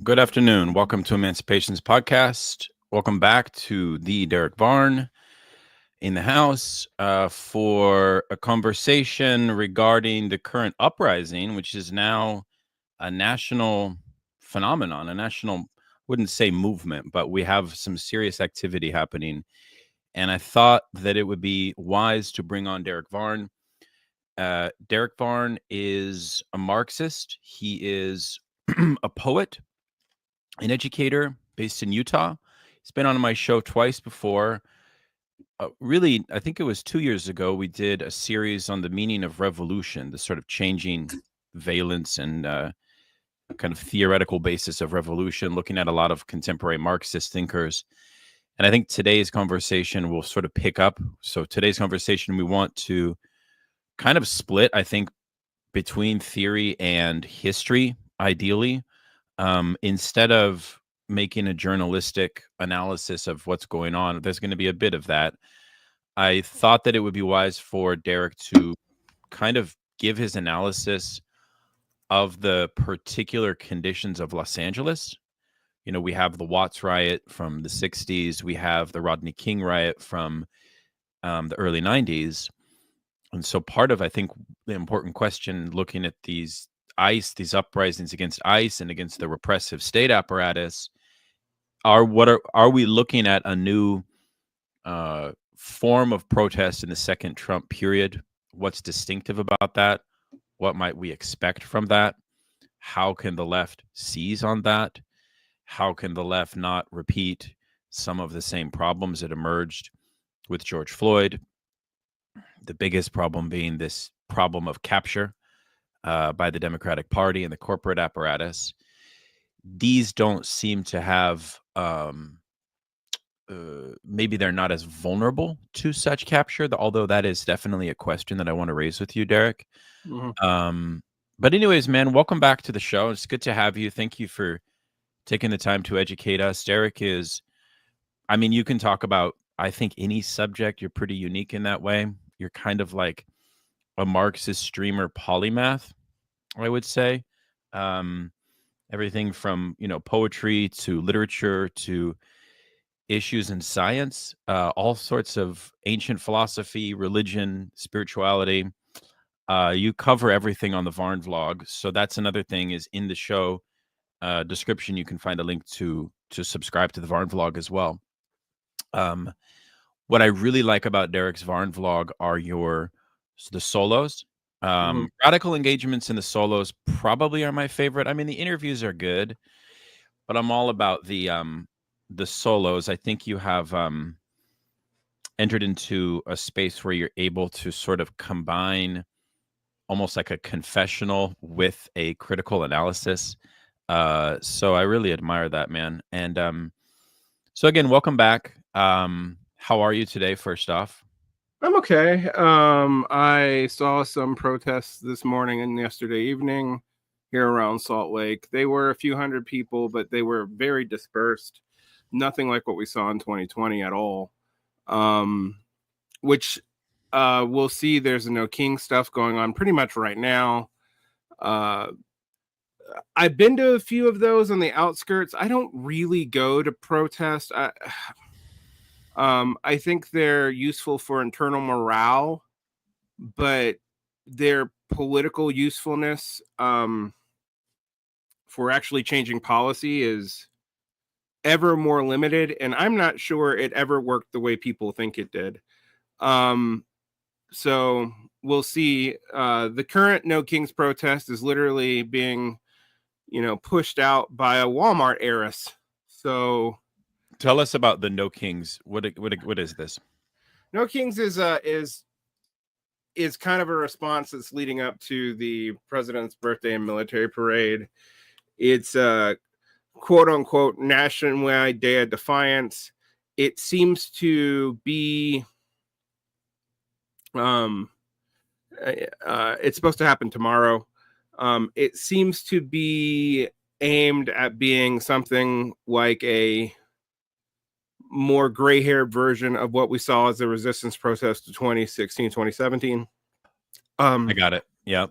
Good afternoon. Welcome to Emancipation's podcast. Welcome back to the Derick Varn in the house for a conversation regarding the current uprising, which is now a national phenomenon, a national, wouldn't say movement, but we have some serious activity happening. And I thought that it would be wise to bring on Derick Varn. Derick Varn is a Marxist. He is a poet, an educator based in Utah. He's been on my show twice before. Really, I think it was 2 years ago, we did a series on the meaning of revolution, the sort of changing valence and kind of theoretical basis of revolution, looking at a lot of contemporary Marxist thinkers. And I think today's conversation will sort of pick up. So today's conversation, we want to kind of split, I think, between theory and history, ideally. Instead of making a journalistic analysis of what's going on, there's going to be a bit of that. I thought that it would be wise for Derick to kind of give his analysis of the particular conditions of Los Angeles. You know, we have the Watts riot from the 60s. We have the Rodney King riot from the early 90s. And so part of, I think, the important question looking at these uprisings against ICE and against the repressive state apparatus are we looking at a new form of protest in the second Trump period? What's distinctive about that? What might we expect from that? How can the left seize on that? How can the left not repeat some of the same problems that emerged with George Floyd? The biggest problem being this problem of capture by the Democratic Party and the corporate apparatus. These don't seem to have, maybe they're not as vulnerable to such capture, although that is definitely a question that I want to raise with you, Derick. But anyways, man, welcome back to the show. It's good to have you. Thank you for taking the time to educate us. Derick is, I mean, you can talk about, I think, any subject. You're pretty unique in that way. You're kind of like a Marxist streamer polymath, I would say. Everything from, poetry to literature to issues in science, all sorts of ancient philosophy, religion, spirituality. You cover everything on the Varn vlog. So that's another thing, is in the show description, you can find a link to subscribe to the Varn vlog as well. What I really like about Derick's Varn vlog are the solos. Radical engagements in the solos probably are my favorite. I mean, the interviews are good, but I'm all about the solos. I think you have entered into a space where you're able to sort of combine almost like a confessional with a critical analysis. So I really admire that, man. And so again, welcome back. How are you today, first off? I'm okay. I saw some protests this morning and yesterday evening here around Salt Lake. They were a few hundred people, but they were very dispersed. Nothing like what we saw in 2020 at all. Which we'll see. There's no King stuff going on pretty much right now. I've been to a few of those on the outskirts. I don't really go to protest. I think they're useful for internal morale, but their political usefulness for actually changing policy is ever more limited, and I'm not sure it ever worked the way people think it did. So we'll see. The current No Kings protest is literally being, pushed out by a Walmart heiress. So tell us about the No Kings. What is this? No Kings is kind of a response that's leading up to the president's birthday and military parade. It's a quote unquote nationwide day of defiance. It seems to be it's supposed to happen tomorrow. It seems to be aimed at being something like a more gray-haired version of what we saw as the resistance protest of 2016, 2017. I got it. Yeah.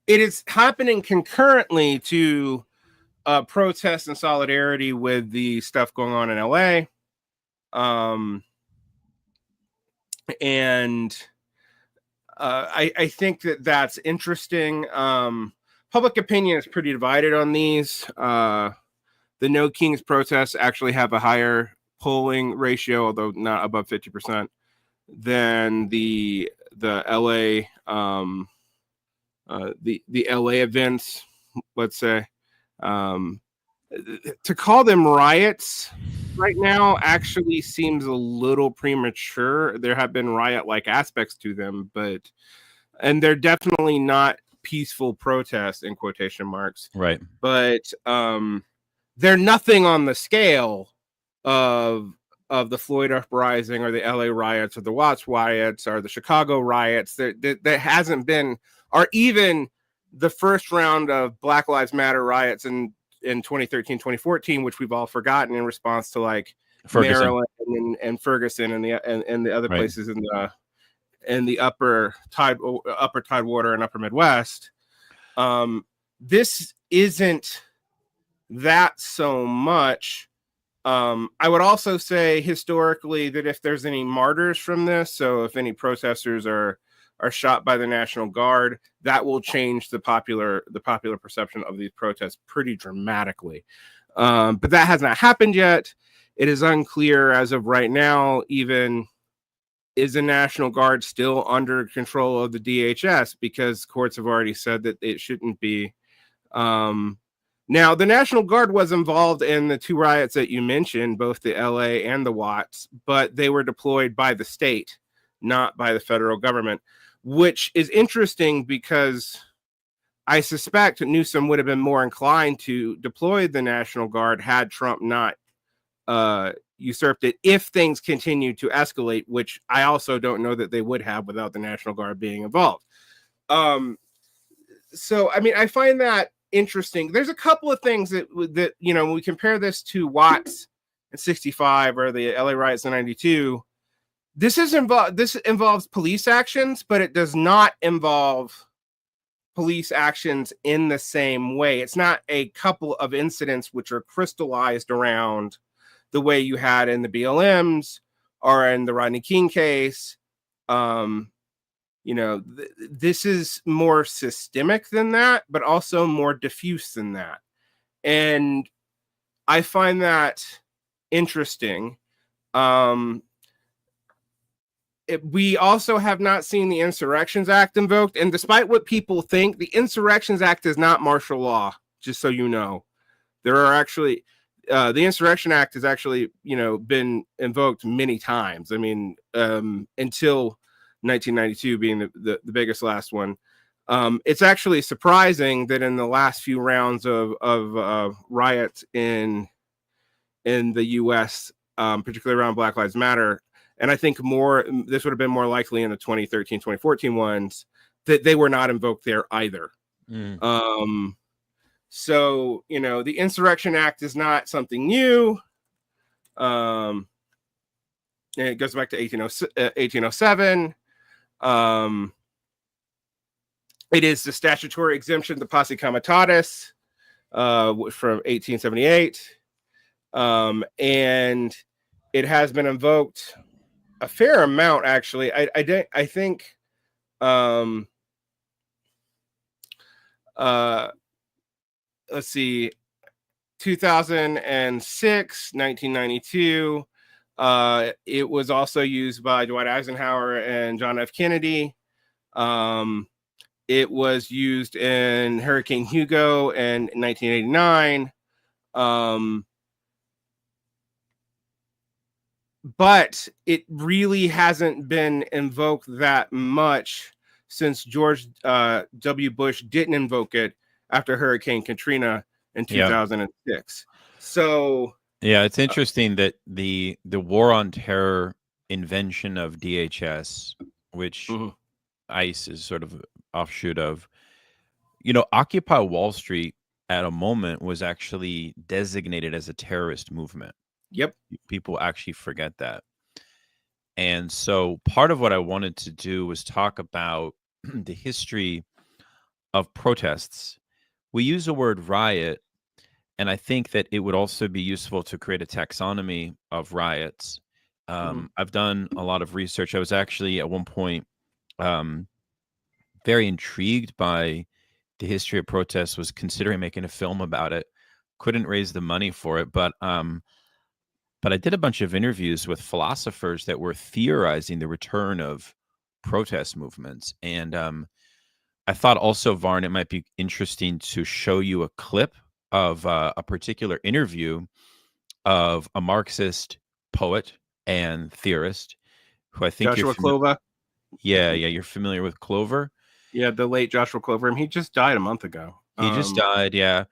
It is happening concurrently to protest and solidarity with the stuff going on in LA. And I think that that's interesting. Public opinion is pretty divided on these. The No Kings protests actually have a higher polling ratio, although not above 50%, than the LA the LA events, let's say. To call them riots right now actually seems a little premature. There have been riot-like aspects to them, and they're definitely not peaceful protests in quotation marks. Right. But they're nothing on the scale of the Floyd uprising or the LA riots or the Watts riots or the Chicago riots. There hasn't been, or even the first round of Black Lives Matter riots in 2013, 2014, which we've all forgotten in response to like Ferguson. Maryland and Ferguson and the other Right. places in the upper Tidewater and upper Midwest. This isn't that so much. I would also say historically that if there's any martyrs from this, so if any protesters are shot by the National Guard, that will change the popular perception of these protests pretty dramatically. But that has not happened yet. It is unclear as of right now, even is the National Guard still under control of the DHS, because courts have already said that it shouldn't be. Now, the National Guard was involved in the two riots that you mentioned, both the LA and the Watts, but they were deployed by the state, not by the federal government, which is interesting because I suspect Newsom would have been more inclined to deploy the National Guard had Trump not usurped it, if things continue to escalate, which I also don't know that they would have without the National Guard being involved. So, I mean, I find that interesting. There's a couple of things that when we compare this to Watts in 65 or the LA riots in 92, this involves police actions, but it does not involve police actions in the same way. It's not a couple of incidents which are crystallized around the way you had in the BLMs or in the Rodney King case. This is more systemic than that, but also more diffuse than that. And I find that interesting. We also have not seen the Insurrections Act invoked. And despite what people think, the Insurrections Act is not martial law, just so you know. There are actually, the Insurrection Act has actually, been invoked many times. I mean, until 1992 being the biggest last one. It's actually surprising that in the last few rounds of riots in the U.S., particularly around Black Lives Matter, and I think this would have been more likely in the 2013, 2014 ones, that they were not invoked there either. So, the Insurrection Act is not something new. And it goes back to 1807. It is the statutory exemption, the posse comitatus, from 1878. And it has been invoked a fair amount, actually. I think let's see, 2006, 1992. It was also used by Dwight Eisenhower and John F. Kennedy. It was used in Hurricane Hugo in 1989. But it really hasn't been invoked that much since George W. Bush didn't invoke it after Hurricane Katrina in 2006. So yeah, it's interesting that the war on terror invention of DHS, which ICE is sort of offshoot of, Occupy Wall Street at a moment was actually designated as a terrorist movement. Yep. People actually forget that. And so part of what I wanted to do was talk about the history of protests. We use the word riot, And I think that it would also be useful to create a taxonomy of riots. I've done a lot of research. I was actually at one point very intrigued by the history of protests, was considering making a film about it. Couldn't raise the money for it, but I did a bunch of interviews with philosophers that were theorizing the return of protest movements. And I thought also, Varn, it might be interesting to show you a clip of a particular interview of a Marxist poet and theorist who I think Joshua Clover. Yeah, you're familiar with Clover. Yeah, the late Joshua Clover. He just died a month ago. He just died, yeah.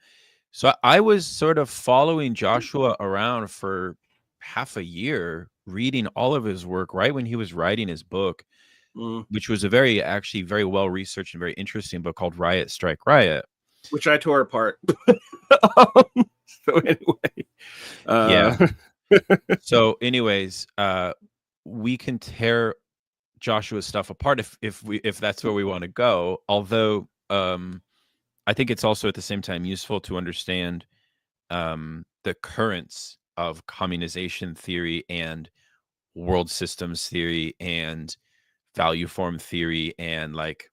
So I was sort of following Joshua around for half a year, reading all of his work right when he was writing his book, which was actually very well researched and very interesting book called Riot, Strike, Riot. Which I tore apart. So anyway. Yeah. So anyways, we can tear Joshua's stuff apart if that's where we want to go. Although I think it's also at the same time useful to understand the currents of communization theory and world systems theory and value form theory and like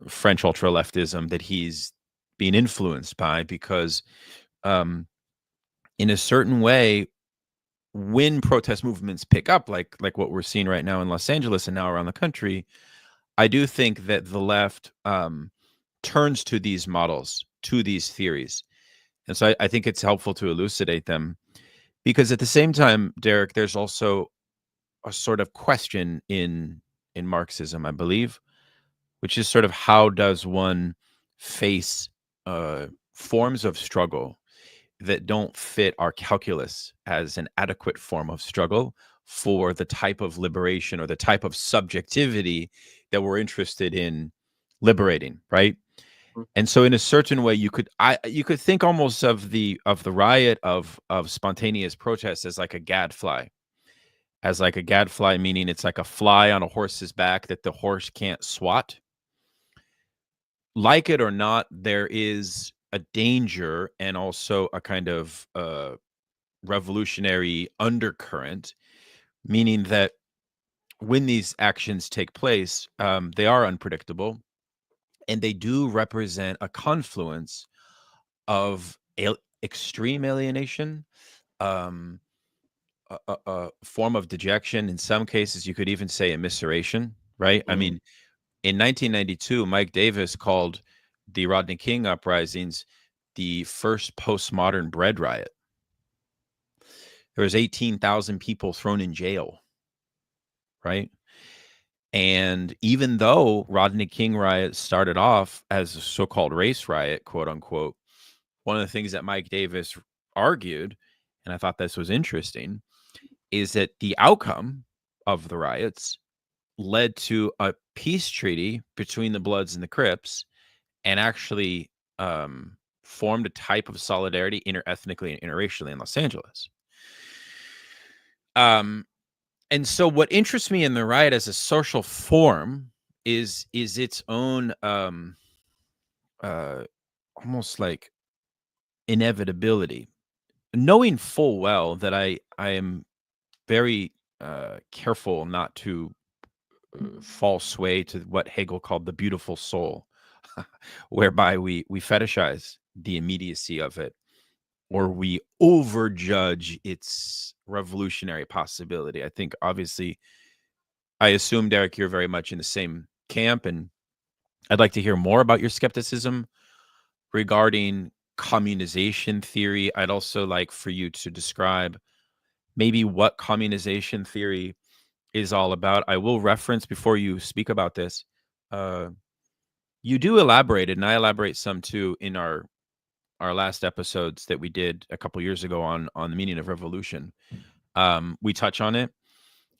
French ultra leftism that he's being influenced by, because in a certain way, when protest movements pick up, like what we're seeing right now in Los Angeles and now around the country, I do think that the left turns to these models, to these theories. And so I think it's helpful to elucidate them, because at the same time, Derick, there's also a sort of question in Marxism, I believe, which is sort of how does one face forms of struggle that don't fit our calculus as an adequate form of struggle for the type of liberation or the type of subjectivity that we're interested in liberating, right? And so in a certain way, you could think almost of the riot of spontaneous protest as like a gadfly, meaning it's like a fly on a horse's back that the horse can't swat. Like it or not, there is a danger and also a kind of revolutionary undercurrent, meaning that when these actions take place, they are unpredictable, and they do represent a confluence of extreme alienation, a form of dejection. In some cases, you could even say immiseration, right? I mean, in 1992, Mike Davis called the Rodney King uprisings the first postmodern bread riot. There was 18,000 people thrown in jail, right? And even though Rodney King riot started off as a so-called race riot, quote unquote, one of the things that Mike Davis argued, and I thought this was interesting, is that the outcome of the riots led to a peace treaty between the Bloods and the Crips, and actually formed a type of solidarity interethnically and interracially in Los Angeles. And so what interests me in the riot as a social form is its own almost like inevitability, knowing full well that I am very careful not to fall sway to what Hegel called the beautiful soul, whereby we fetishize the immediacy of it, or we overjudge its revolutionary possibility. I think obviously, I assume, Derick, you're very much in the same camp, and I'd like to hear more about your skepticism regarding communization theory. I'd also like for you to describe maybe what communization theory is all about. I will reference, before you speak about this, you do elaborate, and I elaborate some too in our last episodes that we did a couple years ago on the meaning of revolution. We touch on it.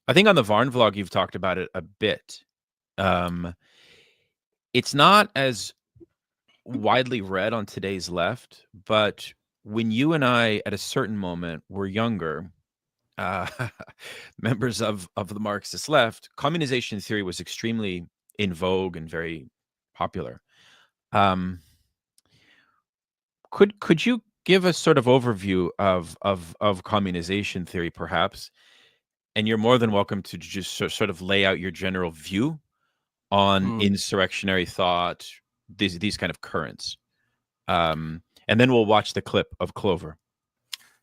I think on the Varn vlog, you've talked about it a bit. It's not as widely read on today's left, but when you and I, at a certain moment, were younger, members of the Marxist left, communization theory was extremely in vogue and very popular. Could you give a sort of overview of communization theory, perhaps? And you're more than welcome to just sort of lay out your general view on insurrectionary thought, these kind of currents. And then we'll watch the clip of Clover.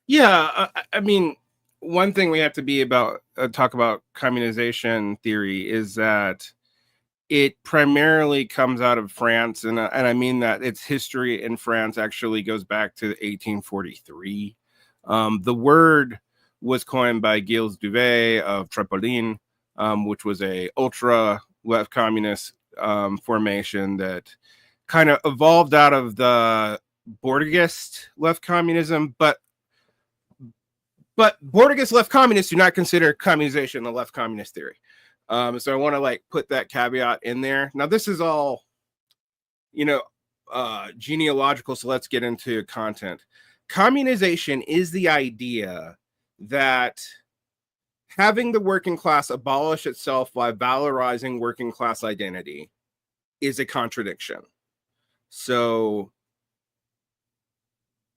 Yeah, I mean, one thing we have to be about talk about communization theory is that it primarily comes out of France, and I mean that its history in France actually goes back to 1843. The word was coined by Gilles Duvet of Trepolin, which was a ultra left communist formation that kind of evolved out of the Bourdieuist left communism, but Bourdieuist left communists do not consider communization a left communist theory. So I want to put that caveat in there. Now, this is all, genealogical. So let's get into content. Communization is the idea that having the working class abolish itself by valorizing working class identity is a contradiction. So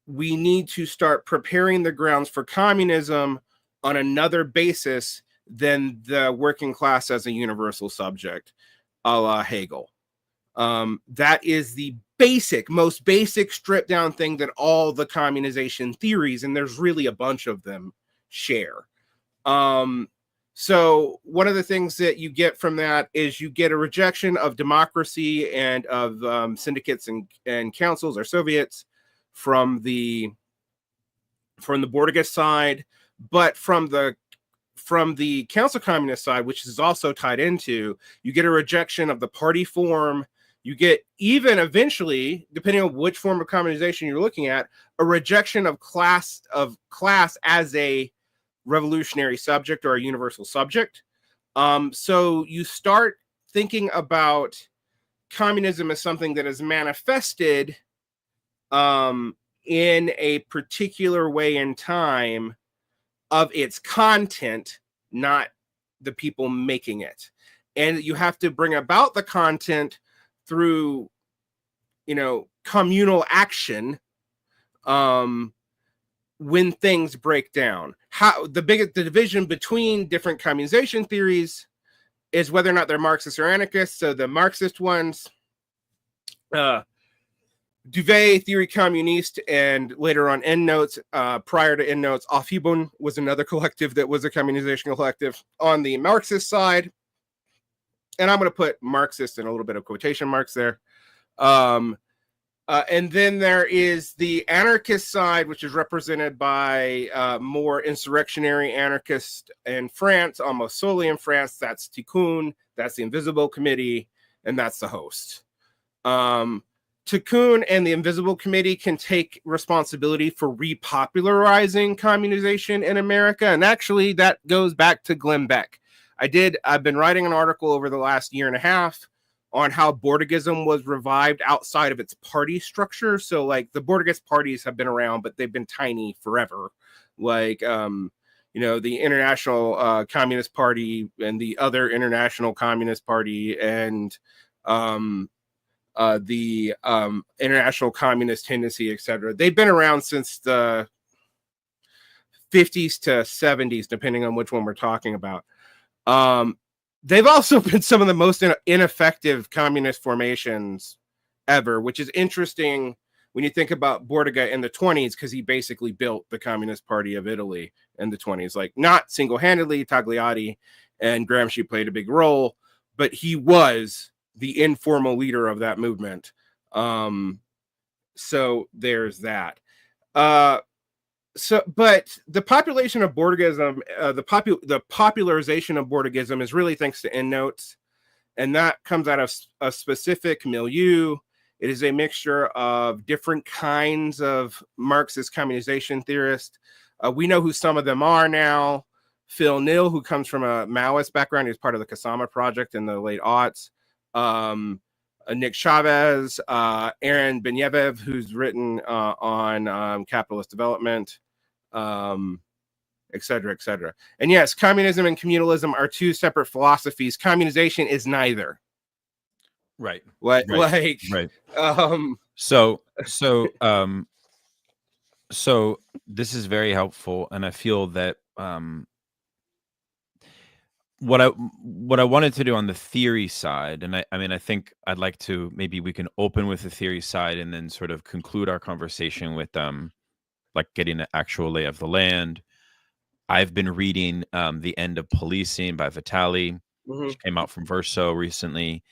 we need to start preparing the grounds for communism on another basis than the working class as a universal subject, a la Hegel. That is the most basic stripped down thing that all the communization theories, and there's really a bunch of them, share. So one of the things that you get from that is you get a rejection of democracy and of syndicates and councils or Soviets from the Bourdieuist side, but from the council communist side, which is also tied into, you get a rejection of the party form. You get even eventually, depending on which form of communization you're looking at, a rejection of class as a revolutionary subject or a universal subject. So you start thinking about communism as something that is manifested in a particular way in time of its content, not the people making it. And you have to bring about the content through, communal action when things break down. How the division between different communization theories is whether or not they're Marxists or anarchists. So the Marxist ones, Duvet, Theory Communiste, and later on Endnotes. Prior to Endnotes, Aufhebung was another collective that was a communization collective on the Marxist side. And I'm going to put Marxist in a little bit of quotation marks there. And then there is the anarchist side, which is represented by more insurrectionary anarchists in France, almost solely in France. That's Tikkun, that's the Invisible Committee, and that's the host. Tikkun and the Invisible Committee can take responsibility for repopularizing communization in America. And actually, that goes back to Glenn Beck. I've been writing an article over the last year and a half on how Bourdieuism was revived outside of its party structure. So the Bourdieuist parties have been around, but they've been tiny forever. The International Communist Party and the other International Communist Party and the International Communist Tendency, etc. They've been around since the 50s to 70s, depending on which one we're talking about. They've also been some of the most ineffective communist formations ever, which is interesting when you think about Bourdieu in the 20s, because he basically built the Communist Party of Italy in the 20s, not single-handedly. Togliatti and Gramsci played a big role, but he was the informal leader of that movement. So there's that. But the population of Bourdieuism, the popularization of Bourdieuism is really thanks to Endnotes, and that comes out of a specific milieu. It is a mixture of different kinds of Marxist communization theorists. We know who some of them are now. Phil Neal, who comes from a Maoist background, he was part of the Kasama Project in the late aughts. Nick Chavez, Aaron Benyevev, who's written on capitalist development, et cetera, et cetera. And yes, communism and communalism are two separate philosophies. Communization is neither. Right. Right. So So this is very helpful, and I feel that what I wanted to do on the theory side, and I mean, I think I'd like to, maybe we can open with the theory side and then sort of conclude our conversation with like getting an actual lay of the land. I've been reading The End of Policing by Vitali, which came out from Verso recently,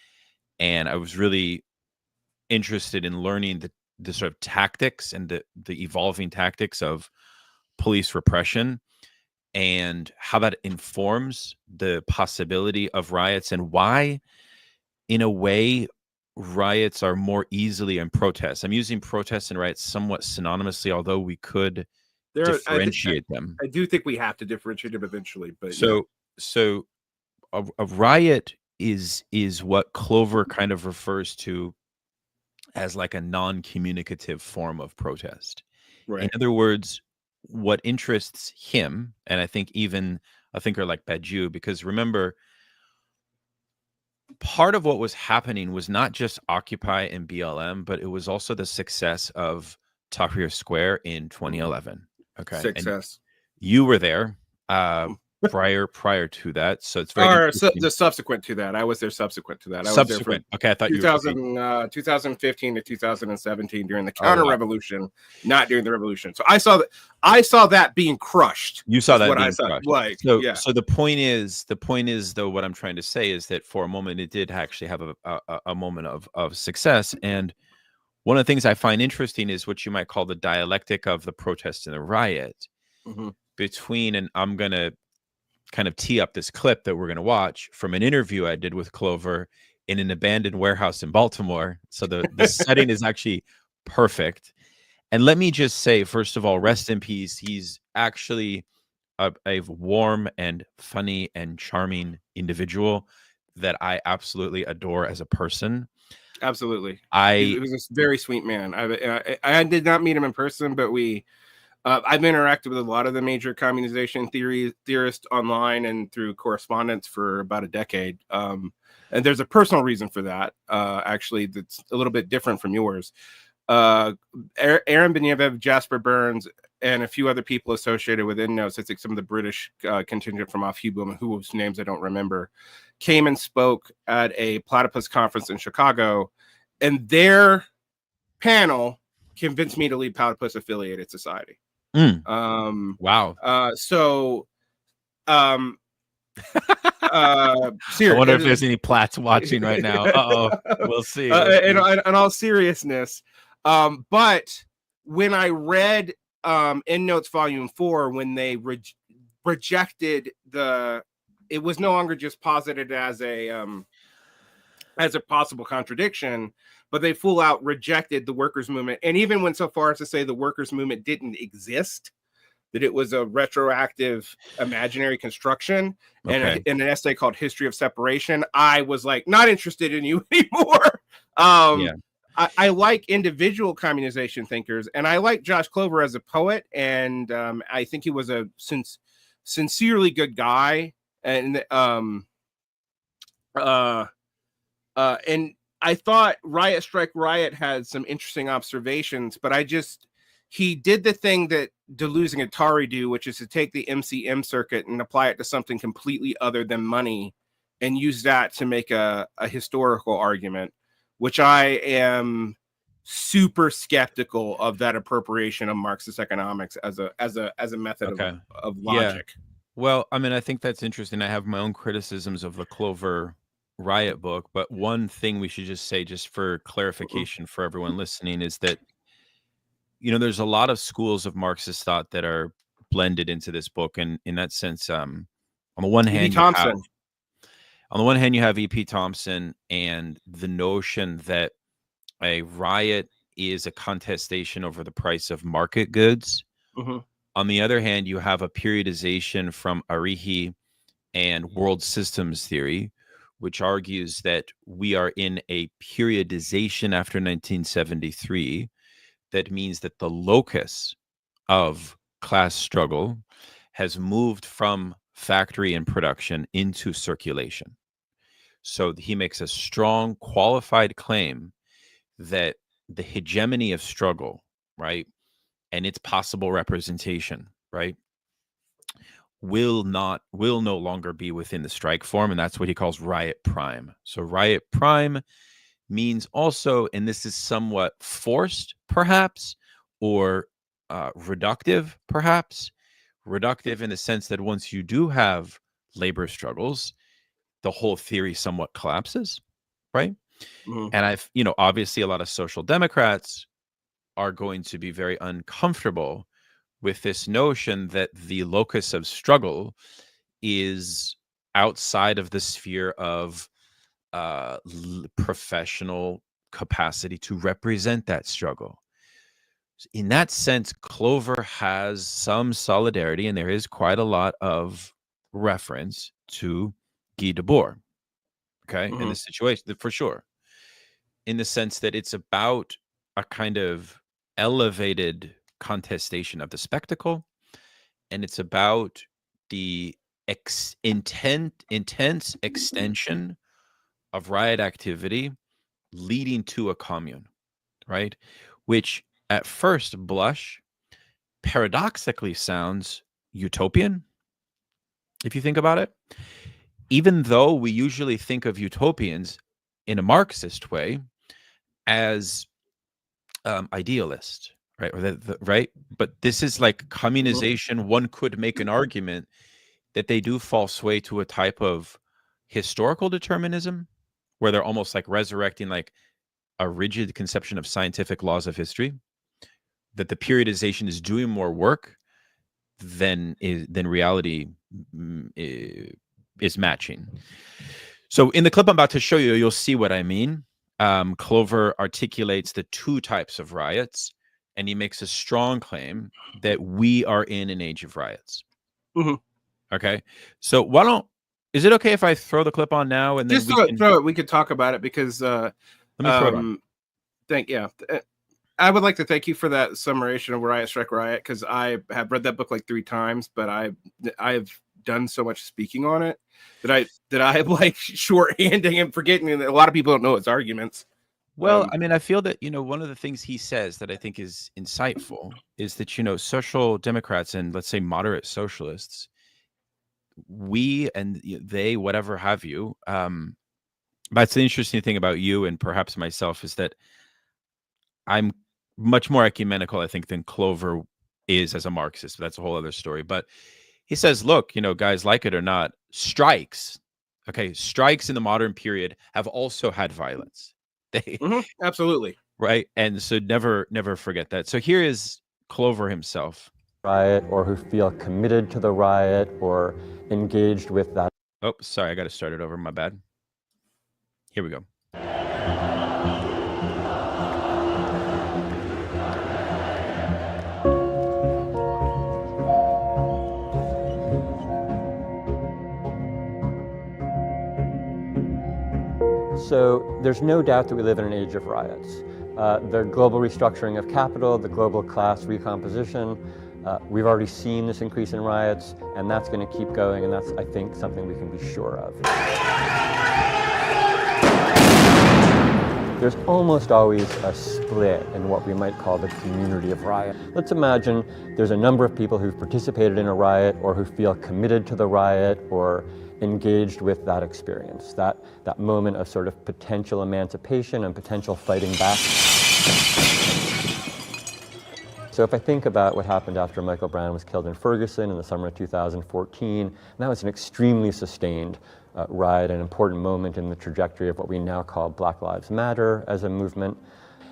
and I was really interested in learning the sort of tactics and the evolving tactics of police repression, and how that informs the possibility of riots, and why, in a way, riots are more easily in protests. I'm using protests and riots somewhat synonymously, although we could differentiate them. I do think we have to differentiate them eventually, but so a riot is what Clover kind of refers to as like a non-communicative form of protest. right. In other words, what interests him, and I think even a thinker like Badiou, because remember, part of what was happening was not just Occupy and BLM, but it was also the success of Tahrir Square in 2011. Okay. Success. And you were there prior to that, so it's very interesting. The subsequent to that. I was there subsequent to that. I was there from, okay, I thought 2015 to 2017 during the counter revolution, not during the revolution. So I saw that being crushed. You saw that being crushed. Like, so the point is though, what I'm trying to say is that for a moment it did actually have a moment of success. And one of the things I find interesting is what you might call the dialectic of the protest and the riot between, and I'm going to kind of tee up this clip that we're going to watch from an interview I did with Clover in an abandoned warehouse in Baltimore. So the setting is actually perfect. And let me just say, first of all, rest in peace. He's actually a warm and funny and charming individual that I absolutely adore as a person. Absolutely. He was a very sweet man. I did not meet him in person, but I've interacted with a lot of the major communization theorists online and through correspondence for about a decade. And there's a personal reason for that, actually, that's a little bit different from yours. Aaron Benyev, Jasper Burns, and a few other people associated with InNotes, I think some of the British contingent from off Hubum, whose names I don't remember, came and spoke at a platypus conference in Chicago, and their panel convinced me to leave Platypus Affiliated Society. Wow. I wonder if there's any plats watching right now. We'll see. In all seriousness, but when I read EndNotes Volume 4, when they rejected it was no longer just posited as a possible contradiction, but they full out rejected the workers' movement, and even went so far as to say the workers' movement didn't exist, that it was a retroactive imaginary construction. And in an essay called History of Separation, I was like, not interested in you anymore. I like individual communization thinkers, and I like Josh Clover as a poet, and I think he was a sincerely good guy, and I thought Riot Strike Riot had some interesting observations, but he did the thing that Deleuze and Guattari do, which is to take the MCM circuit and apply it to something completely other than money and use that to make a historical argument, which I am super skeptical of, that appropriation of Marxist economics as a method of logic. Yeah. Well, I mean, I think that's interesting. I have my own criticisms of the Clover Riot book, but one thing we should just say, just for clarification for everyone listening, is that, there's a lot of schools of Marxist thought that are blended into this book, and in that sense, on the one hand, you have E.P. Thompson and the notion that a riot is a contestation over the price of market goods. On the other hand, you have a periodization from Arihi and world systems theory, which argues that we are in a periodization after 1973. That means that the locus of class struggle has moved from factory and production into circulation. So he makes a strong, qualified claim that the hegemony of struggle, right, and its possible representation, right, will no longer be within the strike form, and that's what he calls riot prime. So riot prime means also, and this is somewhat forced, perhaps, or reductive, perhaps. Reductive in the sense that once you do have labor struggles, the whole theory somewhat collapses, right? Mhm. And obviously a lot of social democrats are going to be very uncomfortable with this notion that the locus of struggle is outside of the sphere of professional capacity to represent that struggle. In that sense, Clover has some solidarity, and there is quite a lot of reference to Guy Debord, okay, in this situation, for sure, in the sense that it's about a kind of elevated contestation of the spectacle, and it's about the intense extension of riot activity leading to a commune, right? Which at first blush paradoxically sounds utopian, if you think about it. Even though we usually think of utopians in a Marxist way as idealist, right? Or right? But this is like communization. One could make an argument that they do fall sway to a type of historical determinism where they're almost like resurrecting like a rigid conception of scientific laws of history, that the periodization is doing more work than reality is matching. So in the clip I'm about to show you, you'll see what I mean. Clover articulates the two types of riots, and he makes a strong claim that we are in an age of riots. Okay, so is it okay if I throw the clip on now and then just throw it? We could talk about it because let me throw it on. I would like to thank you for that summation of Riot Strike Riot, because I have read that book like 3 times, but I've done so much speaking on it that I am like shorthanding and forgetting, and a lot of people don't know its arguments. Well, I mean, I feel that, one of the things he says that I think is insightful is that, social democrats and let's say moderate socialists, we and they, whatever have you, that's the interesting thing about you and perhaps myself, is that I'm much more ecumenical, I think, than Clover is as a Marxist. That's a whole other story. But he says, look, guys, like it or not, strikes in the modern period have also had violence. They absolutely. Right. And so never forget that. So here is Clover himself. Riot, or who feel committed to the riot or engaged with that. Oh, sorry, I got to start it over. My bad. Here we go. So there's no doubt that we live in an age of riots. The global restructuring of capital, the global class recomposition, we've already seen this increase in riots, and that's going to keep going, and that's, I think, something we can be sure of. There's almost always a split in what we might call the community of riot. Let's imagine there's a number of people who've participated in a riot or who feel committed to the riot or engaged with that experience, that moment of sort of potential emancipation and potential fighting back. So if I think about what happened after Michael Brown was killed in Ferguson in the summer of 2014, that was an extremely sustained riot, an important moment in the trajectory of what we now call Black Lives Matter as a movement.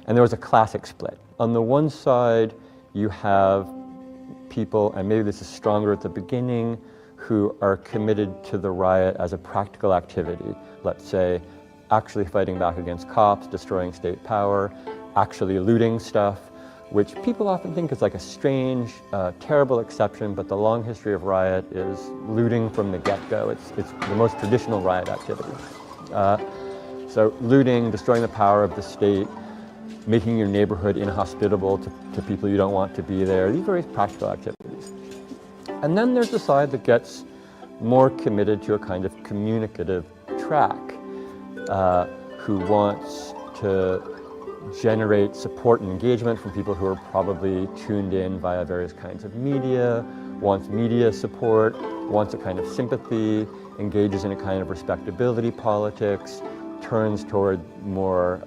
And there was a classic split. On the one side, you have people, and maybe this is stronger at the beginning, who are committed to the riot as a practical activity. Let's say actually fighting back against cops, destroying state power, actually looting stuff, which people often think is like a strange, terrible exception, but the long history of riot is looting from the get-go. It's the most traditional riot activity. So looting, destroying the power of the state, making your neighborhood inhospitable to people you don't want to be there, these various practical activities. And then there's the side that gets more committed to a kind of communicative track, who wants to generate support and engagement from people who are probably tuned in via various kinds of media, wants media support, wants a kind of sympathy, engages in a kind of respectability politics, turns toward more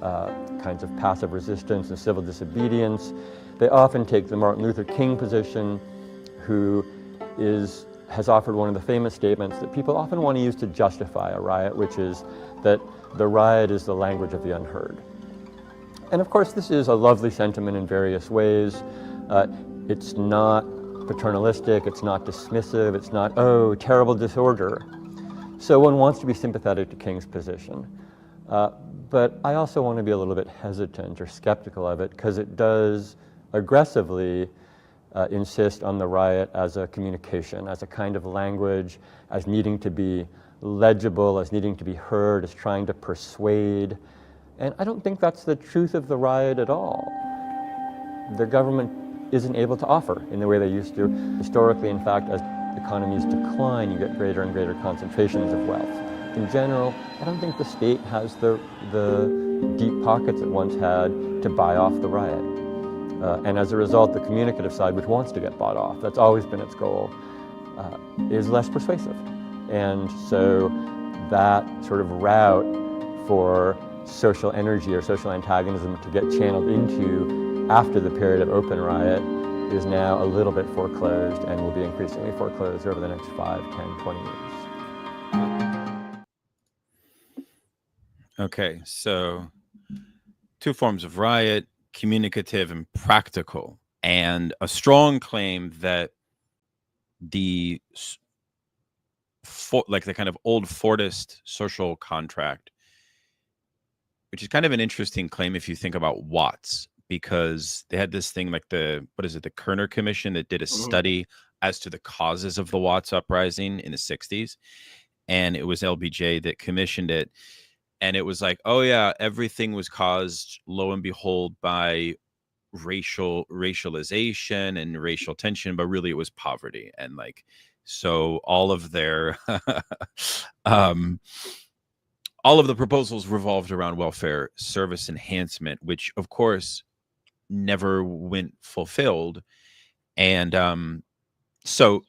kinds of passive resistance and civil disobedience. They often take the Martin Luther King position, who has offered one of the famous statements that people often want to use to justify a riot, which is that the riot is the language of the unheard. And of course, this is a lovely sentiment in various ways. It's not paternalistic, it's not dismissive, it's not, oh, terrible disorder. So one wants to be sympathetic to King's position. But I also want to be a little bit hesitant or skeptical of it, because it does aggressively insist on the riot as a communication, as a kind of language, as needing to be legible, as needing to be heard, as trying to persuade. And I don't think that's the truth of the riot at all. The government isn't able to offer in the way they used to. Historically, in fact, as economies decline, you get greater and greater concentrations of wealth. In general, I don't think the state has the deep pockets it once had to buy off the riot. And as a result, the communicative side, which wants to get bought off, that's always been its goal, is less persuasive. And so that sort of route for social energy or social antagonism to get channeled into after the period of open riot is now a little bit foreclosed and will be increasingly foreclosed over the next 5, 10, 20 years. Okay, so two forms of riot, communicative and practical, and a strong claim that the kind of old Fordist social contract, which is kind of an interesting claim if you think about Watts, because they had this thing like the Kerner Commission that did a study as to the causes of the Watts uprising in the 60s. And it was LBJ that commissioned it. And it was like, oh yeah, everything was caused, lo and behold, by racialization and racial tension, but really it was poverty. And like, so all of their all of the proposals revolved around welfare service enhancement, which of course never went fulfilled. And so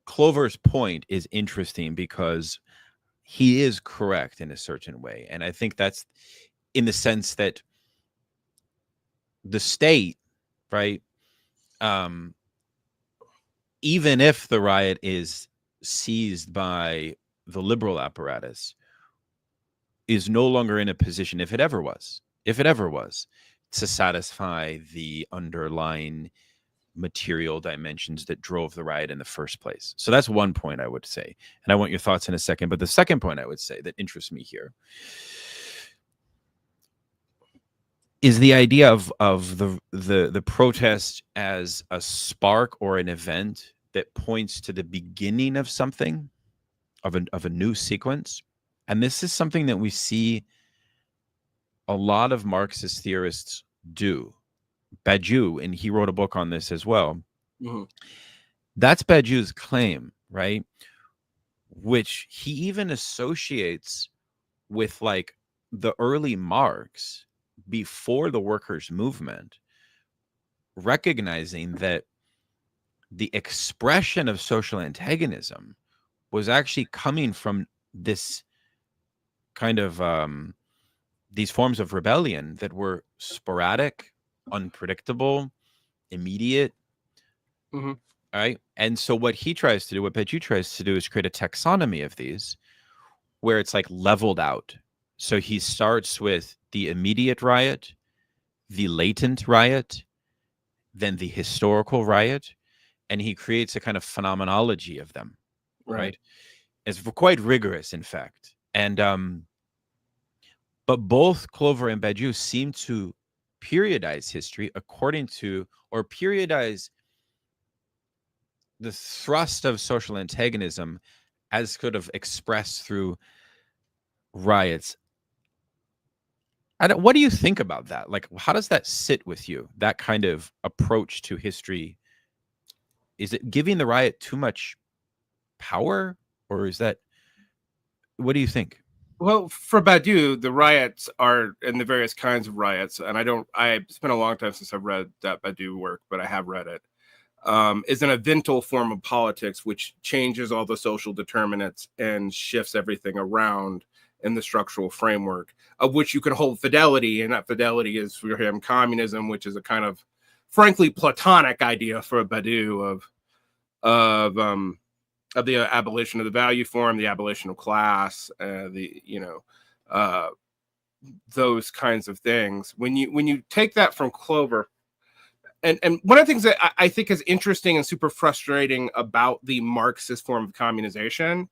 Clover's point is interesting because he is correct in a certain way. And I think that's in the sense that the state, right, even if the riot is seized by the liberal apparatus, is no longer in a position, if it ever was, to satisfy the underlying material dimensions that drove the riot in the first place. So that's one point I would say. And I want your thoughts in a second. But the second point I would say that interests me here is the idea of the protest as a spark or an event that points to the beginning of something, of a new sequence. And this is something that we see a lot of Marxist theorists do. Badiou, and he wrote a book on this as well. Mm-hmm. That's Badiou's claim, right? Which he even associates with like the early Marx before the workers' movement, recognizing that the expression of social antagonism was actually coming from this kind of these forms of rebellion that were sporadic, unpredictable, immediate. Mm-hmm. Right. And so what Badiou tries to do is create a taxonomy of these where it's like leveled out. So he starts with the immediate riot, the latent riot, then the historical riot, and he creates a kind of phenomenology of them. Right. It's quite rigorous, in fact. And but both Clover and Badiou seem to periodize history according to, or periodize the thrust of social antagonism as sort of expressed through riots. What do you think about that? Like, how does that sit with you, that kind of approach to history? Is it giving the riot too much power, or is that, what do you think? Well, for Badiou, the riots are, and the various kinds of riots, and I spent a long time since I've read that Badiou work, but I have read it, is an evental form of politics which changes all the social determinants and shifts everything around in the structural framework of which you can hold fidelity, and that fidelity is for him communism, which is a kind of frankly platonic idea for Badiou of the abolition of the value form, the abolition of class, those kinds of things. When you take that from Clover, and one of the things that I think is interesting and super frustrating about the Marxist form of communization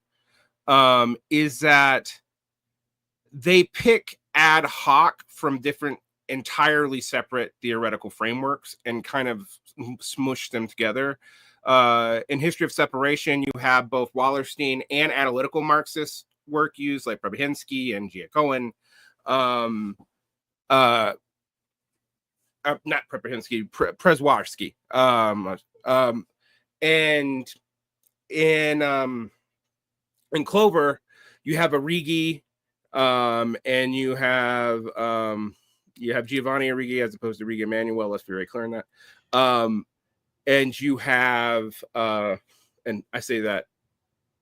is that they pick ad hoc from different entirely separate theoretical frameworks and kind of smush them together. In History of Separation, you have both Wallerstein and analytical Marxist work used, like Przebyszynski and Giacohen. Not Przebyszynski, Przewalski. And in Clover, you have Arrighi, and you have Giovanni Arrighi as opposed to Arrighi Emanuel. Let's be very clear on that. And you have, and I say that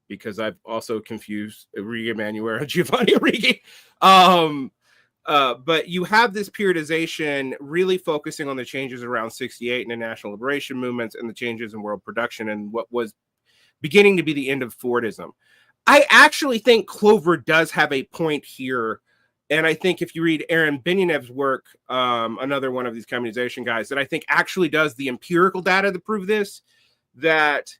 because I've also confused Arrighi Emanuel and Giovanni Arrighi. But you have this periodization really focusing on the changes around 68 and the national liberation movements and the changes in world production and what was beginning to be the end of Fordism. I actually think Clover does have a point here. And I think if you read Aaron Benyanev's work, another one of these communization guys, that I think actually does the empirical data to prove this, that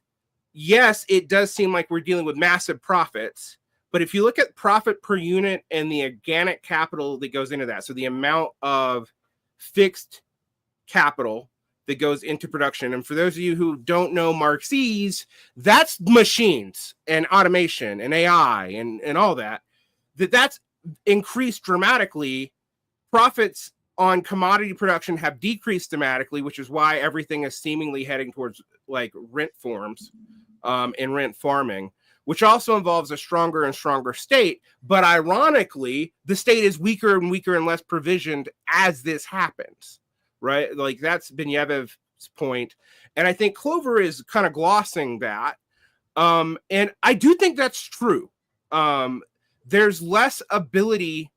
yes, it does seem like we're dealing with massive profits. But if you look at profit per unit and the organic capital that goes into that, so the amount of fixed capital that goes into production. And for those of you who don't know Marxists, that's machines and automation and AI and all that, that's increased dramatically. Profits on commodity production have decreased dramatically, which is why everything is seemingly heading towards like rent forms and rent farming, which also involves a stronger and stronger state. But ironically, the state is weaker and weaker and less provisioned as this happens, right? Like that's Benyanev's point. And I think Clover is kind of glossing that. And I do think that's true. There's less ability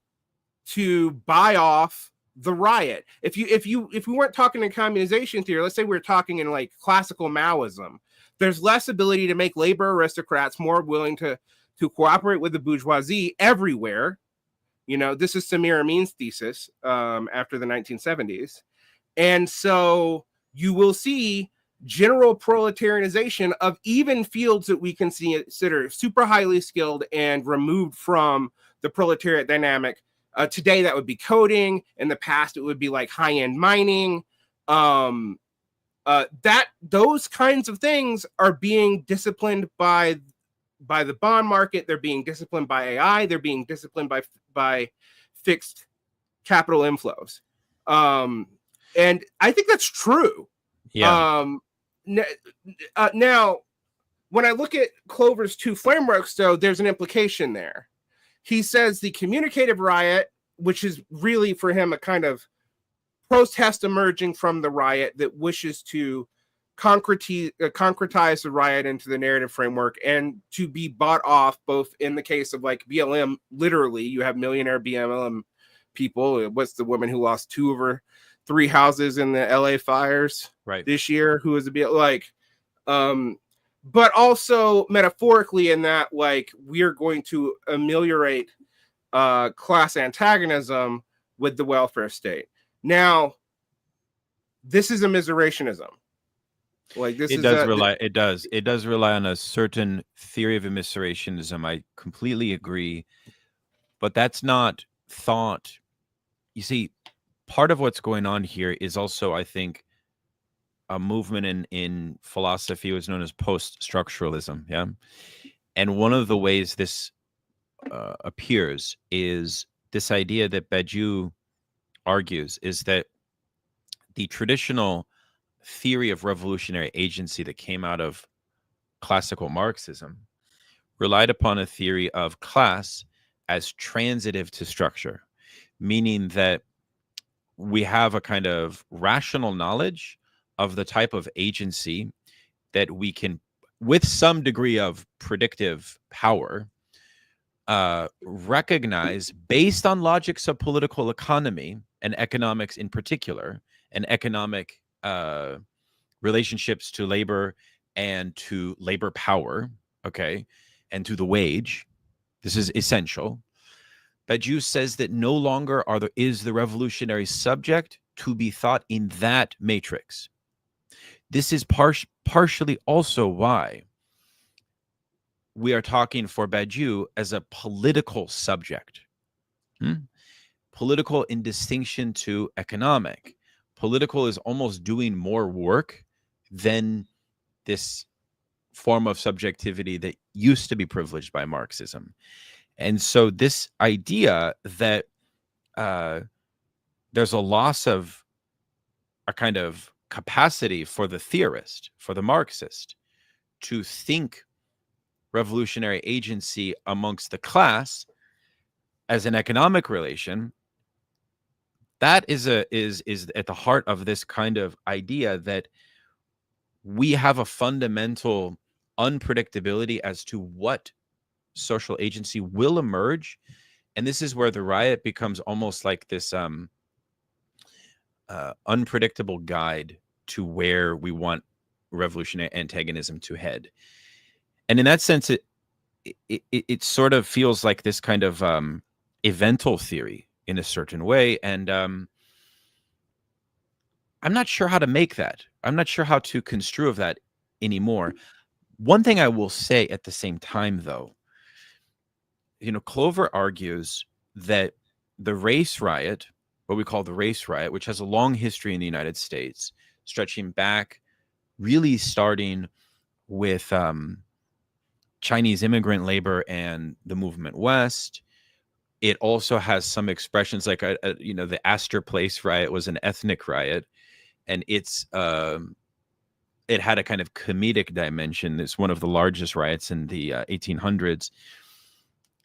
to buy off the riot. If we weren't talking in communization theory, let's say we're talking in like classical Maoism, there's less ability to make labor aristocrats more willing to cooperate with the bourgeoisie everywhere. You know, this is Samir Amin's thesis after the 1970s. And so you will see general proletarianization of even fields that we consider super highly skilled and removed from the proletariat dynamic. Today, that would be coding. In the past, it would be like high-end mining. Those kinds of things are being disciplined by the bond market. They're being disciplined by AI. They're being disciplined by fixed capital inflows. And I think that's true. Yeah. Now, when I look at Clover's two frameworks, though, there's an implication there. He says the communicative riot, which is really for him a kind of protest emerging from the riot that wishes to concretize the riot into the narrative framework and to be bought off, both in the case of like BLM, literally, you have millionaire BLM people. What's the woman who lost 2 of her 3 houses in the LA fires this year, who is a bit like, but also metaphorically in that, like, we're going to ameliorate class antagonism with the welfare state. Now, this is immiserationism. Like this it does rely on a certain theory of immiserationism. I completely agree, but that's not thought. You see, part of what's going on here is also, I think, a movement in philosophy was known as post-structuralism. Yeah. And one of the ways this appears is this idea that Badiou argues is that the traditional theory of revolutionary agency that came out of classical Marxism relied upon a theory of class as transitive to structure, meaning that we have a kind of rational knowledge of the type of agency that we can, with some degree of predictive power, recognize based on logics of political economy and economics in particular, and economic relationships to labor and to labor power, okay, and to the wage. This is essential. Badiou says that no longer is the revolutionary subject to be thought in that matrix. This is partially also why we are talking for Badiou as a political subject. Political in distinction to economic. Political is almost doing more work than this form of subjectivity that used to be privileged by Marxism. And so this idea that there's a loss of a kind of capacity for the theorist, for the Marxist, to think revolutionary agency amongst the class as an economic relation, that is at the heart of this kind of idea that we have a fundamental unpredictability as to what social agency will emerge. And this is where the riot becomes almost like this unpredictable guide to where we want revolutionary antagonism to head. And in that sense, it sort of feels like this kind of evental theory in a certain way. And I'm not sure how to make that. I'm not sure how to construe of that anymore. One thing I will say at the same time, though, Clover argues that the race riot, what we call the race riot, which has a long history in the United States, stretching back, really starting with Chinese immigrant labor and the movement west. It also has some expressions like, the Astor Place riot was an ethnic riot, and it had a kind of comedic dimension. It's one of the largest riots in the 1800s.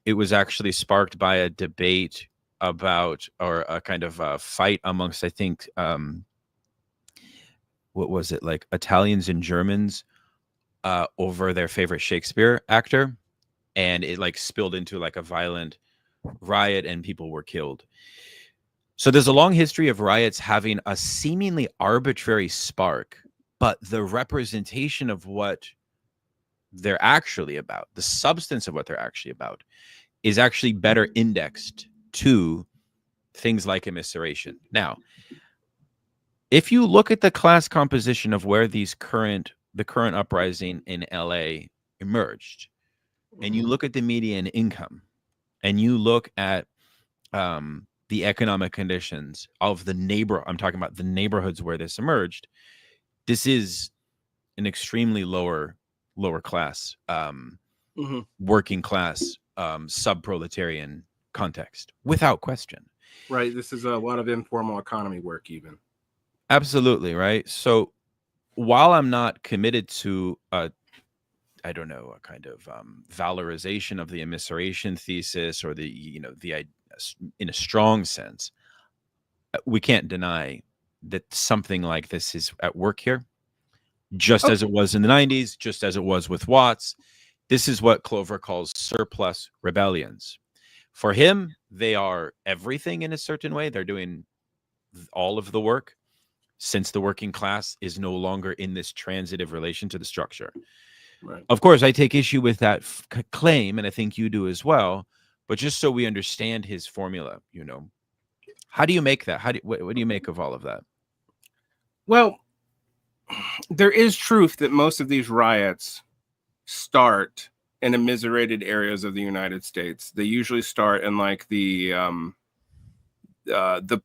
It was actually sparked by a debate about, or a kind of a fight amongst, I think, what was it, like Italians and Germans over their favorite Shakespeare actor. And it like spilled into like a violent riot and people were killed. So there's a long history of riots having a seemingly arbitrary spark, but the representation of what they're actually about, the substance of what they're actually about, is actually better indexed to things like immiseration. Now, if you look at the class composition of where the current uprising in LA emerged, and you look at the median income, and you look at the economic conditions of I'm talking about the neighborhoods where this emerged, this is an extremely lower class, working class, sub-proletarian context, without question. Right. This is a lot of informal economy work, even. Absolutely, right? So while I'm not committed to a kind of valorization of the immiseration thesis, or the in a strong sense, we can't deny that something like this is at work here, just as it was in the 90s, just as it was with Watts. This is what Clover calls surplus rebellions. For him, they are everything in a certain way. They're doing all of the work, since the working class is no longer in this transitive relation to the structure. Right. Of course, I take issue with that claim, and I think you do as well. But just so we understand his formula, how do you make that? What do you make of all of that? Well, there is truth that most of these riots start in immiserated areas of the United States. They usually start in like the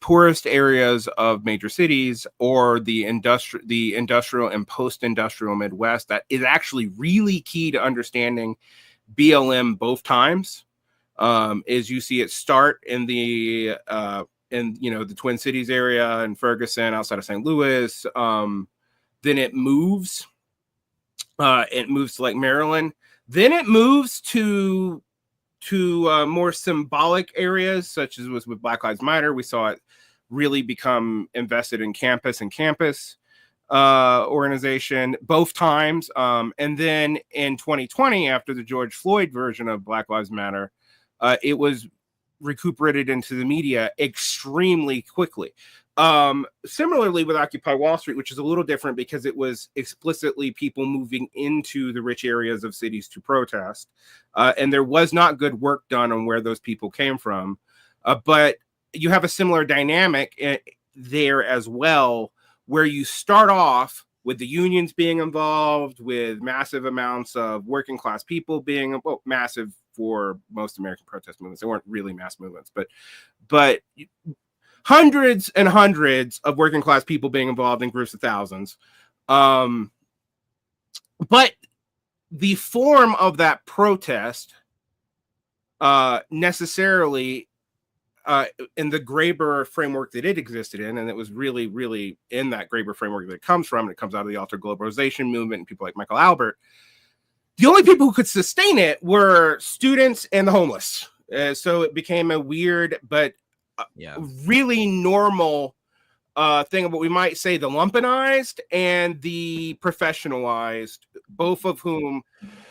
poorest areas of major cities, or the industrial and post-industrial Midwest. That is actually really key to understanding BLM both times. Is you see it start in the the Twin Cities area in Ferguson, outside of St. Louis. Then it moves. It moves to like Maryland. Then it moves to to more symbolic areas, such as was with Black Lives Matter. We saw it really become invested in campus organization both times. And then in 2020, after the George Floyd version of Black Lives Matter, it was recuperated into the media extremely quickly. Similarly with Occupy Wall Street, which is a little different because it was explicitly people moving into the rich areas of cities to protest. And there was not good work done on where those people came from. But you have a similar dynamic there as well, where you start off with the unions being involved, with massive amounts of working class people being, well, massive for most American protest movements. They weren't really mass movements, but hundreds and hundreds of working class people being involved in groups of thousands. But the form of that protest necessarily in the Graeber framework that it existed in, and it was really, really in that Graeber framework that it comes from, and it comes out of the alter globalization movement and people like Michael Albert. The only people who could sustain it were students and the homeless. So it became a weird but really normal thing of what we might say the lumpenized and the professionalized, both of whom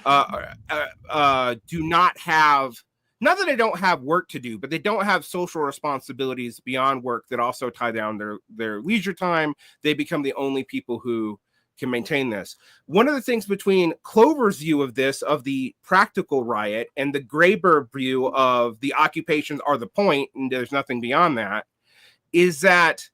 do not have, not that they don't have work to do, but they don't have social responsibilities beyond work that also tie down their leisure time. They become the only people who can maintain this. One of the things between Clover's view of this, of the practical riot, and the Graeber view of the occupations are the point, and there's nothing beyond that, is that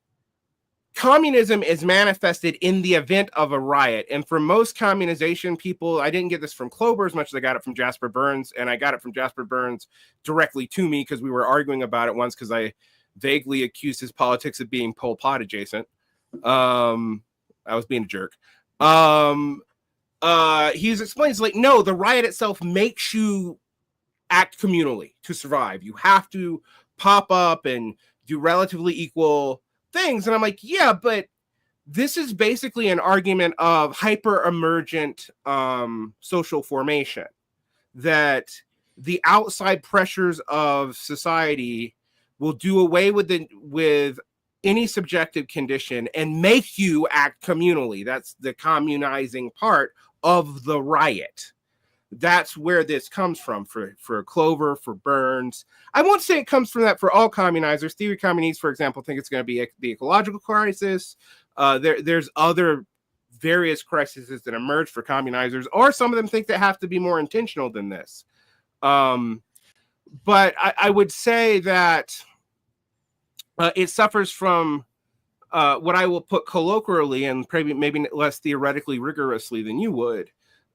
communism is manifested in the event of a riot. And for most communization people, I didn't get this from Clover as much as I got it from Jasper Burns, and I got it from Jasper Burns directly to me because we were arguing about it once because I vaguely accused his politics of being Pol Pot adjacent. I was being a jerk. He explains, like, no, the riot itself makes you act communally to survive. You have to pop up and do relatively equal things. And I'm like, yeah, but this is basically an argument of hyper emergent social formation, that the outside pressures of society will do away with any subjective condition and make you act communally. That's the communizing part of the riot. That's where this comes from for Clover, for Burns. I won't say it comes from that for all communizers. Theory communists, for example, think it's going to be the ecological crisis. There's other various crises that emerge for communizers, or some of them think they have to be more intentional than this. But I would say that it suffers from what I will put colloquially and maybe less theoretically rigorously than you would,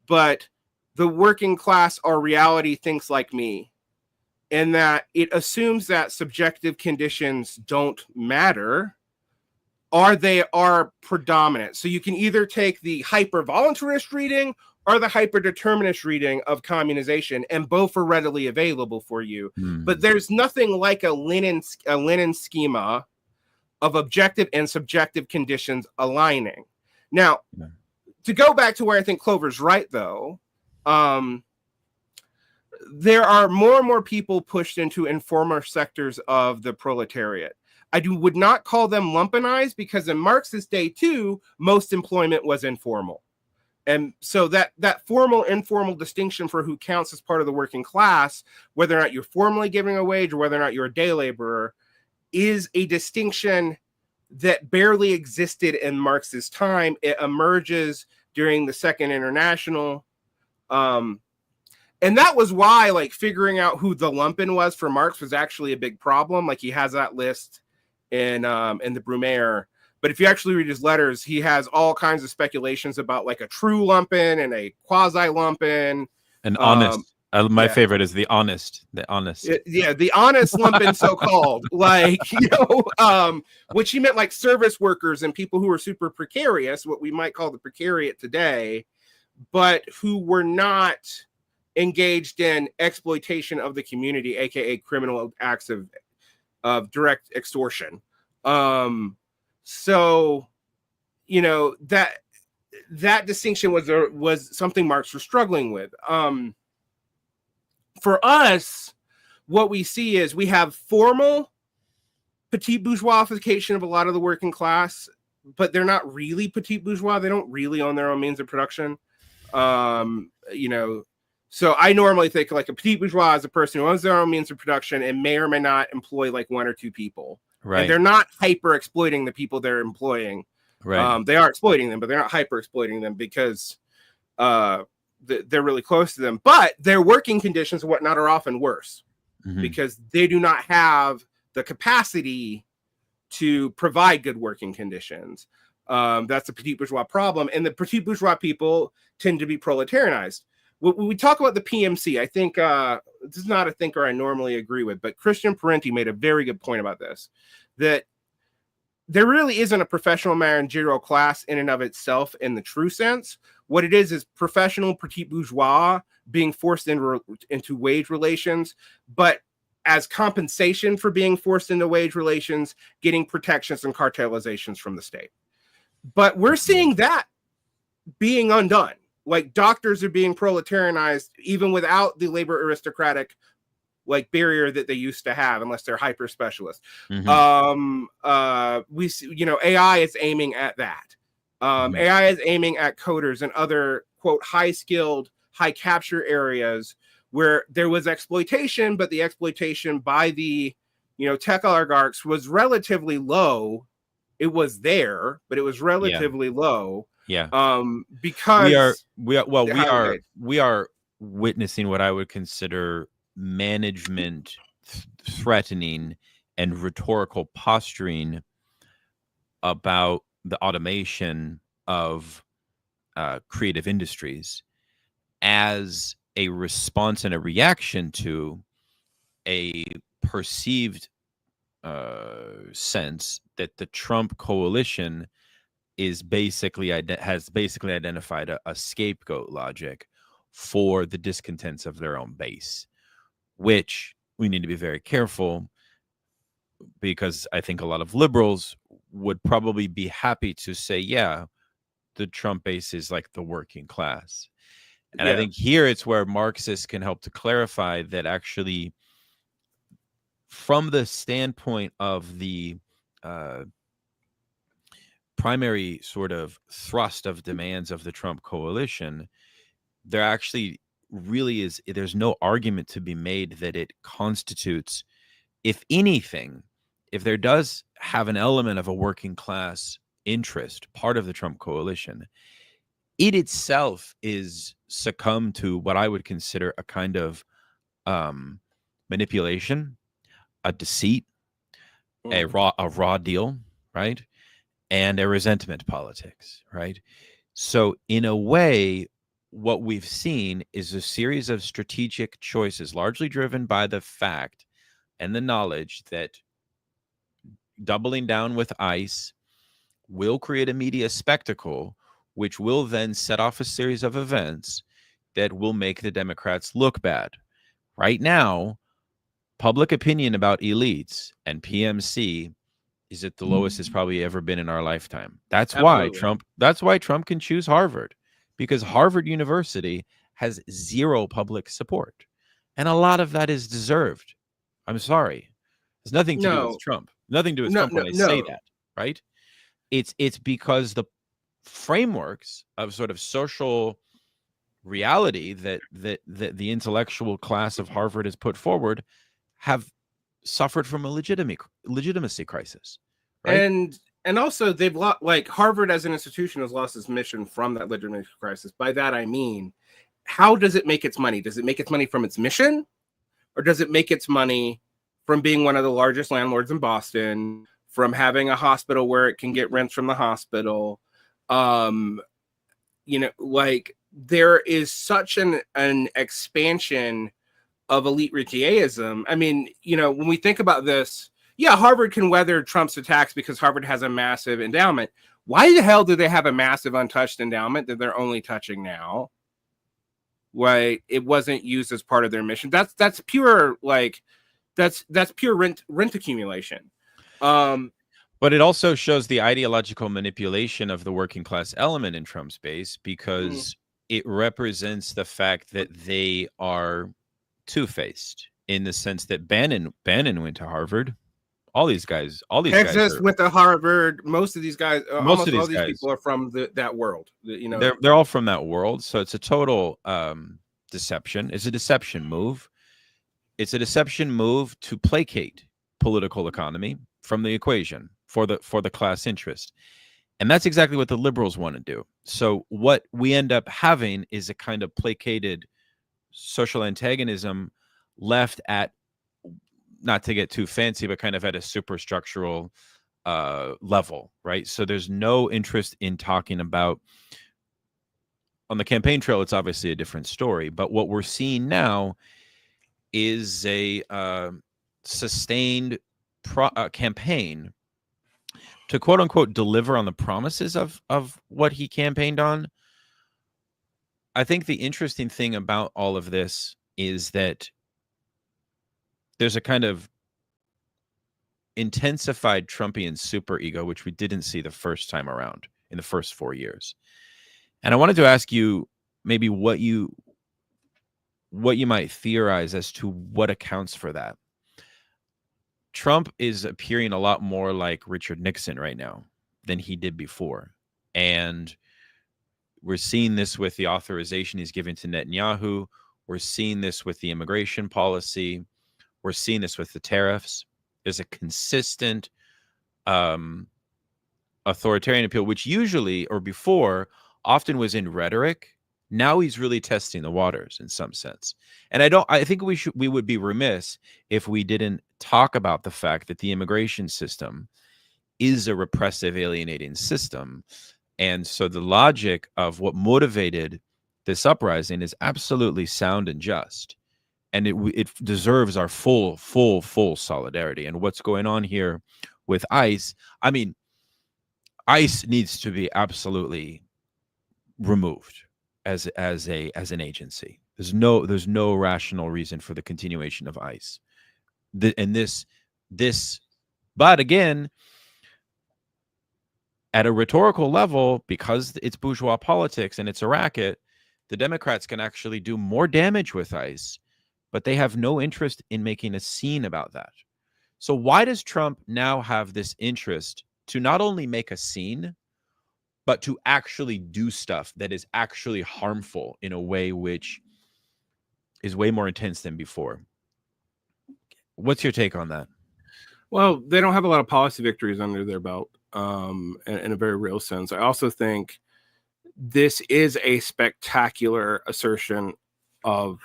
but the working class or reality thinks like me, in that it assumes that subjective conditions don't matter, or they are predominant. So you can either take the hyper-voluntarist reading or the hyper-determinist reading of communization, and both are readily available for you. But there's nothing like a Lenin schema of objective and subjective conditions aligning. Now, to go back to where I think Clover's right, though, there are more and more people pushed into informal sectors of the proletariat. I would not call them lumpenized, because in Marxist day too, most employment was informal. And so that formal informal distinction for who counts as part of the working class, whether or not you're formally giving a wage or whether or not you're a day laborer, is a distinction that barely existed in Marx's time. It emerges during the Second International. And that was why, like, figuring out who the lumpen was for Marx was actually a big problem. Like, he has that list in the Brumaire. But if you actually read his letters, he has all kinds of speculations about, like, a true lumpen and a quasi lumpen. And honest. My favorite is the honest. The honest lumpen, so-called, like, which he meant like service workers and people who were super precarious, what we might call the precariat today, but who were not engaged in exploitation of the community, aka criminal acts of direct extortion. So, that distinction was something Marx was struggling with. for us, what we see is we have formal petite bourgeoisification of a lot of the working class, but they're not really petite bourgeois. They don't really own their own means of production. You know, so I normally think like a petite bourgeois is a person who owns their own means of production and may or may not employ like one or two people. Right. And they're not hyper exploiting the people they're employing. Right. They are exploiting them, but they're not hyper exploiting them because they're really close to them. But their working conditions and whatnot are often worse because they do not have the capacity to provide good working conditions. That's a petit bourgeois problem. And the petit bourgeois people tend to be proletarianized. When we talk about the PMC, I think this is not a thinker I normally agree with, but Christian Parenti made a very good point about this, that there really isn't a professional managerial class in and of itself in the true sense. What it is professional petit bourgeois being forced into wage relations, but as compensation for being forced into wage relations, getting protections and cartelizations from the state. But we're seeing that being undone. Like doctors are being proletarianized even without the labor aristocratic like barrier that they used to have, unless they're hyper specialists. We see, you know, AI is aiming at that. AI is aiming at coders and other quote high skilled, high capture areas where there was exploitation, but the exploitation by the, you know, tech oligarchs was relatively low. It was there, but it was relatively low. Yeah. Because we are witnessing what I would consider management threatening and rhetorical posturing about the automation of creative industries as a response and a reaction to a perceived sense that the Trump coalition is basically has basically identified a scapegoat logic for the discontents of their own base, which we need to be very careful, because I think a lot of liberals would probably be happy to say, yeah, the Trump base is like the working class. And I think here it's where Marxists can help to clarify that actually, from the standpoint of the primary sort of thrust of demands of the Trump coalition, there actually really is, there's no argument to be made that it constitutes, if anything, if there does have an element of a working class interest, part of the Trump coalition, it itself is succumb to what I would consider a kind of manipulation, a deceit, a raw deal, right? And a resentment politics, right? So in a way, what we've seen is a series of strategic choices, largely driven by the fact and the knowledge that doubling down with ICE will create a media spectacle, which will then set off a series of events that will make the Democrats look bad. Right now, public opinion about elites and PMC is at the lowest it's probably ever been in our lifetime. That's why Trump can choose Harvard, because Harvard University has zero public support. And a lot of that is deserved. I'm sorry. It's nothing to do with Trump. Nothing to do with Trump when I say that, right? It's because the frameworks of sort of social reality that the intellectual class of Harvard has put forward have suffered from a legitimacy crisis, right? And also they've lost, like Harvard as an institution has lost its mission from that legitimacy crisis. By that I mean, how does it make its money? Does it make its money from its mission, or does it make its money from being one of the largest landlords in Boston, from having a hospital where it can get rents from the hospital? You know, like there is such an expansion of elite rentierism. I mean, you know, when we think about this, yeah, Harvard can weather Trump's attacks because Harvard has a massive endowment. Why the hell do they have a massive untouched endowment that they're only touching now? Why it wasn't used as part of their mission? That's pure like that's pure rent accumulation. But it also shows the ideological manipulation of the working class element in Trump's base, because it represents the fact that they are two-faced in the sense that Bannon went to Harvard. All these guys Texas went to Harvard. Most of these guys, almost all these people are from that world. You know, they're all from that world. So it's a total deception. It's a deception move. It's a deception move to placate political economy from the equation for the class interest. And that's exactly what the liberals want to do. So what we end up having is a kind of placated social antagonism left at, not to get too fancy, but kind of at a superstructural level, right? So there's no interest in talking about, on the campaign trail, it's obviously a different story, but what we're seeing now is a sustained campaign to quote unquote deliver on the promises of what he campaigned on. I think the interesting thing about all of this is that there's a kind of intensified Trumpian superego, which we didn't see the first time around in the first 4 years. And I wanted to ask you maybe what you might theorize as to what accounts for that. Trump is appearing a lot more like Richard Nixon right now than he did before. And we're seeing this with the authorization he's giving to Netanyahu. We're seeing this with the immigration policy. We're seeing this with the tariffs. There's a consistent authoritarian appeal, which usually or before often was in rhetoric. Now he's really testing the waters in some sense. And I think we would be remiss if we didn't talk about the fact that the immigration system is a repressive, alienating system. And so the logic of what motivated this uprising is absolutely sound and just. And it deserves our full solidarity. And what's going on here with ICE, I mean, ICE needs to be absolutely removed as an agency. There's no rational reason for the continuation of ICE. But again, at a rhetorical level, because it's bourgeois politics and it's a racket, the Democrats can actually do more damage with ICE, but they have no interest in making a scene about that. So why does Trump now have this interest to not only make a scene, but to actually do stuff that is actually harmful in a way which is way more intense than before? What's your take on that? Well, they don't have a lot of policy victories under their belt, in a very real sense. I also think this is a spectacular assertion of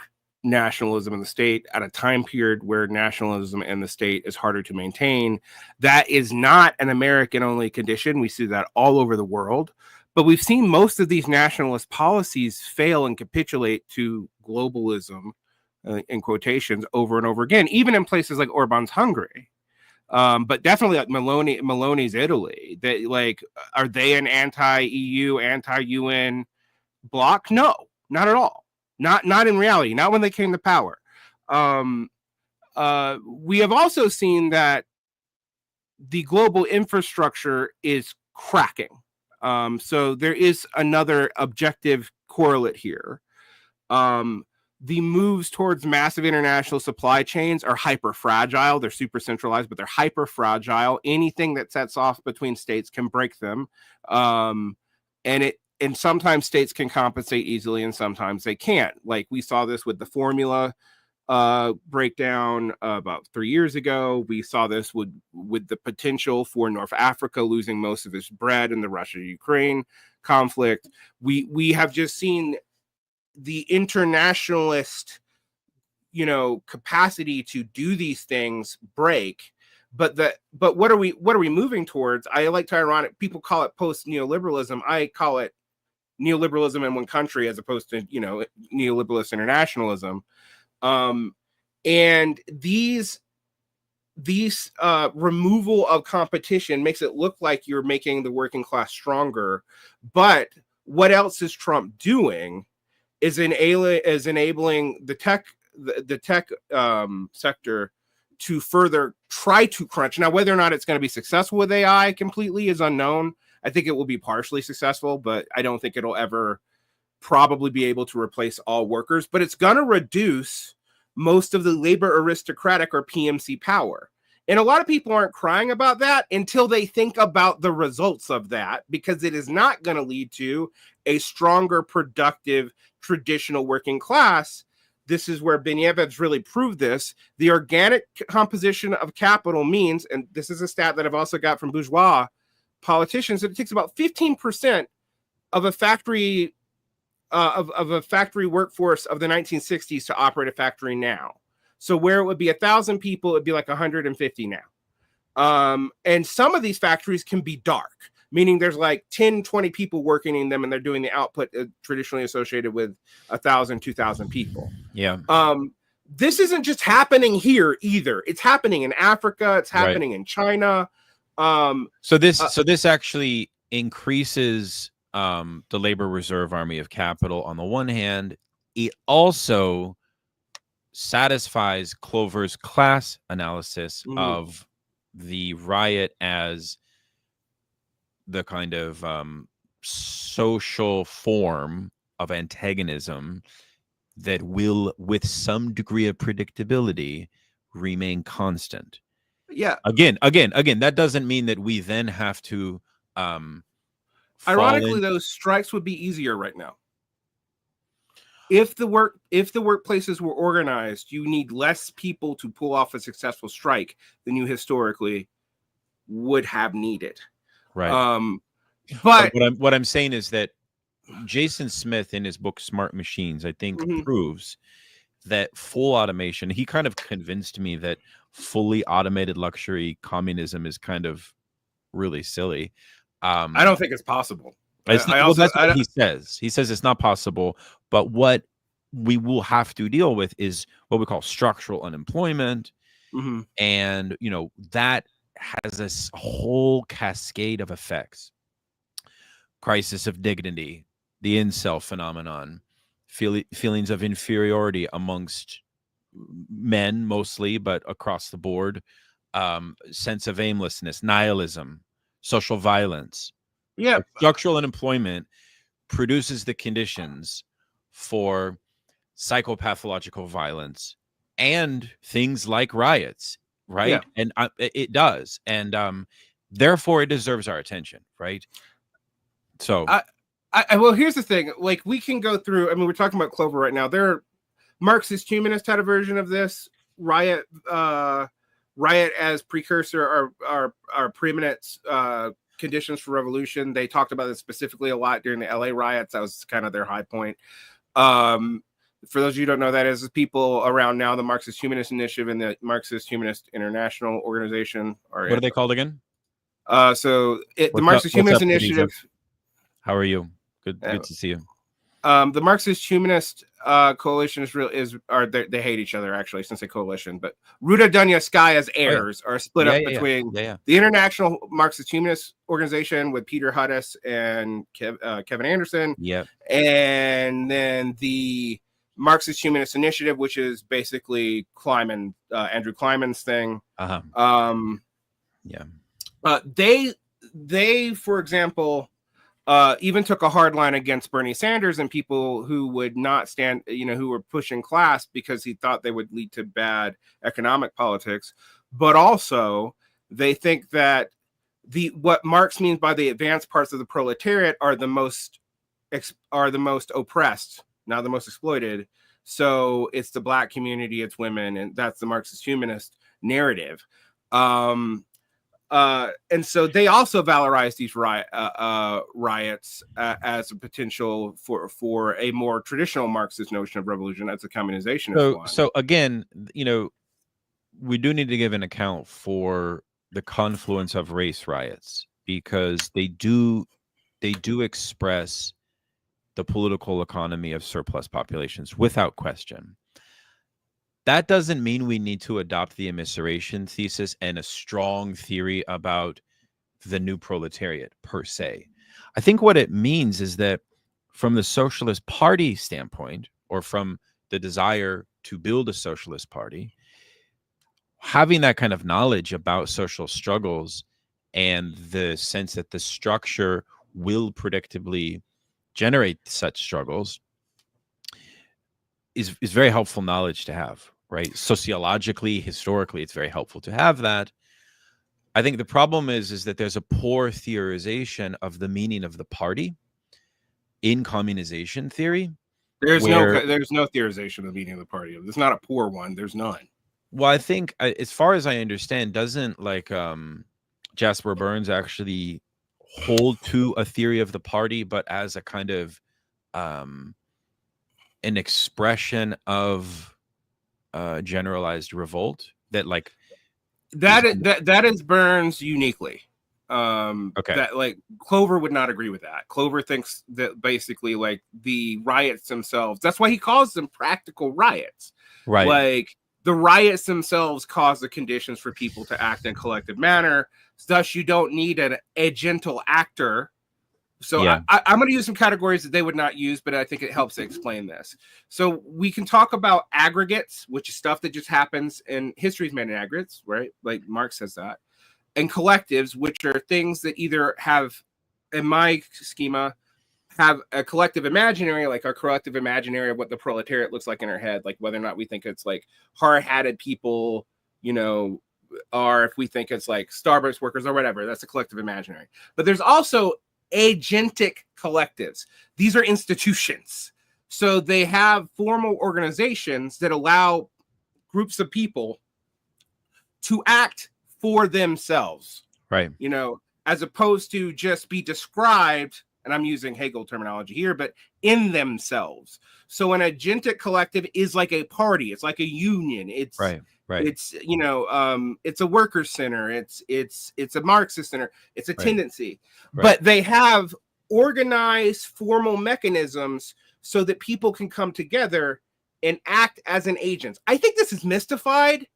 nationalism in the state at a time period where nationalism in the state is harder to maintain. That is not an American-only condition. We see that all over the world. But we've seen most of these nationalist policies fail and capitulate to globalism, in quotations, over and over again, even in places like Orban's Hungary. But definitely like Meloni's Italy. Are they an anti-EU, anti-UN bloc? No, not at all. Not in reality, not when they came to power. We have also seen that the global infrastructure is cracking. So there is another objective correlate here. The moves towards massive international supply chains are hyper fragile. They're super centralized, but they're hyper fragile. Anything that sets off between states can break them. And sometimes states can compensate easily and sometimes they can't. Like we saw this with the formula breakdown about 3 years ago. We saw this with the potential for North Africa losing most of its bread in the Russia-Ukraine conflict. We have just seen the internationalist, capacity to do these things break. But what are we moving towards? I like to ironic. People call it post neoliberalism. I call it neoliberalism in one country as opposed to neoliberalist internationalism. And these removal of competition makes it look like you're making the working class stronger. But what else is Trump doing? Is enabling the tech sector to further try to crunch. Now, whether or not it's going to be successful with AI completely is unknown. I think it will be partially successful, but I don't think it'll ever probably be able to replace all workers. But it's going to reduce most of the labor aristocratic or PMC power. And a lot of people aren't crying about that until they think about the results of that, because it is not going to lead to a stronger, productive, traditional working class. This is where Benevev's really proved this. The organic composition of capital means, and this is a stat that I've also got from bourgeois politicians, that it takes about 15% of a factory of a factory workforce of the 1960s to operate a factory now. So where it would be 1,000 people, it'd be like 150 now. And some of these factories can be dark, meaning there's like 10, 20 people working in them, and they're doing the output traditionally associated with 1,000, 2,000 people. Yeah. This isn't just happening here either. It's happening in Africa. It's happening in China. So this actually increases the labor reserve army of capital on the one hand. It also satisfies Clover's class analysis of the riot as the kind of social form of antagonism that will, with some degree of predictability, remain constant. Yeah. Again, that doesn't mean that we then have to ironically, those strikes would be easier right now. If the workplaces were organized, you need less people to pull off a successful strike than you historically would have needed. Right. But what I'm saying is that Jason Smith, in his book Smart Machines, I think proves that full automation, he kind of convinced me that fully automated luxury communism is kind of really silly. I don't think it's possible. That's what he says. He says it's not possible, but what we will have to deal with is what we call structural unemployment. And, that has a whole cascade of effects. Crisis of dignity, the incel phenomenon, feelings of inferiority amongst men mostly, but across the board, sense of aimlessness, nihilism, social violence. Yeah. Structural unemployment produces the conditions for psychopathological violence and things like riots, right? Yeah. And it does. And therefore, it deserves our attention, right? So, well, here's the thing. Like, we can go through, I mean, we're talking about Clover right now. Marxist humanists had a version of this. Riot as precursor are preeminent conditions for revolution. They talked about it specifically a lot during the LA riots. That was kind of their high point. For those of you who don't know, that is people around now, the Marxist Humanist Initiative and the Marxist Humanist International Organization. What are they called again? The Marxist Humanist Initiative. How are you? Good to see you. The Marxist Humanist Coalition they hate each other, actually, since they coalition. But Ruda Donetskaya's heirs are split up between the International Marxist Humanist Organization with Peter Hudis and Kevin Anderson. Yep. And then the Marxist Humanist Initiative, which is basically Andrew Kleiman's thing. They, for example, even took a hard line against Bernie Sanders and people who would not stand, who were pushing class because he thought they would lead to bad economic politics. But also, they think that what Marx means by the advanced parts of the proletariat are the most oppressed, not the most exploited. So it's the Black community, it's women, and that's the Marxist humanist narrative. And so they also valorize these riots as a potential for a more traditional Marxist notion of revolution as a communization. So again, we do need to give an account for the confluence of race riots, because they do express the political economy of surplus populations without question. That doesn't mean we need to adopt the immiseration thesis and a strong theory about the new proletariat per se. I think what it means is that from the Socialist Party standpoint, or from the desire to build a socialist party, having that kind of knowledge about social struggles and the sense that the structure will predictably generate such struggles is very helpful knowledge to have, right? Sociologically, historically, it's very helpful to have that. I think the problem is that there's a poor theorization of the meaning of the party in communization theory. There's no where, theorization of the meaning of the party. There's not a poor one. There's none. well, I think, as far as I understand, doesn't Jasper Burns actually hold to a theory of the party, but as a kind of an expression of generalized revolt that that is Burns uniquely. Okay. That like Clover would not agree with that. Clover thinks that basically like the riots themselves, that's why he calls them practical riots. Right. Like the riots themselves cause the conditions for people to act in a collective manner. Thus, you don't need a gentle actor. So Yeah. I'm going to use some categories that they would not use, but I think it helps to explain this. So we can talk about aggregates, which is stuff that just happens, and history is made in aggregates, right? Like Marx says that. And collectives, which are things that either have, in my schema, have a collective imaginary, like our collective imaginary of what the proletariat looks like in our head, like whether or not we think it's like hard-hatted people, or if we think it's like Starbucks workers or whatever. That's a collective imaginary. But there's also agentic collectives. These are institutions. So they have formal organizations that allow groups of people to act for themselves, Right. As opposed to just be described, and I'm using Hegel terminology here, but in themselves. So an agentic collective is like a party. It's like a union. It's right. It's it's a workers' center. It's a Marxist center. It's a tendency, but they have organized formal mechanisms so that people can come together and act as an agent. I think this is mystified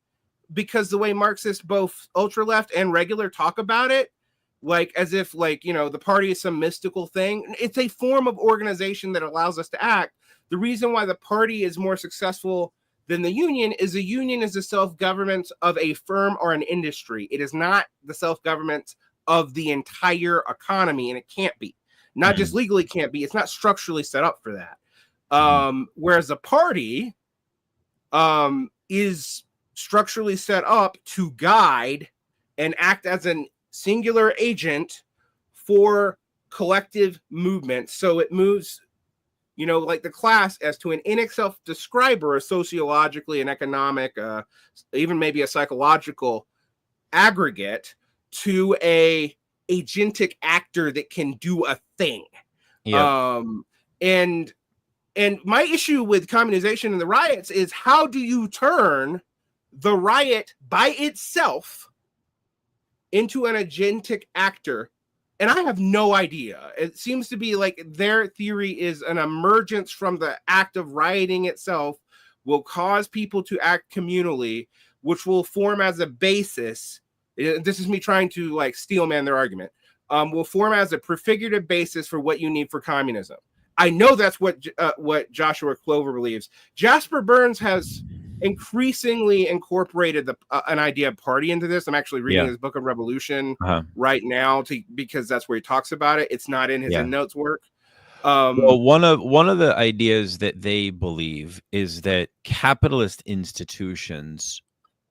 because the way Marxists, both ultra left and regular, talk about it, like as if the party is some mystical thing. It's a form of organization that allows us to act. The reason why the party is more successful than the union is the self-government of a firm or an industry. It is not the self-government of the entire economy, and it can't be. Not just legally can't be. It's not structurally set up for that. Whereas a party is structurally set up to guide and act as a singular agent for collective movement. So it moves, like the class, as to an in itself describer, a sociologically and economic, even maybe a psychological aggregate, to a agentic actor that can do a thing. Yeah. And my issue with communization and the riots is, how do you turn the riot by itself into an agentic actor? And I have no idea. It seems to be like their theory is an emergence from the act of rioting itself will cause people to act communally, which will form as a basis. This is me trying to like steelman their argument. Will form as a prefigurative basis for what you need for communism. I know that's what Joshua Clover believes. Jasper Burns has increasingly incorporated an idea of party into this. I'm actually reading his book of Revolution right now because that's where he talks about it. It's not in his endnotes work. Well, one of the ideas that they believe is that capitalist institutions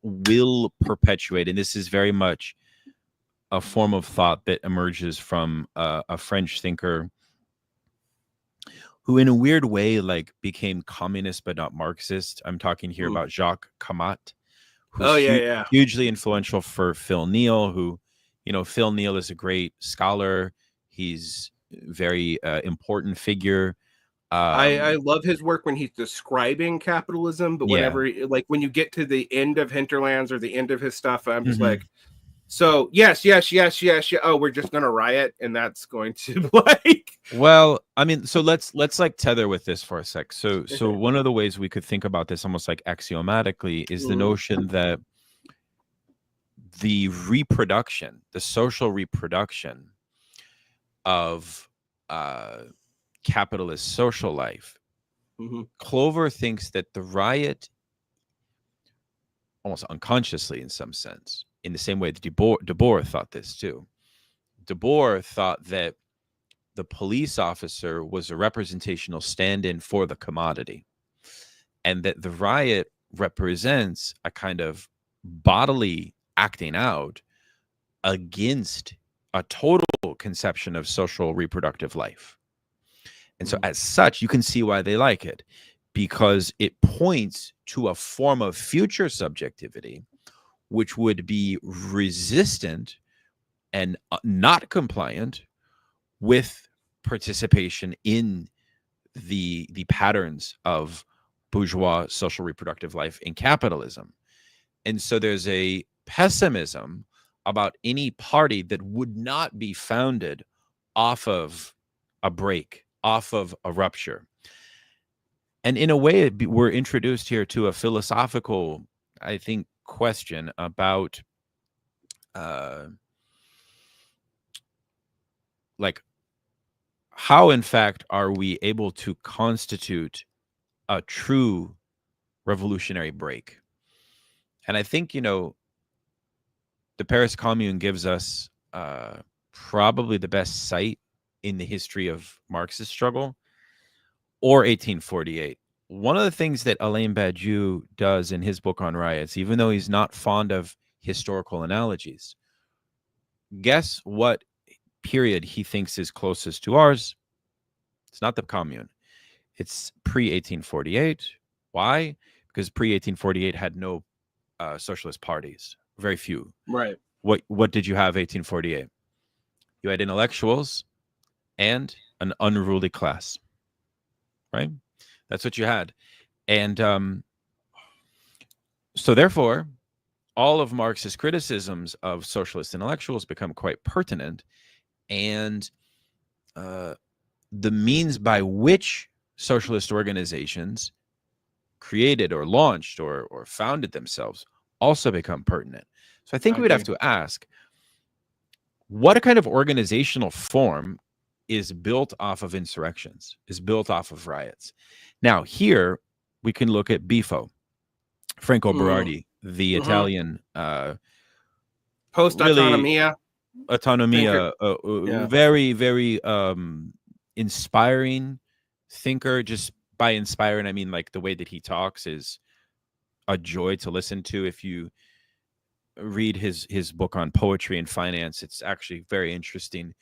will perpetuate, and this is very much a form of thought that emerges from a French thinker who in a weird way became communist but not Marxist. I'm talking here about Jacques Camat, who's hugely influential for Phil Neal, who, Phil Neal is a great scholar. He's a very important figure. I love his work when he's describing capitalism, but whenever when you get to the end of Hinterlands or the end of his stuff, I'm just like, so yes. Oh, we're just gonna riot, and that's going to Well, I mean, so let's tether with this for a sec. So one of the ways we could think about this almost like axiomatically is the notion that the social reproduction of capitalist social life. Clover thinks that the riot, almost unconsciously in some sense, in the same way that De Boer thought this too. De Boer thought that the police officer was a representational stand-in for the commodity, and that the riot represents a kind of bodily acting out against a total conception of social reproductive life. And so as such, you can see why they like it, because it points to a form of future subjectivity which would be resistant and not compliant with participation in the patterns of bourgeois social reproductive life in capitalism. And so there's a pessimism about any party that would not be founded off of a break, off of a rupture. And in a way, we're introduced here to a philosophical, I think, question about like how, in fact, are we able to constitute a true revolutionary break? And I think, you know, the Paris Commune gives us probably the best site in the history of Marxist struggle, or 1848. One of the things that Alain Badiou does in his book on riots, even though he's not fond of historical analogies, guess what period he thinks is closest to ours? It's not the Commune. It's pre-1848. Why? Because pre-1848 had no socialist parties, very few. Right. What did you have 1848? You had intellectuals and an unruly class, right? That's what you had. And so therefore, all of Marxist criticisms of socialist intellectuals become quite pertinent. And the means by which socialist organizations created or launched or founded themselves also become pertinent. So I think we'd have to ask, what kind of organizational form is built off of insurrections, is built off of riots? Now, here we can look at Bifo, Franco Berardi, the Italian post-autonomia. Very, very inspiring thinker. Just by inspiring, I mean like the way that he talks is a joy to listen to. If you read his book on poetry and finance, it's actually very interesting.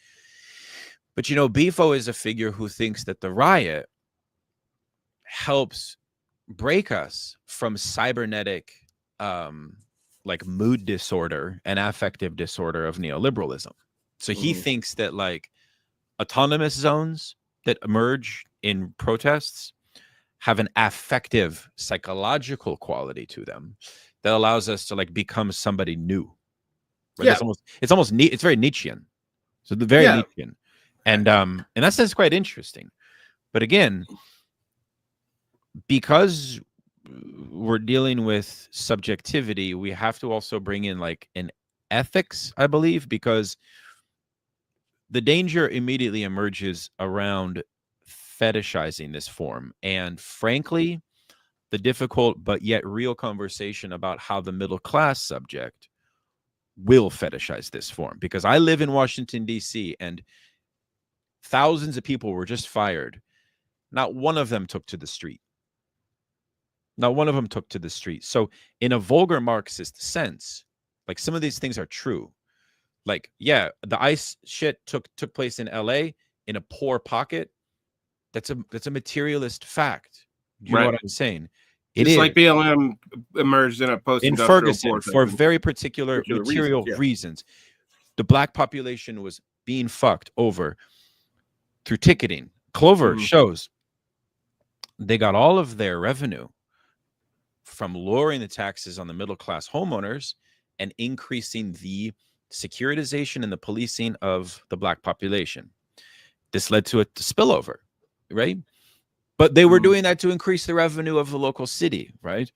But, you know, Bifo is a figure who thinks that the riot helps break us from cybernetic like mood disorder and affective disorder of neoliberalism. So he thinks that like autonomous zones that emerge in protests have an affective psychological quality to them that allows us to like become somebody new. Right? Yeah. It's very Nietzschean. So the very Nietzschean. And that's quite interesting. But again, because we're dealing with subjectivity, we have to also bring in like an ethics, I believe, because the danger immediately emerges around fetishizing this form. And frankly, the difficult but yet real conversation about how the middle class subject will fetishize this form. Because I live in Washington, D.C., and thousands of people were just fired. Not one of them took to the street. Not one of them took to the street. So in a vulgar Marxist sense, like some of these things are true. Like, yeah, the ICE shit took place in LA in a poor pocket. That's a materialist fact. You know what I'm saying? It is like BLM emerged in a post-industrial in Ferguson for very particular material reasons. The black population was being fucked over through ticketing. Clover shows they got all of their revenue from lowering the taxes on the middle class homeowners and increasing the securitization and the policing of the black population. This led to a spillover, right? But they were doing that to increase the revenue of the local city, right?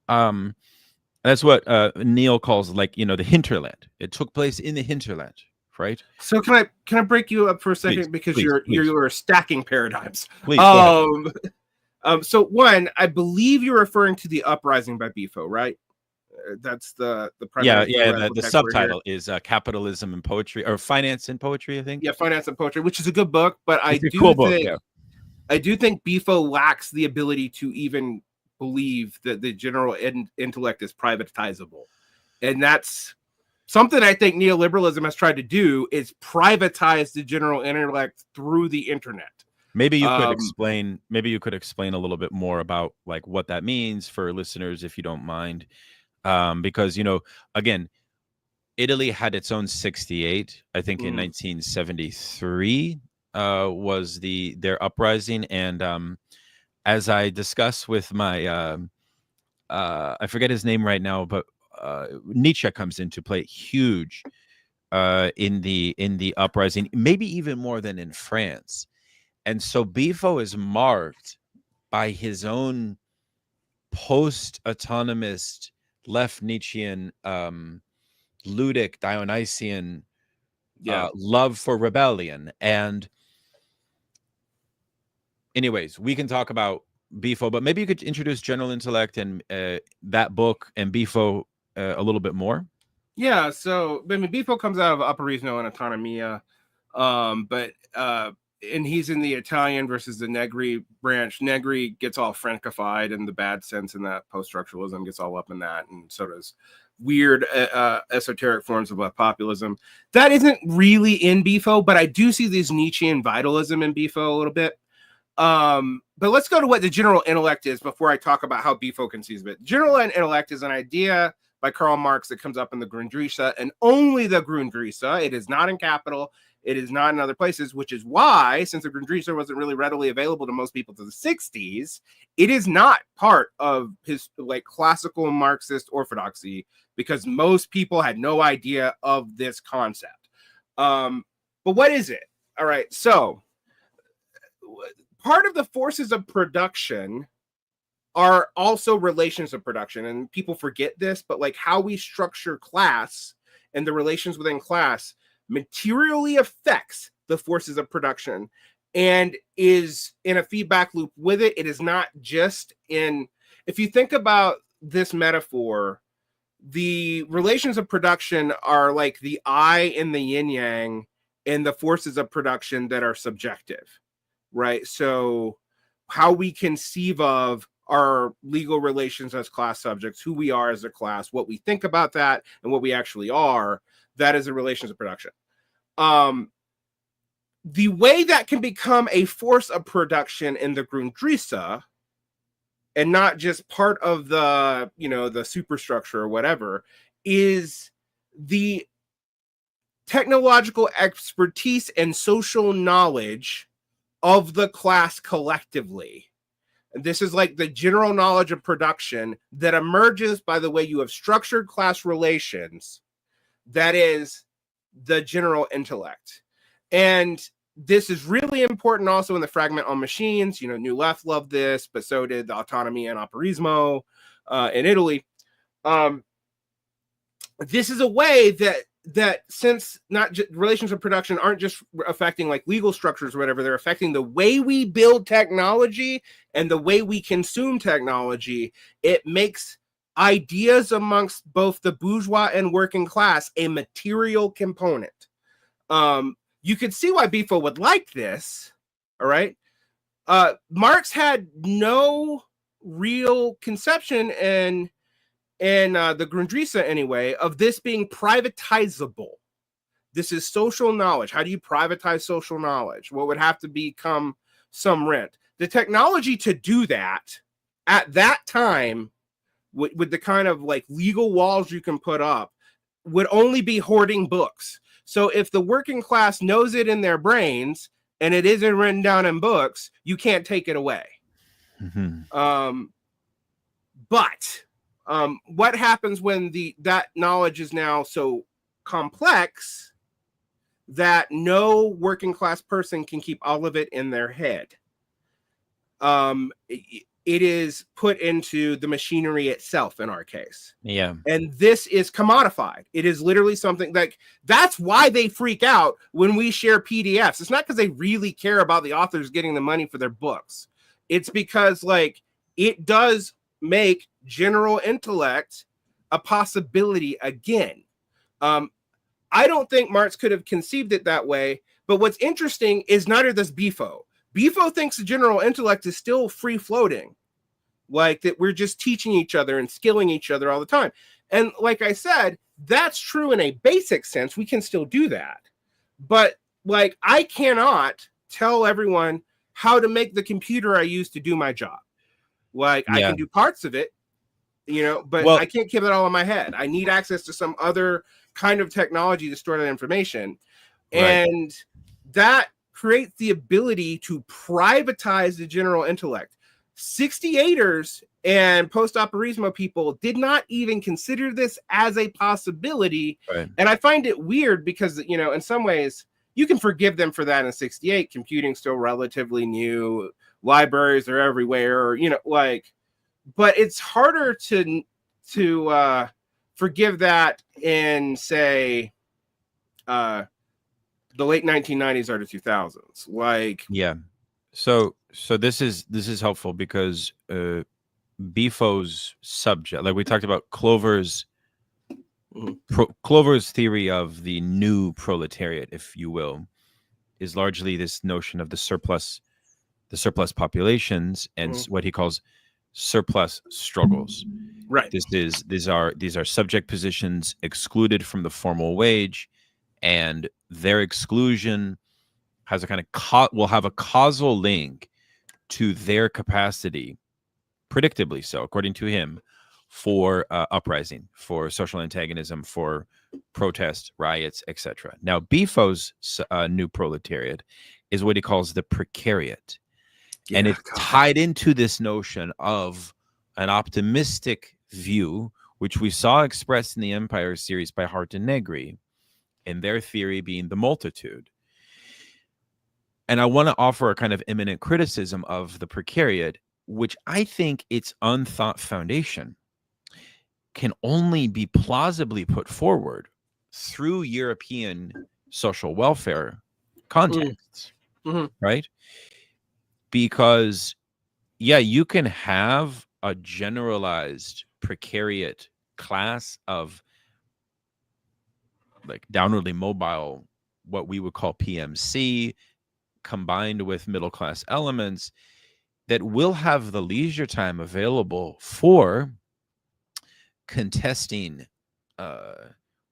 That's what Neil calls, like, you know, the hinterland. It took place in the hinterland, right? So can I break you up for a second, because you're stacking paradigms. Please. So one, I believe you're referring to the Uprising by Bifo, right? That's the the subtitle is Capitalism and Poetry, or Finance and Poetry, I think. Yeah, Finance and Poetry, which is a good book, but I do think Bifo lacks the ability to even believe that the general intellect is privatizable. And that's something I think neoliberalism has tried to do, is privatize the general intellect through the internet. Maybe you could explain. Maybe you could explain a little bit more about like what that means for listeners, if you don't mind, because again, Italy had its own 68. I think in 1973 was their uprising, and as I discuss with my I forget his name right now, but Nietzsche comes into play huge in the uprising, maybe even more than in France. And so Bifo is marked by his own post-autonomist, left Nietzschean, ludic, Dionysian love for rebellion. And anyways, we can talk about Bifo, but maybe you could introduce General Intellect and that book and Bifo a little bit more. Yeah, so I mean, Bifo comes out of Uprisings and Autonomia, and he's in the Italian versus the Negri branch. Negri gets all Francified in the bad sense, and that post-structuralism gets all up in that, and so does weird esoteric forms of populism. That isn't really in Bifo, but I do see this Nietzschean vitalism in Bifo a little bit. But let's go to what the general intellect is before I talk about how Bifo conceives of it. General intellect is an idea by Karl Marx that comes up in the Grundrisse, and only the Grundrisse. It is not in Capital. It is not in other places, which is why, since the Grundrisse wasn't really readily available to most people to the 60s, it is not part of his like classical Marxist orthodoxy, because most people had no idea of this concept. But what is it? All right, so part of the forces of production are also relations of production, and people forget this, but like how we structure class and the relations within class materially affects the forces of production and is in a feedback loop with it. It is not just in, if you think about this metaphor, the relations of production are like the I and the yin yang, and the forces of production that are subjective, right? So how we conceive of our legal relations as class subjects, who we are as a class, what we think about that, and what we actually are, that is the relations of production. The way that can become a force of production in the Grundrisse, and not just part of the, the superstructure or whatever, is the technological expertise and social knowledge of the class collectively. This is like the general knowledge of production that emerges by the way you have structured class relations. That is the general intellect. And this is really important also in the fragment on machines. New Left loved this, but so did the Autonomy and Apparismo in Italy. This is a way that since not relations of production aren't just affecting like legal structures or whatever, they're affecting the way we build technology and the way we consume technology. It makes ideas amongst both the bourgeois and working class a material component. You could see why Bifo would like this. All right. Marx had no real conception in the Grundrisse anyway, of this being privatizable. This is social knowledge. How do you privatize social knowledge? Well, it would have to become some rent. The technology to do that at that time, with the kind of like legal walls you can put up, would only be hoarding books. So if the working class knows it in their brains and it isn't written down in books, you can't take it away. Mm-hmm. But what happens when that knowledge is now so complex that no working class person can keep all of it in their head? It is put into the machinery itself in our case. Yeah. And this is commodified. It is literally something like, that's why they freak out when we share PDFs. It's not because they really care about the authors getting the money for their books. It's because like it does make general intellect a possibility again. I don't think Marx could have conceived it that way, but what's interesting is neither does Bifo. Bifo thinks the general intellect is still free floating. like that we're just teaching each other and skilling each other all the time. And like I said, that's true in a basic sense. We can still do that. But like, I cannot tell everyone how to make the computer I use to do my job. Like, I can do parts of it, you know, but I can't keep it all in my head. I need access to some other kind of technology to store that information. Right. And that creates the ability to privatize the general intellect. 68ers and post-operaismo people did not even consider this as a possibility. Right. And I find it weird because, you know, in some ways you can forgive them for that in 68. Computing's still relatively new. Libraries are everywhere, you know, like, but it's harder to forgive that in, say, the late 1990s or the 2000s. Like, yeah. So this is helpful because Bifo's subject, like we talked about Clover's Clover's theory of the new proletariat, if you will, is largely this notion of the surplus populations and what he calls surplus struggles. Right. These are subject positions excluded from the formal wage, and their exclusion has a kind of will have a causal link to their capacity, predictably so, according to him, for uprising, for social antagonism, for protest, riots, etc. Now, Bifo's new proletariat is what he calls the precariat. Yeah, and it's tied into this notion of an optimistic view, which we saw expressed in the Empire series by Hart and Negri, and their theory being the multitude. And I want to offer a kind of imminent criticism of the precariat, which I think its unthought foundation can only be plausibly put forward through European social welfare contexts, right? Because, yeah, you can have a generalized precariat class of like downwardly mobile, what we would call PMC, combined with middle class elements that will have the leisure time available for contesting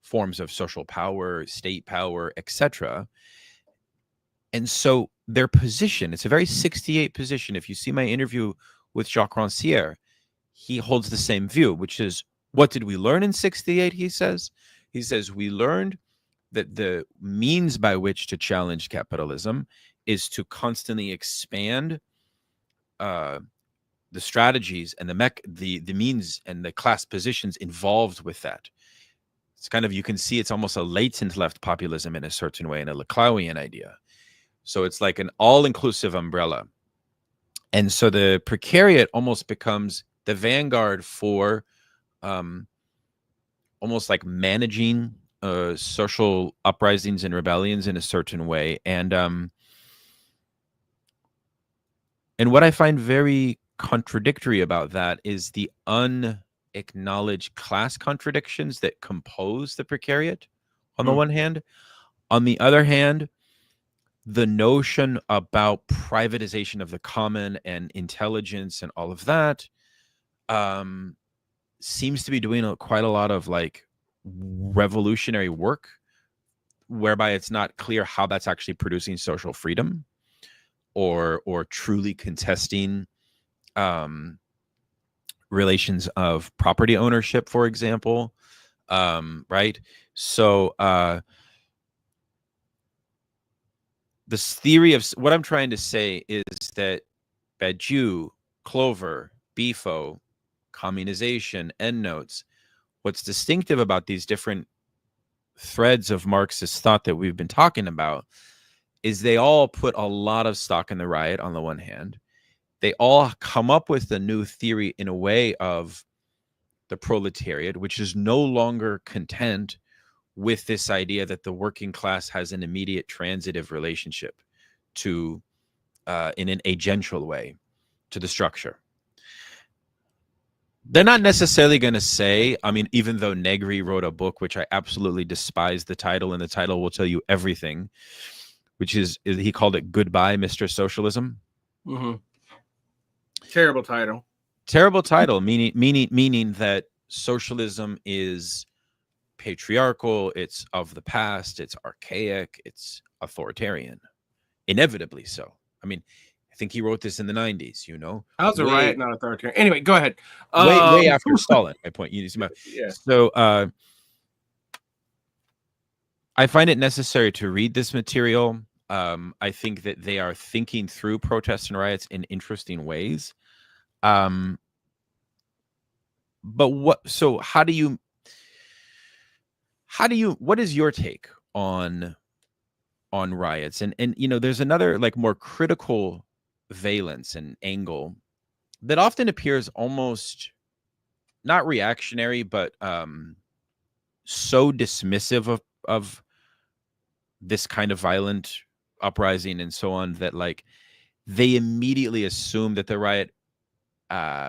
forms of social power, state power, etc. And so their position, it's a very 68 position. If you see my interview with Jacques Rancière, he holds the same view, which is, what did we learn in 68? He says, we learned that the means by which to challenge capitalism is to constantly expand the strategies and the means and the class positions involved with that. It's kind of, you can see it's almost a latent left populism in a certain way, in a Leclercian idea. So it's like an all-inclusive umbrella. And so the precariat almost becomes the vanguard for almost like managing social uprisings and rebellions in a certain way. And what I find very contradictory about that is the unacknowledged class contradictions that compose the precariat on the one hand. On the other hand, the notion about privatization of the common and intelligence and all of that seems to be doing quite a lot of like revolutionary work, whereby it's not clear how that's actually producing social freedom or truly contesting relations of property ownership, for example, right? So this theory of what I'm trying to say is that Badiou, Clover, Bifo, communization, endnotes, what's distinctive about these different threads of Marxist thought that we've been talking about is they all put a lot of stock in the riot on the one hand. They all come up with a new theory in a way of the proletariat, which is no longer content with this idea that the working class has an immediate transitive relationship to, in an agential way, to the structure. They're not necessarily going to say, I mean, even though Negri wrote a book, which I absolutely despise the title, and the title will tell you everything, which is he called it Goodbye, Mr. Socialism. Terrible title. Terrible title, meaning that socialism is patriarchal, it's of the past, it's archaic, it's authoritarian. Inevitably so. I mean, I think he wrote this in the 90s, you know. How's a riot not authoritarian? Anyway, go ahead. Way after Stalin, my point. Yeah. So I find it necessary to read this material. I think that they are thinking through protests and riots in interesting ways. But what is your take on riots? And you know, there's another like more critical valence and angle that often appears almost not reactionary, but so dismissive of this kind of violent uprising and so on, that like they immediately assume that the riot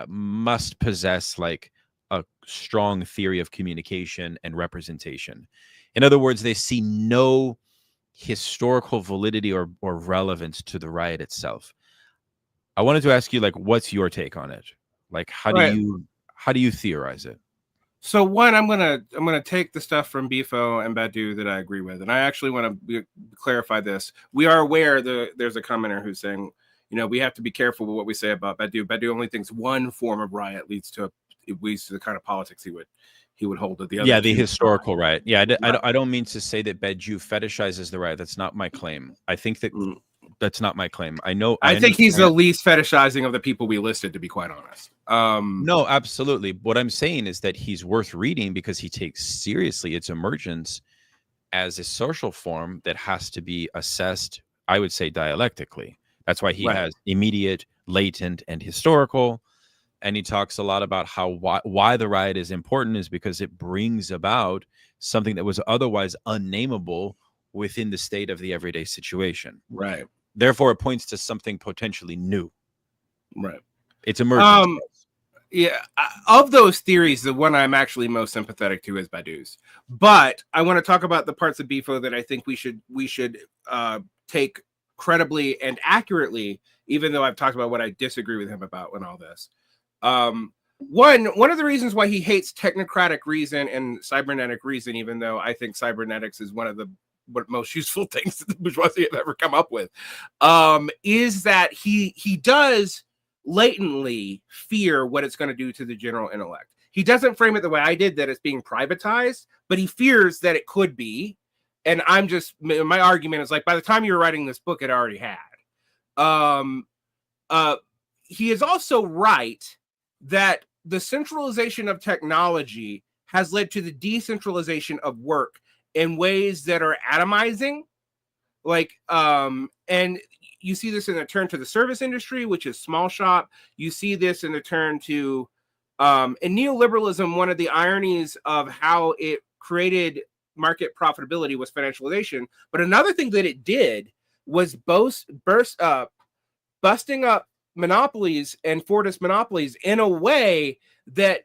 must possess like a strong theory of communication and representation. In other words, they see no historical validity or relevance to the riot itself. I wanted to ask you, like, what's your take on it? Like, how do you theorize it? So one, I'm gonna take the stuff from Bifo and Badu that I agree with, and I actually want to clarify this. We are aware that there's a commenter who's saying, you know, we have to be careful with what we say about Badu. Badu only thinks one form of riot leads to the kind of politics he would hold to the other. Yeah, the historical riot. Yeah, I don't mean to say that Badu fetishizes the riot. That's not my claim. I think that that's not my claim. I think he's the least fetishizing of the people we listed, to be quite honest. No, absolutely. What I'm saying is that he's worth reading because he takes seriously its emergence as a social form that has to be assessed, I would say, dialectically. That's why he has immediate, latent, and historical. And he talks a lot about how why the riot is important is because it brings about something that was otherwise unnameable within the state of the everyday situation. Right. Therefore, it points to something potentially new. Right. It's emergent. Yeah. Of those theories, the one I'm actually most sympathetic to is Badu's. But I want to talk about the parts of Bifo that I think we should take credibly and accurately, even though I've talked about what I disagree with him about and all this. One of the reasons why he hates technocratic reason and cybernetic reason, even though I think cybernetics is one of the most useful things that the bourgeoisie have ever come up with, is that he does latently fear what it's going to do to the general intellect. He doesn't frame it the way I did, that it's being privatized, but he fears that it could be. And my argument is like, by the time you were writing this book, it already had. He is also right that the centralization of technology has led to the decentralization of work in ways that are atomizing. Like, and you see this in the turn to the service industry, which is small shop. You see this in the turn to, in neoliberalism, one of the ironies of how it created market profitability was financialization. But another thing that it did was busting up monopolies and Fordist monopolies in a way that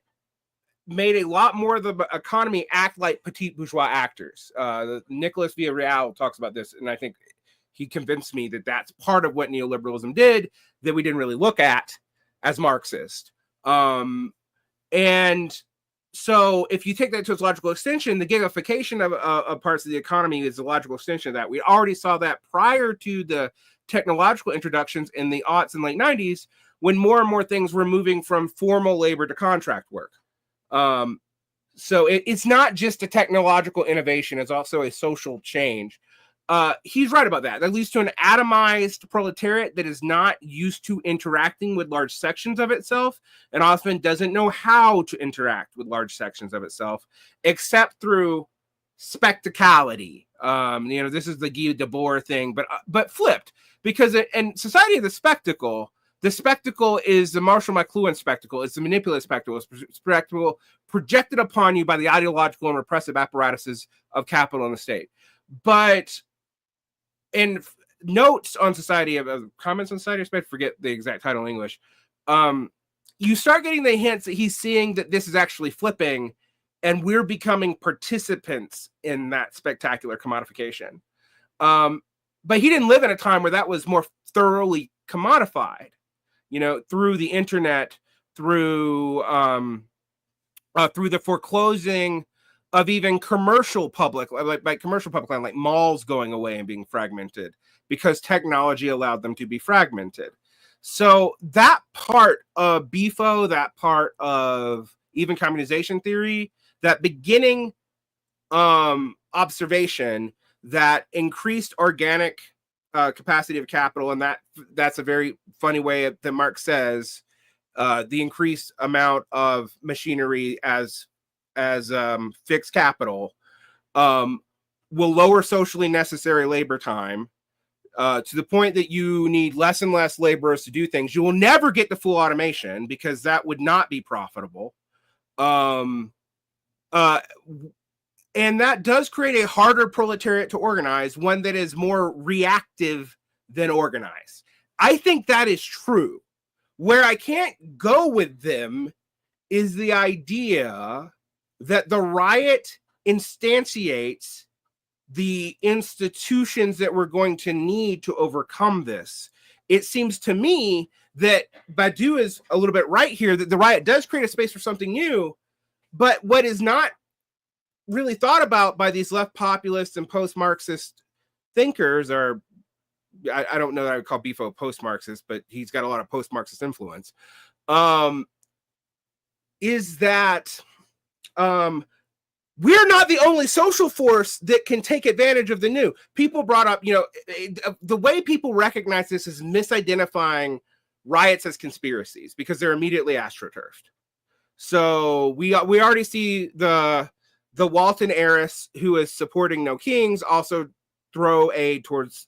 made a lot more of the economy act like petite bourgeois actors. Nicholas Villarreal talks about this, and I think he convinced me that that's part of what neoliberalism did that we didn't really look at as Marxist. And so if you take that to its logical extension, the gigification of parts of the economy is the logical extension of that. We already saw that prior to the technological introductions in the aughts and late 90s, when more and more things were moving from formal labor to contract work. So it's not just a technological innovation, it's also a social change. He's right about that. That leads to an atomized proletariat that is not used to interacting with large sections of itself, and often doesn't know how to interact with large sections of itself, except through spectacality. This is the Guy Debord thing, but flipped, because in Society of the Spectacle is the Marshall McLuhan spectacle. It's the manipulative spectacle. It's spectacle projected upon you by the ideological and repressive apparatuses of capital and the state. But in notes on Society of comments on Society of Spectacle, forget the exact title in English, you start getting the hints that he's seeing that this is actually flipping, and we're becoming participants in that spectacular commodification. But he didn't live in a time where that was more thoroughly commodified, through the internet, through the foreclosing of even commercial public, like commercial public land, like malls going away and being fragmented because technology allowed them to be fragmented. So that part of BIFO, that part of even communization theory, that beginning observation that increased organic capacity of capital, and that's a very funny way that Marx says the increased amount of machinery as fixed capital will lower socially necessary labor time to the point that you need less and less laborers to do things. You will never get to full automation because that would not be profitable. And that does create a harder proletariat to organize, one that is more reactive than organized. I think that is true. Where I can't go with them is the idea that the riot instantiates the institutions that we're going to need to overcome this. It seems to me that Badiou is a little bit right here, that the riot does create a space for something new, but what is not really thought about by these left populist and post-Marxist thinkers, or I don't know that I would call Bifo post-Marxist, but he's got a lot of post-Marxist influence, is that we're not the only social force that can take advantage of the new. People brought up, the way people recognize this is misidentifying riots as conspiracies because they're immediately astroturfed. So we already see the Walton heiress who is supporting No Kings also throw aid towards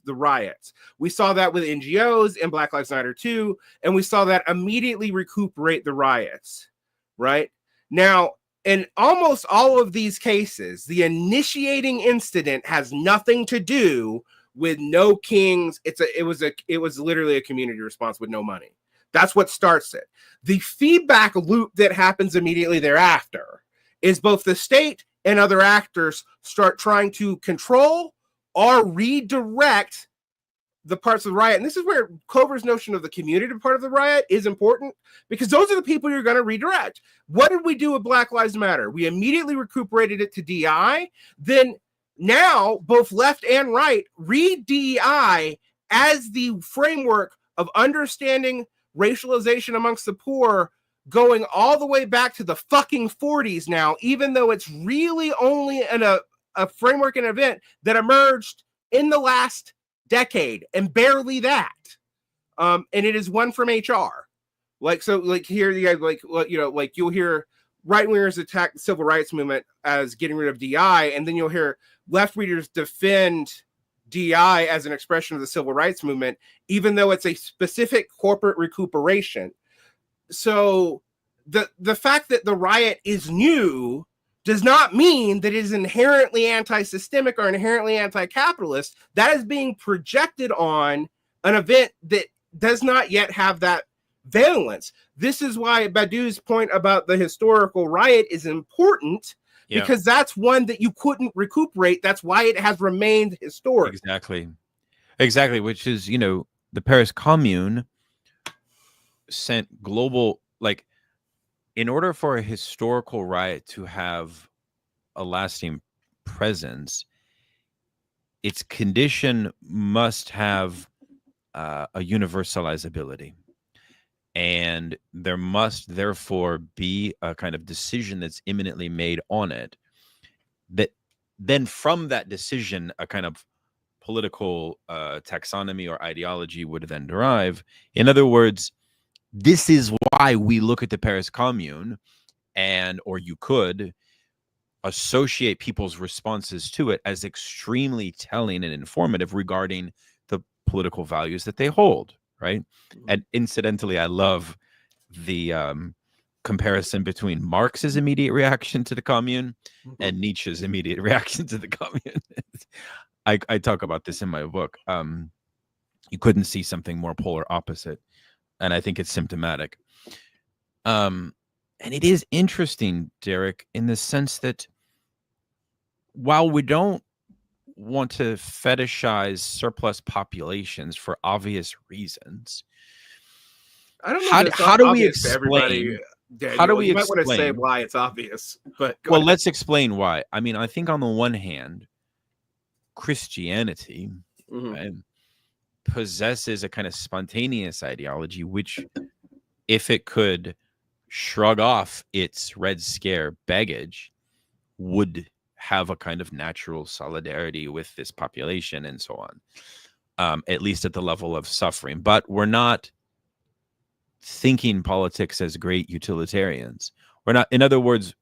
the riots. We saw that with NGOs and Black Lives Matter too, and we saw that immediately recuperate the riots, right? Now, in almost all of these cases, the initiating incident has nothing to do with No Kings. It was literally a community response with no money. That's what starts it. The feedback loop that happens immediately thereafter is both the state and other actors start trying to control or redirect the parts of the riot. And this is where Clover's notion of the community part of the riot is important, because those are the people you're going to redirect. What did we do with Black Lives Matter? We immediately recuperated it to DI. Then now both left and right read DEI as the framework of understanding racialization amongst the poor, going all the way back to the fucking 40s now, even though it's really only a framework and event that emerged in the last decade, and barely that. And it is one from HR. Here you guys, you'll hear right-wingers attack the civil rights movement as getting rid of DI, and then you'll hear left readers defend DI as an expression of the civil rights movement, even though it's a specific corporate recuperation. So the fact that the riot is new does not mean that it is inherently anti-systemic or inherently anti-capitalist. That is being projected on an event that does not yet have that valence. This is why Badiou's point about the historical riot is important, because that's one that you couldn't recuperate. That's why it has remained historic. Exactly. Which is, the Paris Commune sent global, in order for a historical riot to have a lasting presence, its condition must have a universalizability. And there must therefore be a kind of decision that's imminently made on it, that then from that decision, a kind of political taxonomy or ideology would then derive. In other words, this is why we look at the Paris Commune, or you could associate people's responses to it as extremely telling and informative regarding the political values that they hold, right? And incidentally, I love the comparison between Marx's immediate reaction to the Commune and Nietzsche's immediate reaction to the Commune. I talk about this in my book. You couldn't see something more polar opposite. And I think it's symptomatic. And it is interesting, Derick, in the sense that while we don't want to fetishize surplus populations for obvious reasons, I don't know. How do we obvious to everybody, explain? Daniel. How do we you might want to say explain? why it's obvious, but Well, let's explain why. I mean, I think on the one hand, Christianity right, possesses a kind of spontaneous ideology, which, if it could shrug off its Red Scare baggage, would have a kind of natural solidarity with this population and so on, at least at the level of suffering. But we're not thinking politics as great utilitarians. We're not, in other words,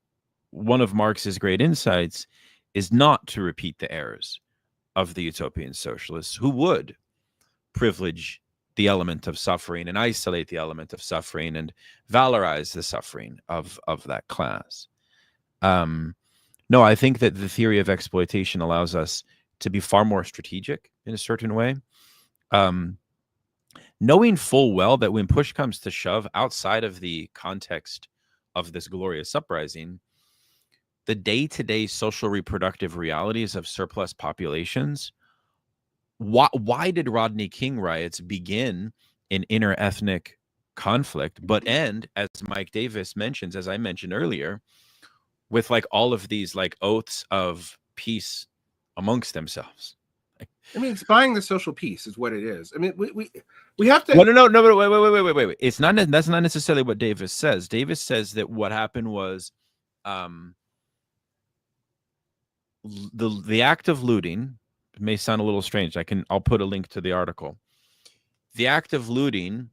one of Marx's great insights is not to repeat the errors of the utopian socialists, who would privilege the element of suffering and isolate the element of suffering and valorize the suffering of that class. No, I think that the theory of exploitation allows us to be far more strategic in a certain way. Knowing full well that when push comes to shove, outside of the context of this glorious uprising, the day-to-day social reproductive realities of surplus populations. Why did Rodney King riots begin in inter-ethnic conflict, but end, as Mike Davis mentions, as I mentioned earlier, with like all of these like oaths of peace amongst themselves? I mean, it's buying the social peace is what it is. I mean, we have to. Well, no, wait. It's not. That's not necessarily what Davis says. Davis says that what happened was, the act of looting. It may sound a little strange. I'll put a link to the article. The act of looting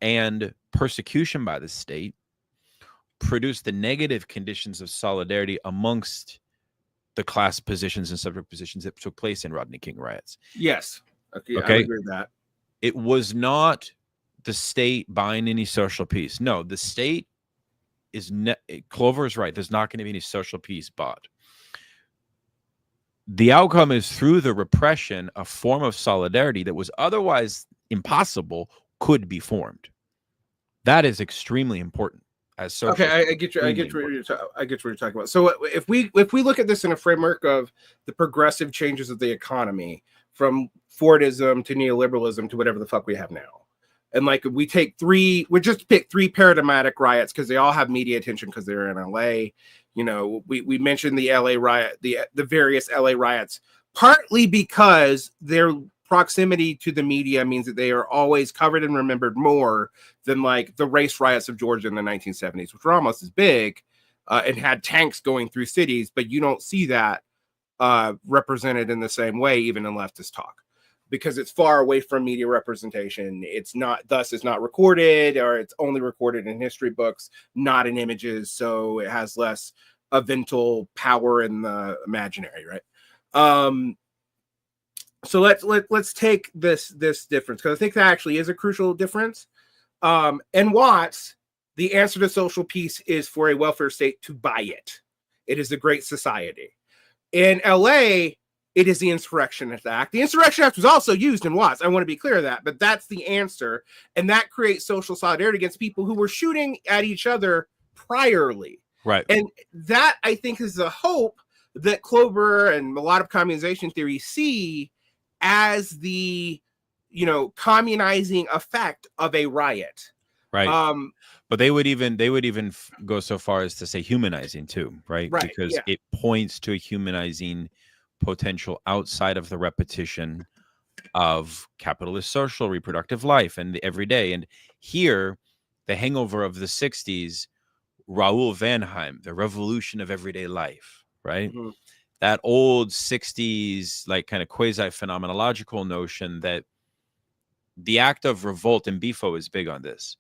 and persecution by the state produced the negative conditions of solidarity amongst the class positions and subject positions that took place in Rodney King riots. Yes. Okay. I agree with that. It was not the state buying any social peace. No, the state is Clover is right. There's not going to be any social peace bought. The outcome is through the repression, a form of solidarity that was otherwise impossible could be formed. That is extremely important. As social, okay, I get what you're talking about. So if we look at this in a framework of the progressive changes of the economy, from Fordism to neoliberalism to whatever the fuck we have now, and like we just pick three paradigmatic riots because they all have media attention because they're in LA. You know, we mentioned the LA riot, the various LA riots, partly because their proximity to the media means that they are always covered and remembered more than like the race riots of Georgia in the 1970s, which were almost as big and had tanks going through cities, but you don't see that represented in the same way, even in leftist talk, because it's far away from media representation. It's not recorded, or it's only recorded in history books, not in images. So it has less evental power in the imaginary, right? So let's take this difference, because I think that actually is a crucial difference. And Watts, the answer to social peace is for a welfare state to buy it. It is the Great Society. In LA, it is the Insurrectionist Act. The Insurrection Act was also used in Watts. I want to be clear of that, but that's the answer. And that creates social solidarity against people who were shooting at each other priorly. Right. And that, I think, is the hope that Clover and a lot of communization theory see as the, communizing effect of a riot. Right. But they would even go so far as to say humanizing too, right? Right, Because it points to a humanizing potential outside of the repetition of capitalist social reproductive life and the everyday. And here, the hangover of the 60s, Raoul Vanheim, the revolution of everyday life, right? Mm-hmm. That old 60s, like kind of quasi-phenomenological notion that the act of revolt, and Bifo is big on this.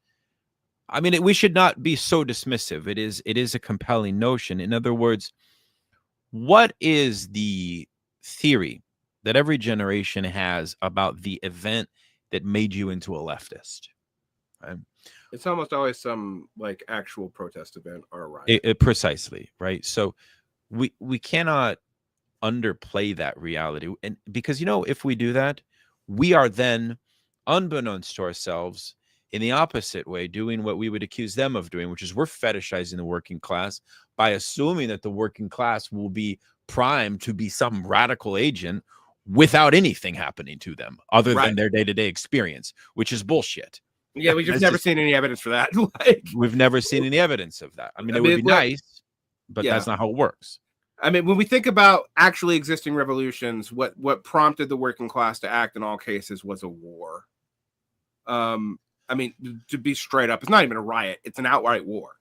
I mean, we should not be so dismissive. It is a compelling notion. In other words, what is the theory that every generation has about the event that made you into a leftist? Right? It's almost always some like actual protest event or a riot. Precisely, right? So we cannot underplay that reality. And because, if we do that, we are then, unbeknownst to ourselves, in the opposite way, doing what we would accuse them of doing, which is we're fetishizing the working class by assuming that the working class will be primed to be some radical agent without anything happening to them other than their day-to-day experience, which is bullshit. Yeah, we've just That's never just, seen any evidence for that. Like, we've never seen any evidence of that. I mean, I it would mean, be look, nice, but yeah. that's not how it works. I mean, when we think about actually existing revolutions, what prompted the working class to act in all cases was a war. I mean, to be straight up, it's not even a riot; it's an outright war.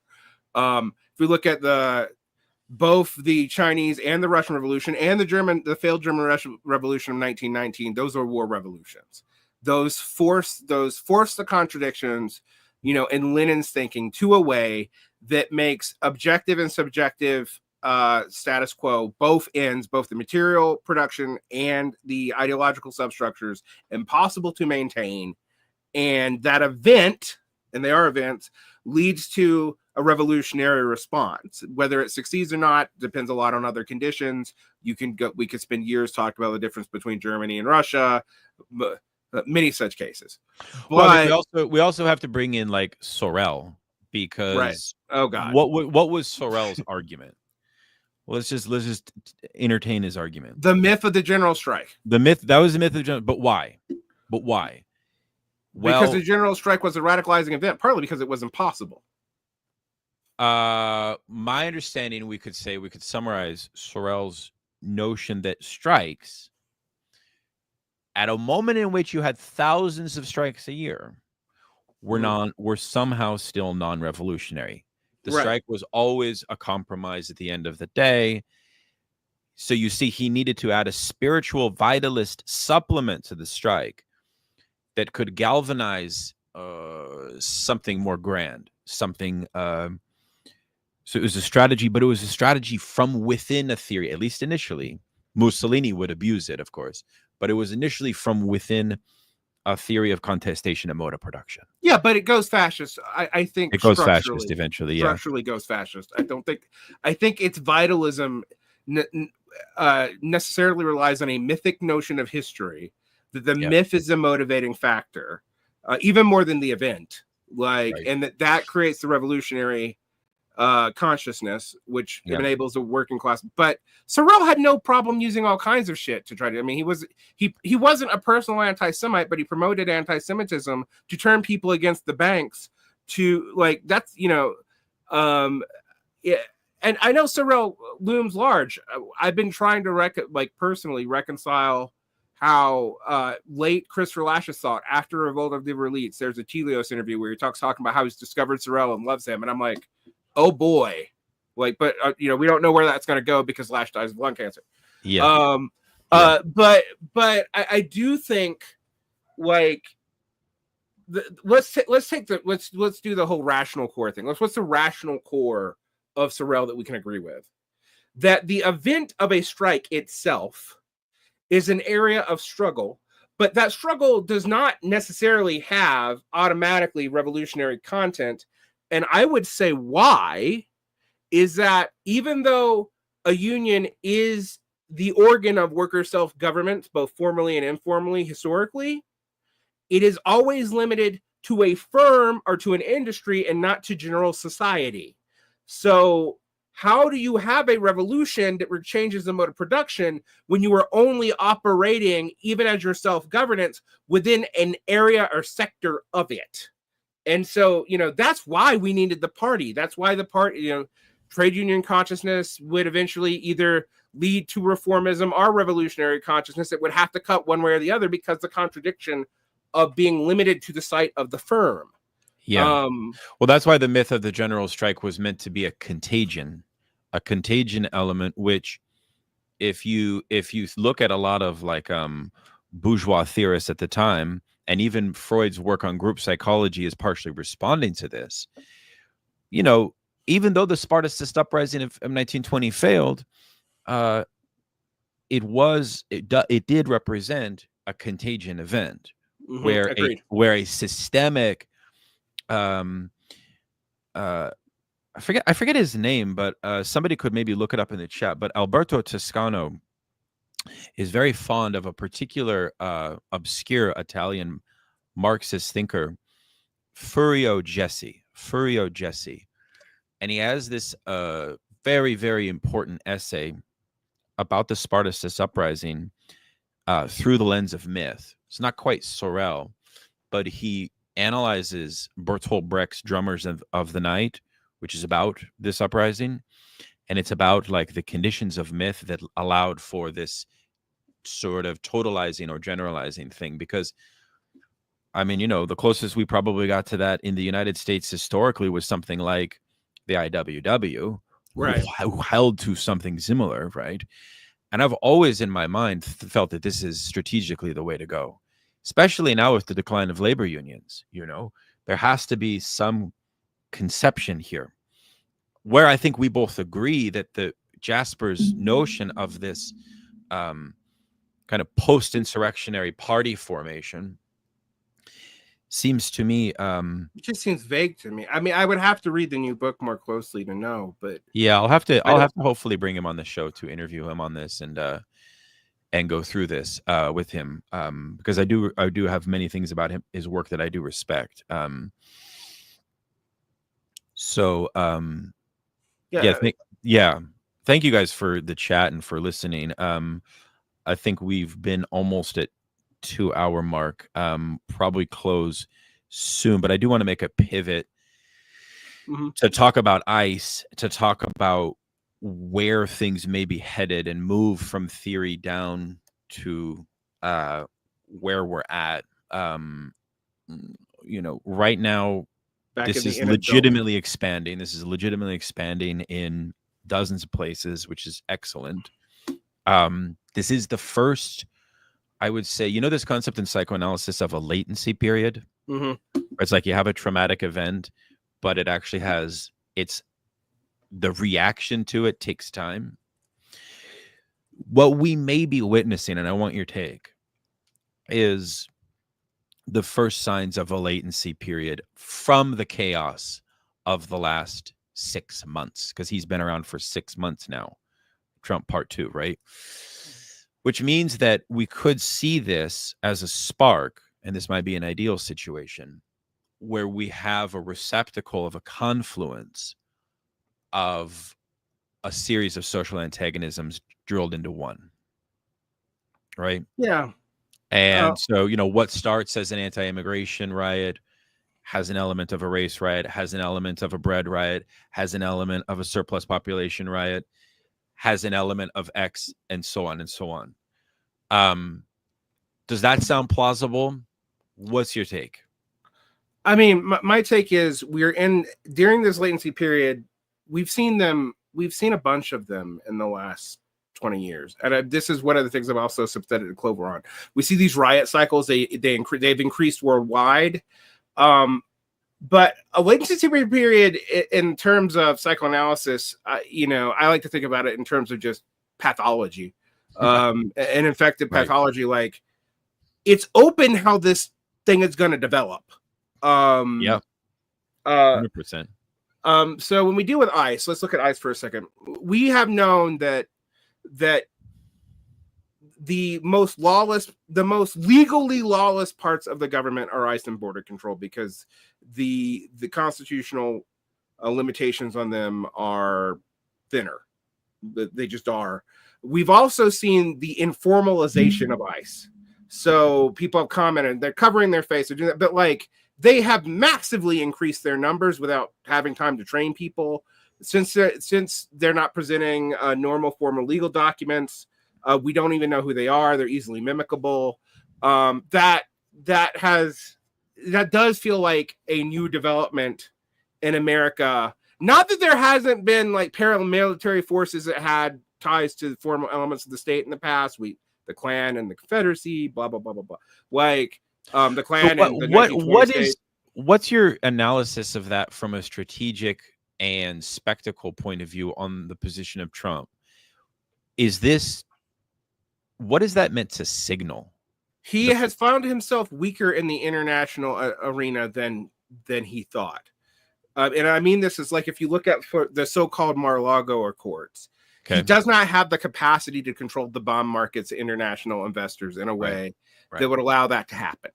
If we look at both the Chinese and the Russian Revolution and the failed German Revolution of 1919, those are war revolutions. Those force the contradictions, in Lenin's thinking to a way that makes objective and subjective status quo, both ends, both the material production and the ideological substructures, impossible to maintain. And that event, and they are events, leads to a revolutionary response. Whether it succeeds or not depends a lot on other conditions. We could spend years talking about the difference between Germany and Russia, many such cases. But, well, I mean, we also have to bring in like Sorel, because right. Oh God, what was Sorel's argument? Well, let's just entertain his argument. The myth of the general strike. That was the myth of the general. But why? Well, because the general strike was a radicalizing event, partly because it was impossible. My understanding, we could summarize Sorel's notion that strikes, at a moment in which you had thousands of strikes a year, were somehow still non-revolutionary. The strike was always a compromise at the end of the day. So you see, he needed to add a spiritual vitalist supplement to the strike that could galvanize something more grand, something. So it was a strategy, but it was a strategy from within a theory, at least initially. Mussolini would abuse it, of course, but it was initially from within a theory of contestation and mode of production. Yeah, but it goes fascist. I think it goes fascist eventually. Structurally goes fascist. I think its vitalism necessarily relies on a mythic notion of history. That the myth is the motivating factor, even more than the event. And that creates the revolutionary consciousness, which enables a working class. But Sorel had no problem using all kinds of shit to try to. I mean, he wasn't a personal anti-Semite, but he promoted anti-Semitism to turn people against the banks. That's And I know Sorel looms large. I've been trying to personally reconcile how late Christopher Lashes thought after Revolt of the Elites. There's a Telios interview where he talking about how he's discovered Sorel and loves him, and I'm like, oh boy, but we don't know where that's going to go because Lash dies of lung cancer. But I do think let's do the whole rational core thing. What's the rational core of Sorel that we can agree with? That the event of a strike itself is an area of struggle, but that struggle does not necessarily have automatically revolutionary content. And I would say why is that even though a union is the organ of worker self-government, both formally and informally, historically, it is always limited to a firm or to an industry and not to general society. So how do you have a revolution that changes the mode of production when you are only operating, even as your self-governance, within an area or sector of it? And so, that's why we needed the party. That's why the party, trade union consciousness would eventually either lead to reformism or revolutionary consciousness. It would have to cut one way or the other because the contradiction of being limited to the site of the firm. Yeah. Well, that's why the myth of the general strike was meant to be a contagion element, which if you look at a lot of bourgeois theorists at the time, and even Freud's work on group psychology is partially responding to this. Even though the Spartacist uprising of 1920 failed, it did represent a contagion event where a systemic I forget his name, but somebody could maybe look it up in the chat. But Alberto Toscano is very fond of a particular obscure Italian Marxist thinker, Furio Jesse, and he has this very, very important essay about the Spartacist uprising through the lens of myth. It's not quite Sorel, but he analyzes Bertolt Brecht's Drummers of the Night, which is about this uprising, and it's about like the conditions of myth that allowed for this sort of totalizing or generalizing thing. Because I mean, the closest we probably got to that in the United States historically was something like the IWW, Right. who held to something similar, right? And I've always in my mind felt that this is strategically the way to go, especially now with the decline of labor unions. There has to be some conception here where I think we both agree that the Jasper's notion of this kind of post-insurrectionary party formation seems to me it just seems vague to me. I mean, I would have to read the new book more closely to know, but yeah, I'll have to hopefully bring him on the show to interview him on this and go through this with him, because I do have many things about his work that I do respect. Thank you guys for the chat and for listening. I think we've been almost at 2-hour mark, probably close soon, but I do want to make a pivot to talk about ICE, to talk about where things may be headed and move from theory down to where we're at. Right now, this is legitimately expanding. This is legitimately expanding in dozens of places, which is excellent. This is the first, I would say, this concept in psychoanalysis of a latency period. It's like you have a traumatic event, but it actually has the reaction to it takes time. What we may be witnessing, and I want your take, is the first signs of a latency period from the chaos of the last 6 months, because he's been around for 6 months now. Trump part 2, right? Which means that we could see this as a spark, and this might be an ideal situation, where we have a receptacle of a confluence of a series of social antagonisms drilled into one, right? Yeah. And so, what starts as an anti-immigration riot has an element of a race riot, has an element of a bread riot, has an element of a surplus population riot, has an element of X, and so on and so on. Does that sound plausible? What's your take? I mean, my take is during this latency period, we've seen a bunch of them in the last 20 years. And this is one of the things I'm also sympathetic to Clover on. We see these riot cycles, they've increased worldwide. But a latency period in terms of psychoanalysis, I like to think about it in terms of just pathology, and infected pathology. Right. Like, it's open how this thing is going to develop. 100%. So when we deal with ICE, let's look at ICE for a second. We have known that the most legally lawless parts of the government are ICE and border control, because the constitutional limitations on them are thinner. They just are. We've also seen the informalization of ICE. So people have commented, they're covering their face, they're doing that, but like, they have massively increased their numbers without having time to train people. Since they're not presenting normal formal legal documents, we don't even know who they are. They're easily mimicable. That does feel like a new development in America. Not that there hasn't been like paramilitary forces that had ties to formal elements of the state in the past. The Klan and the Confederacy, blah blah blah blah blah. Like the Klan and the what's your analysis of that from a strategic and spectacle point of view on the position of Trump? What is that meant to signal? He has found himself weaker in the international arena than he thought. And I mean, this is like, if you look at for the so-called Mar-a-Lago Accords, he does not have the capacity to control the bond markets, international investors in a way that would allow that to happen.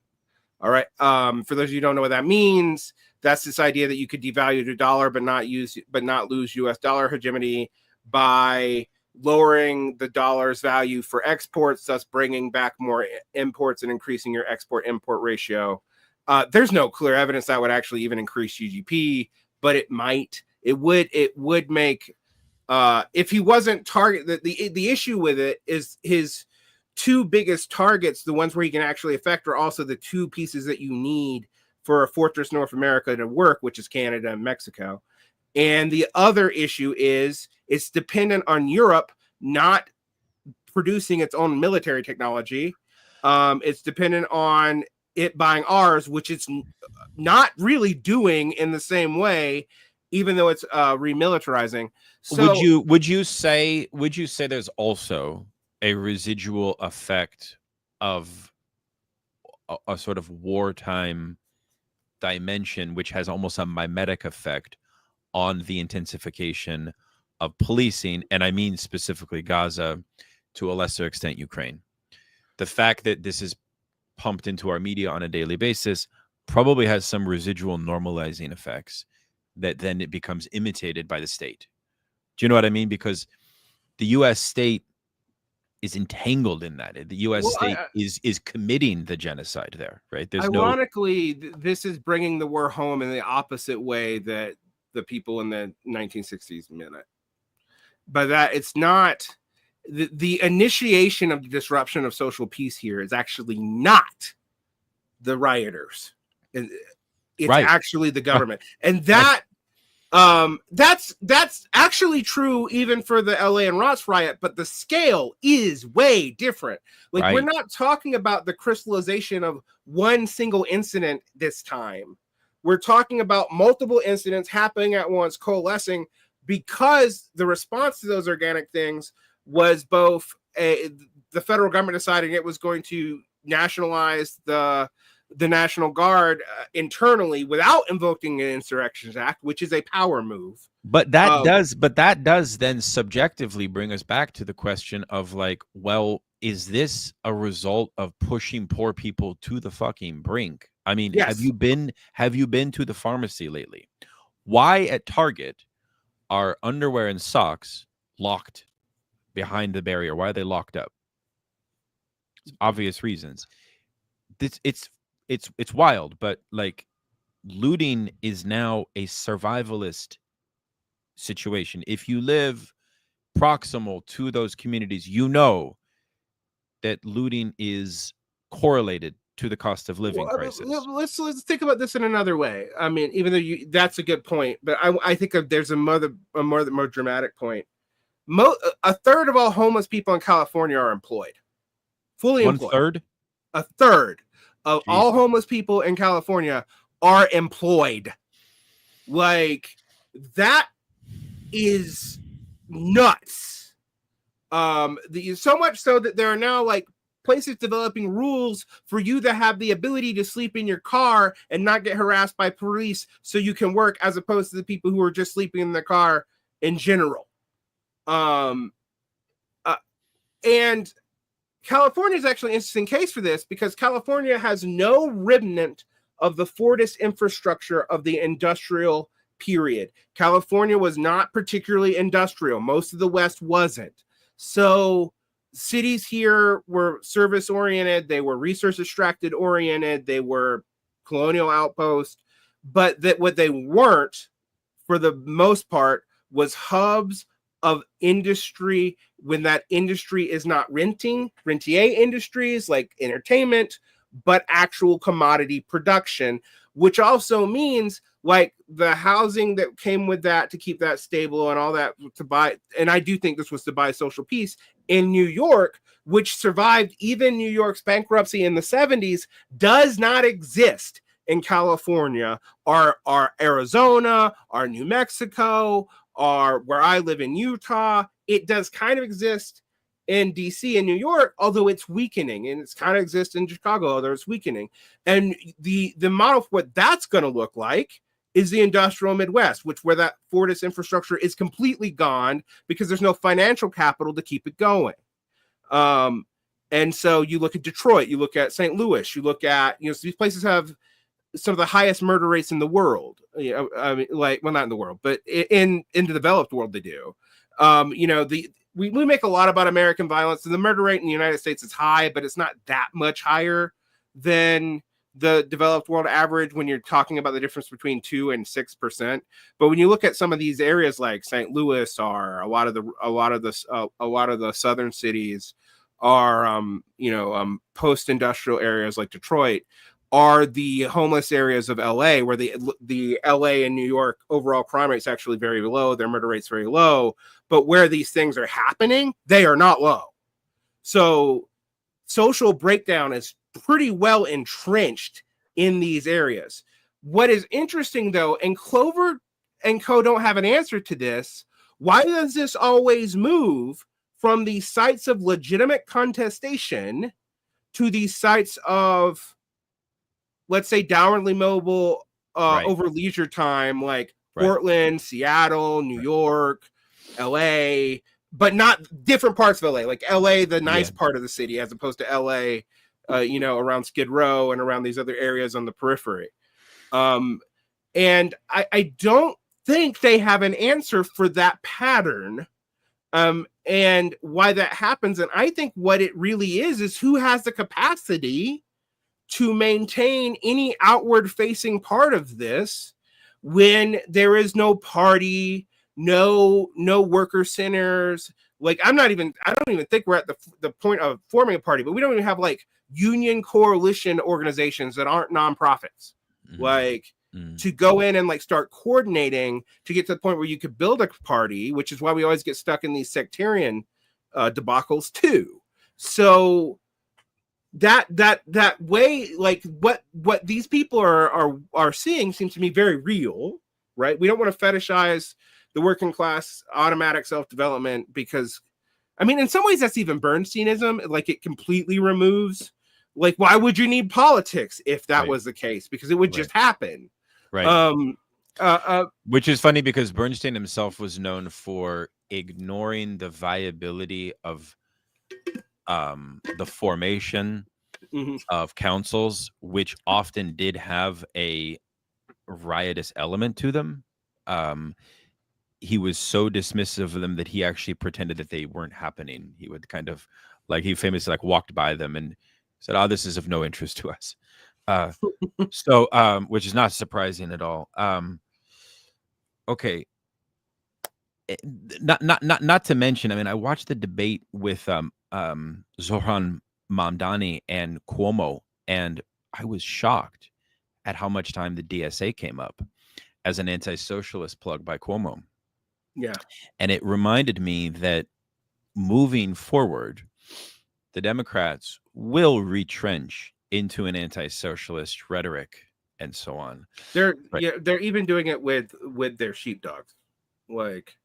All right. For those of you who don't know what that means, that's this idea that you could devalue the dollar, but not lose U.S. dollar hegemony by lowering the dollar's value for exports, thus bringing back more imports and increasing your export-import ratio. There's no clear evidence that would actually even increase GDP, but it might. It would make, if he wasn't the issue with it is his two biggest targets, the ones where he can actually affect, are also the two pieces that you need for a Fortress North America to work, which is Canada and Mexico. And the other issue is it's dependent on Europe not producing its own military technology. It's dependent on it buying ours, which it's not really doing in the same way, even though it's remilitarizing. So would you say there's also a residual effect of a sort of wartime dimension, which has almost a mimetic effect on the intensification of policing? And I mean specifically Gaza, to a lesser extent Ukraine. The fact that this is pumped into our media on a daily basis probably has some residual normalizing effects that then it becomes imitated by the state. Do you know what I mean? Because the U.S. state is entangled in that. The U.S. state is committing the genocide there, right? There's ironically, this is bringing the war home in the opposite way that the people in the 1960s meant it. By that, it's not the initiation of the disruption of social peace here is actually not the rioters. It's actually the government. And that that's actually true even for the LA and Riots riot, but the scale is way different. Like, we're not talking about the crystallization of one single incident this time. We're talking about multiple incidents happening at once, coalescing, because the response to those organic things was both the federal government deciding it was going to nationalize the National Guard internally without invoking an Insurrections Act, which is a power move. But that does then subjectively bring us back to the question of, like, well, is this a result of pushing poor people to the fucking brink? I mean, yes. Have you been to the pharmacy lately? Why at Target are underwear and socks locked behind the barrier? Why are they locked up? Obvious reasons. It's wild, but like, looting is now a survivalist situation. If you live proximal to those communities, you know that looting is correlated to the cost of living crisis. Let's think about this in another way. I mean, even though that's a good point, but I think there's a more dramatic point. A third of all homeless people in California are employed, fully employed. 1/3? A third of all homeless people in California are employed. Like, that is nuts. So much so that there are now, like, places developing rules for you to have the ability to sleep in your car and not get harassed by police so you can work, as opposed to the people who are just sleeping in their car in general. And California is actually an interesting case for this, because California has no remnant of the Fordist infrastructure of the industrial period. California was not particularly industrial. Most of the West wasn't. So cities here were service oriented. They were resource extracted oriented. They were colonial outposts. But that what they weren't, for the most part, was hubs of industry, when that industry is not rentier industries like entertainment, but actual commodity production, which also means, like, the housing that came with that to keep that stable and all that, to buy, and I do think this was to buy social peace in New York, which survived even New York's bankruptcy in the 70s, does not exist in California, or Arizona, or New Mexico, or where I live in Utah. It does kind of exist in DC and New York, although it's weakening, and it's kind of exists in Chicago, although it's weakening. And the model for what that's going to look like is the industrial Midwest, where that Fordist infrastructure is completely gone because there's no financial capital to keep it going. And so you look at Detroit, you look at St. Louis, you look at, so these places have some of the highest murder rates in the world. I mean, like, well, not in the world, but in the developed world, they do. We make a lot about American violence, and the murder rate in the United States is high, but it's not that much higher than the developed world average when you're talking about the difference between 2 and 6%. But when you look at some of these areas like St. Louis, or a lot of the southern cities, are post-industrial areas like Detroit, are the homeless areas of LA, where the LA and New York overall crime rate's actually very low, their murder rate's very low, but where these things are happening, they are not low. So social breakdown is pretty well entrenched in these areas. What is interesting, though, and Clover and co don't have an answer to this, why does this always move from the sites of legitimate contestation to these sites of, let's say, downwardly mobile over leisure time, like Portland, Seattle, New York, LA, but not different parts of LA, like LA, the nice part of the city, as opposed to LA, around Skid Row and around these other areas on the periphery. And I don't think they have an answer for that pattern, and why that happens. And I think what it really is who has the capacity to maintain any outward facing part of this when there is no party, no worker centers. Like, I don't even think we're at the point of forming a party, but we don't even have like union coalition organizations that aren't nonprofits, to go in and like start coordinating to get to the point where you could build a party, which is why we always get stuck in these sectarian debacles too. So that way, like what these people are seeing seems to me very real, right? We don't want to fetishize the working class automatic self-development, because I mean, in some ways that's even Bernsteinism. Like, it completely removes, like, why would you need politics if that was the case? Because it would just happen. Which is funny, because Bernstein himself was known for ignoring the viability of the formation of councils, which often did have a riotous element to them. He was so dismissive of them that he actually pretended that they weren't happening. He would kind of, like, he famously like walked by them and said, "Oh, this is of no interest to us." So, which is not surprising at all. Okay. Not to mention, I mean, I watched the debate with Zoran Mamdani and Cuomo, and I was shocked at how much time the DSA came up as an anti-socialist plug by Cuomo. Yeah. And it reminded me that moving forward, the Democrats will retrench into an anti-socialist rhetoric and so on. They're even doing it with their sheepdogs. Like,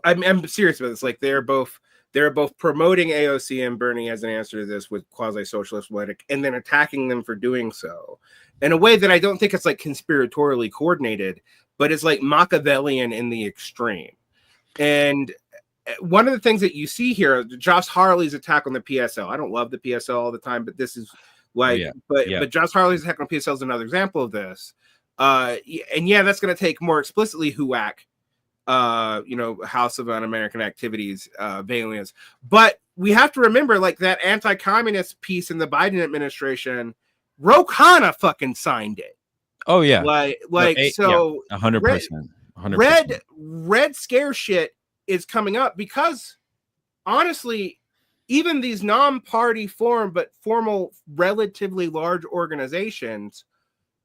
I'm serious about this. Like, they're both promoting AOC and Bernie as an answer to this with quasi-socialist rhetoric, and then attacking them for doing so in a way that I don't think it's like conspiratorially coordinated, but it's like Machiavellian in the extreme. And one of the things that you see here, Josh Harley's attack on the PSL. I don't love the PSL all the time, but this is like, but Josh Harley's attack on PSL is another example of this. And that's going to take more explicitly HUAC, House of Un-American Activities, Valiance. But we have to remember, like, that anti-communist piece in the Biden administration, Ro Khanna fucking signed it. Oh yeah, so 100%. Red scare shit is coming up, because honestly, even these non-party form but formal, relatively large organizations,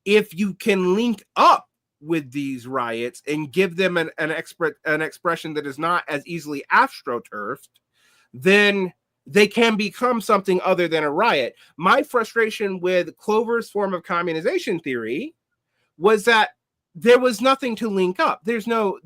if you can link up with these riots and give them an expression that is not as easily astroturfed, then they can become something other than a riot. My frustration with Clover's form of communization theory was that there was nothing to link up. There's no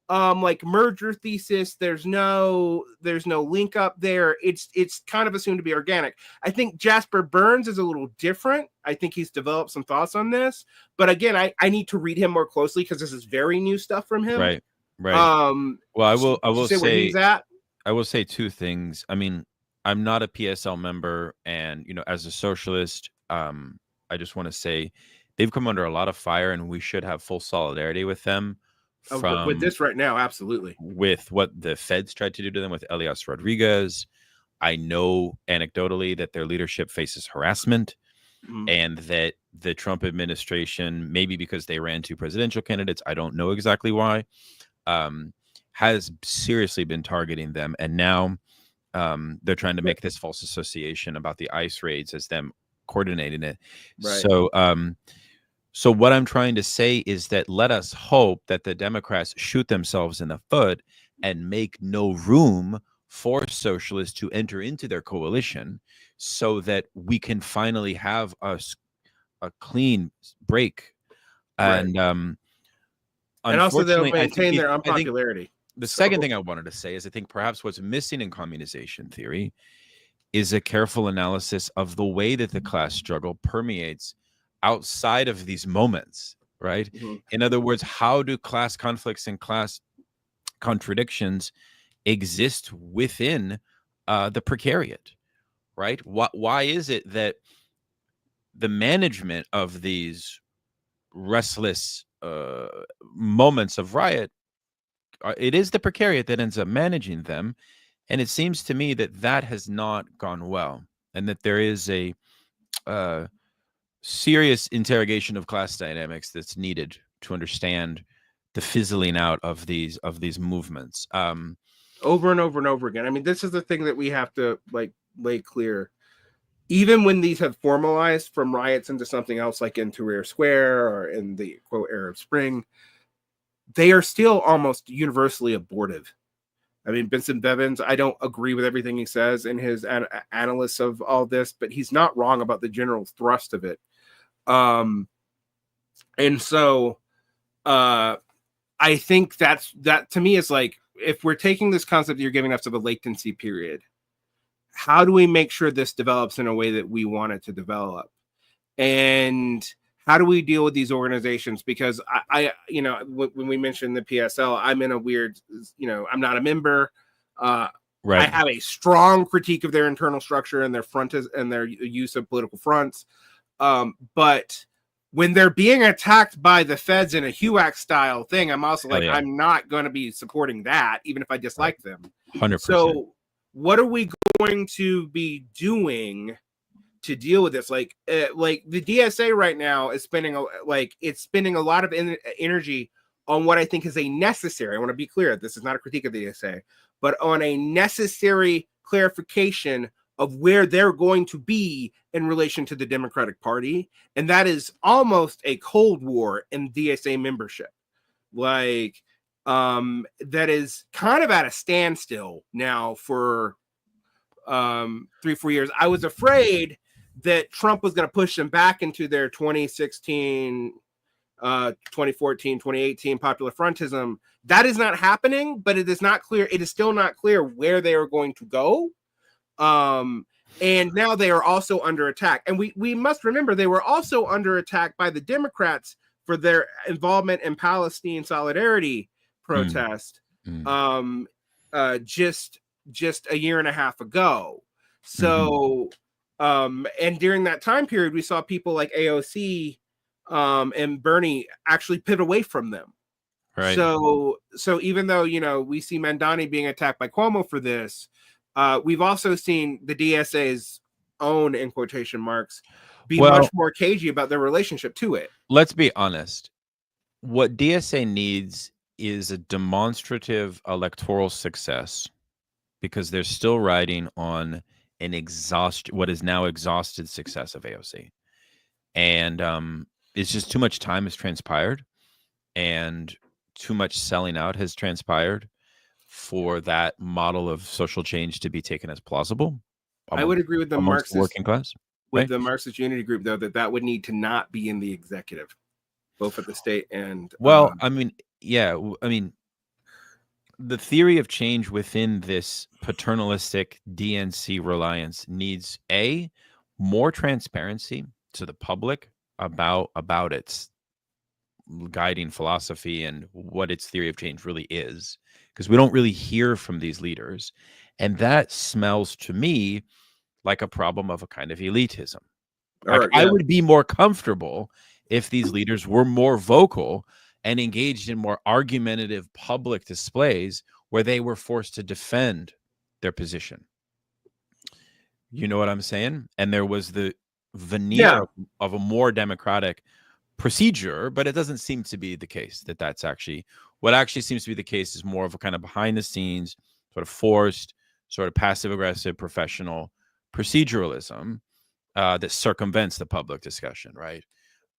like merger thesis. There's no link up there. It's kind of assumed to be organic. I think Jasper Burns is a little different. I think he's developed some thoughts on this, but again, I need to read him more closely, because this is very new stuff from him. Right. Well, I will say where he's at. I will say two things. I mean, I'm not a PSL member, and as a socialist, I just want to say they've come under a lot of fire, and we should have full solidarity with them. With this right now, absolutely. With what the feds tried to do to them with Elias Rodriguez. I know anecdotally that their leadership faces harassment. and that the Trump administration, maybe because they ran two presidential candidates, I don't know exactly why, has seriously been targeting them. And now they're trying to make this false association about the ICE raids as them coordinating it. Right. So what I'm trying to say is that let us hope that the Democrats shoot themselves in the foot and make no room for socialists to enter into their coalition, so that we can finally have a clean break. Right. And And also they'll unfortunately, maintain their unpopularity. The second thing I wanted to say is I think perhaps what's missing in communization theory is a careful analysis of the way that the class struggle permeates outside of these moments, right? In other words, how do class conflicts and class contradictions exist within the precariat, right? Why is it that the management of these restless moments of riot, it is the precariat that ends up managing them? And it seems to me that that has not gone well, and that there is a serious interrogation of class dynamics that's needed to understand the fizzling out of these movements. Over and over and over again. I mean, this is the thing that we have to lay clear. Even when these have formalized from riots into something else, like in Tahrir Square or in the quote Arab Spring, they are still almost universally abortive. I mean, Vincent Bevins, I don't agree with everything he says in his analysis of all this, but he's not wrong about the general thrust of it. And so I think that to me is like, if we're taking this concept that you're giving us of a latency period, how do we make sure this develops in a way that we want it to develop? And how do we deal with these organizations? Because I when we mentioned the PSL, I'm in a weird, I'm not a member. Right. I have a strong critique of their internal structure and their and their use of political fronts. But when they're being attacked by the feds in a HUAC style thing, I'm also I'm not going to be supporting that, even if I dislike them. 100%. So what are we going to be doing to deal with this? Like the DSA right now is spending a lot of energy on what I think is a necessary, I want to be clear, this is not a critique of the DSA, but on a necessary clarification of where they're going to be in relation to the Democratic Party. And that is almost a Cold War in DSA membership. That is kind of at a standstill now for 3-4 years. I was afraid that Trump was going to push them back into their 2016, 2014, 2018 popular frontism. That is not happening, but it is not clear. It is still not clear where they are going to go. And now they are also under attack. And we must remember they were also under attack by the Democrats for their involvement in Palestine solidarity protest just a year and a half ago. So and during that time period, we saw people like AOC and Bernie actually pivot away from them. Right. So even though, we see Mandani being attacked by Cuomo for this, we've also seen the DSA's own, in quotation marks, be much more cagey about their relationship to it. Let's be honest. What DSA needs is a demonstrative electoral success, because they're still riding on what is now exhausted success of AOC. And it's just too much time has transpired and too much selling out has transpired for that model of social change to be taken as plausible. I would agree with the Marxist working class, with the Marxist Unity Group, though, that would need to not be in the executive, both at the state and the theory of change within this paternalistic DNC reliance needs more transparency to the public about its guiding philosophy and what its theory of change really is, because we don't really hear from these leaders, and that smells to me like a problem of a kind of elitism. I would be more comfortable if these leaders were more vocal and engaged in more argumentative public displays where they were forced to defend their position. You know what I'm saying? And there was the veneer of a more democratic procedure, but it doesn't seem to be the case that that's actually what actually seems to be the case is more of a kind of behind the scenes, sort of forced, sort of passive aggressive professional proceduralism that circumvents the public discussion, right?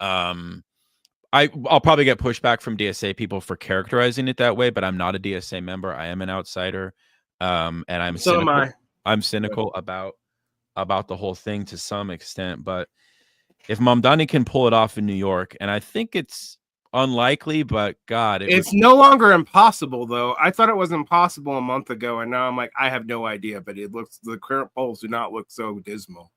I'll probably get pushback from DSA people for characterizing it that way, but I'm not a DSA member. I am an outsider, and I'm So cynical. am I. I'm cynical about the whole thing to some extent, but if Mamdani can pull it off in New York, and I think it's unlikely, but God, it's no longer impossible, though. I thought it was impossible a month ago, and now I'm like, I have no idea, but the current polls do not look so dismal.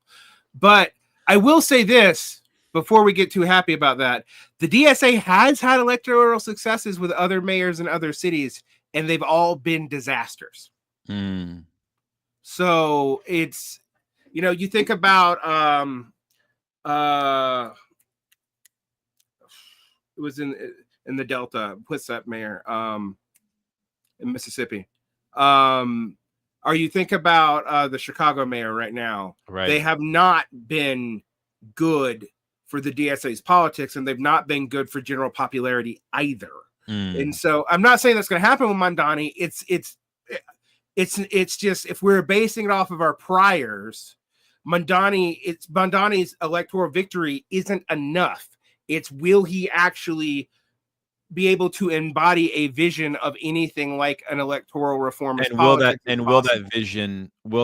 But I will say this before we get too happy about that. The DSA has had electoral successes with other mayors in other cities, and they've all been disasters. So it's, you think about, it was in the Delta. What's that mayor? In Mississippi. Or you think about the Chicago mayor right now. Right. They have not been good for the DSA's politics, and they've not been good for general popularity either. And so I'm not saying that's going to happen with Mamdani. It's just, if we're basing it off of our priors, Mamdani's electoral victory isn't enough. It's, will he actually be able to embody a vision of anything like an electoral reformist politics? Will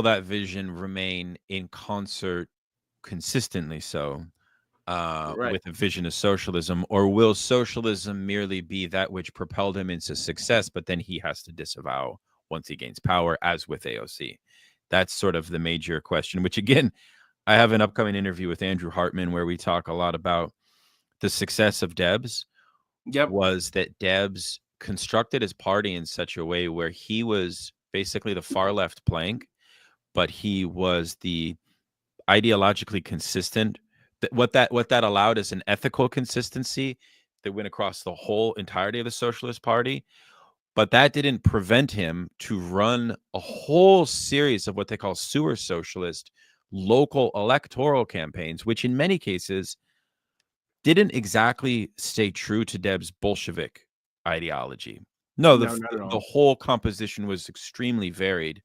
that vision remain in concert consistently so with a vision of socialism, or will socialism merely be that which propelled him into success, but then he has to disavow once he gains power, as with AOC? That's sort of the major question, which again, I have an upcoming interview with Andrew Hartman where we talk a lot about the success of Debs. Was that Debs constructed his party in such a way where he was basically the far left plank, but he was the ideologically consistent. What that allowed is an ethical consistency that went across the whole entirety of the Socialist Party. But that didn't prevent him to run a whole series of what they call sewer socialist local electoral campaigns, which in many cases didn't exactly stay true to Debs' Bolshevik ideology. No, the whole composition was extremely varied.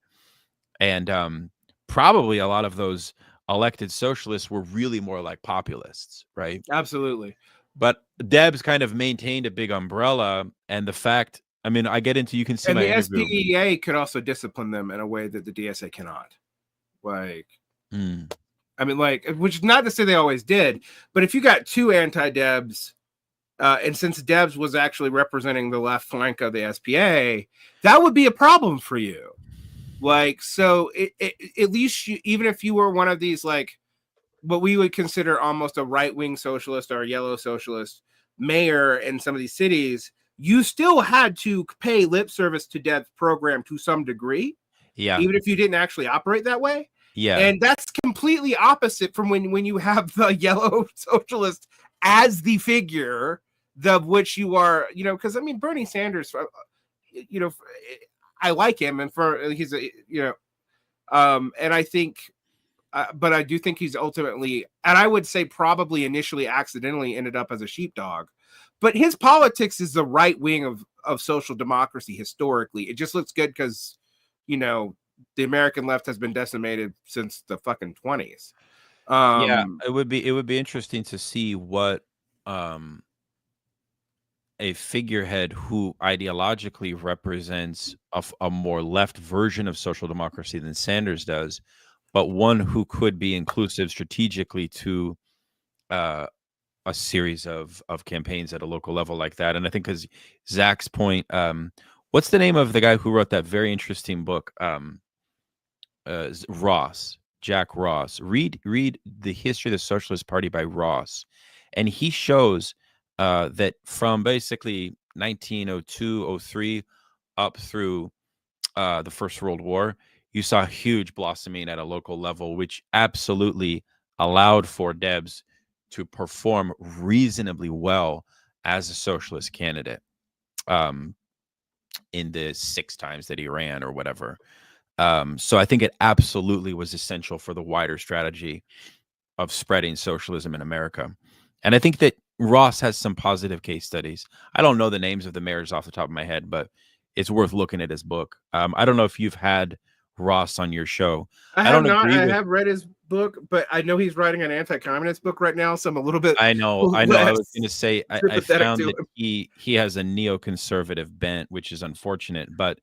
And probably a lot of those elected socialists were really more like populists, right? Absolutely. But Debs kind of maintained a big umbrella, and the fact, I mean, I get into, you can see my interview. And the SPEA could also discipline them in a way that the DSA cannot. Like, I mean, like, which is not to say they always did, but if you got two anti-Debs, and since Debs was actually representing the left flank of the SPA, that would be a problem for you. Like, so at least even if you were one of these, like, what we would consider almost a right-wing socialist or a yellow socialist mayor in some of these cities, you still had to pay lip service to Debs' program to some degree. Yeah. Even if you didn't actually operate that way. Yeah. And that's completely opposite from when you have the yellow socialist as the figure of which you are, because I mean, Bernie Sanders, I like him, and he's and I think, but I do think he's ultimately, and I would say probably initially accidentally ended up as a sheepdog, but his politics is the right wing of social democracy historically. It just looks good because, the American left has been decimated since the fucking 20s. Yeah, it would be interesting to see what a figurehead who ideologically represents a more left version of social democracy than Sanders does, but one who could be inclusive strategically to a series of campaigns at a local level like that. And I think, because Zach's point, what's the name of the guy who wrote that very interesting book? Jack Ross. Read The History of the Socialist Party by Ross, and he shows that from basically 1902-03 up through the First World War, you saw huge blossoming at a local level, which absolutely allowed for Debs to perform reasonably well as a socialist candidate in the 6 times that he ran or whatever. So I think it absolutely was essential for the wider strategy spreading socialism in America. And I think that Ross has some positive case studies. I don't know the names of the mayors off the top of my head, but it's worth looking at his book. I don't know if you've had Ross on your show. I don't have not. agree I with. have read his book, but I know he's writing an anti-communist book right now, so I'm a little bit. I know. I was going to say I found that him. he has a neoconservative bent, which is unfortunate, but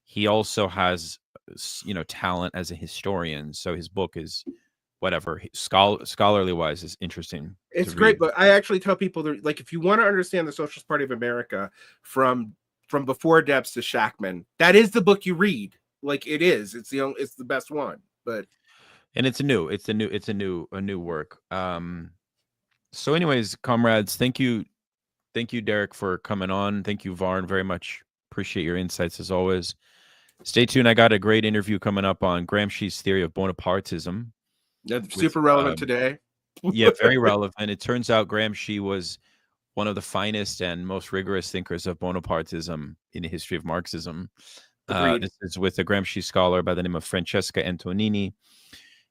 he also has talent as a historian. So his book is whatever scholarly wise is interesting. It's great, but I actually tell people that, like, if you want to understand the Socialist Party of America from before Debs to Shachtman, that is the book you read. Like, it is. It's the best one. But it's a new work. So anyways, comrades, thank you, Derick, for coming on. Thank you, Varn, very much. Appreciate your insights as always. Stay tuned. I got a great interview coming up on Gramsci's theory of Bonapartism. That's super relevant today. Yeah, very relevant. It turns out Gramsci was one of the finest and most rigorous thinkers of Bonapartism in the history of Marxism. This is with a Gramsci scholar by the name of Francesca Antonini.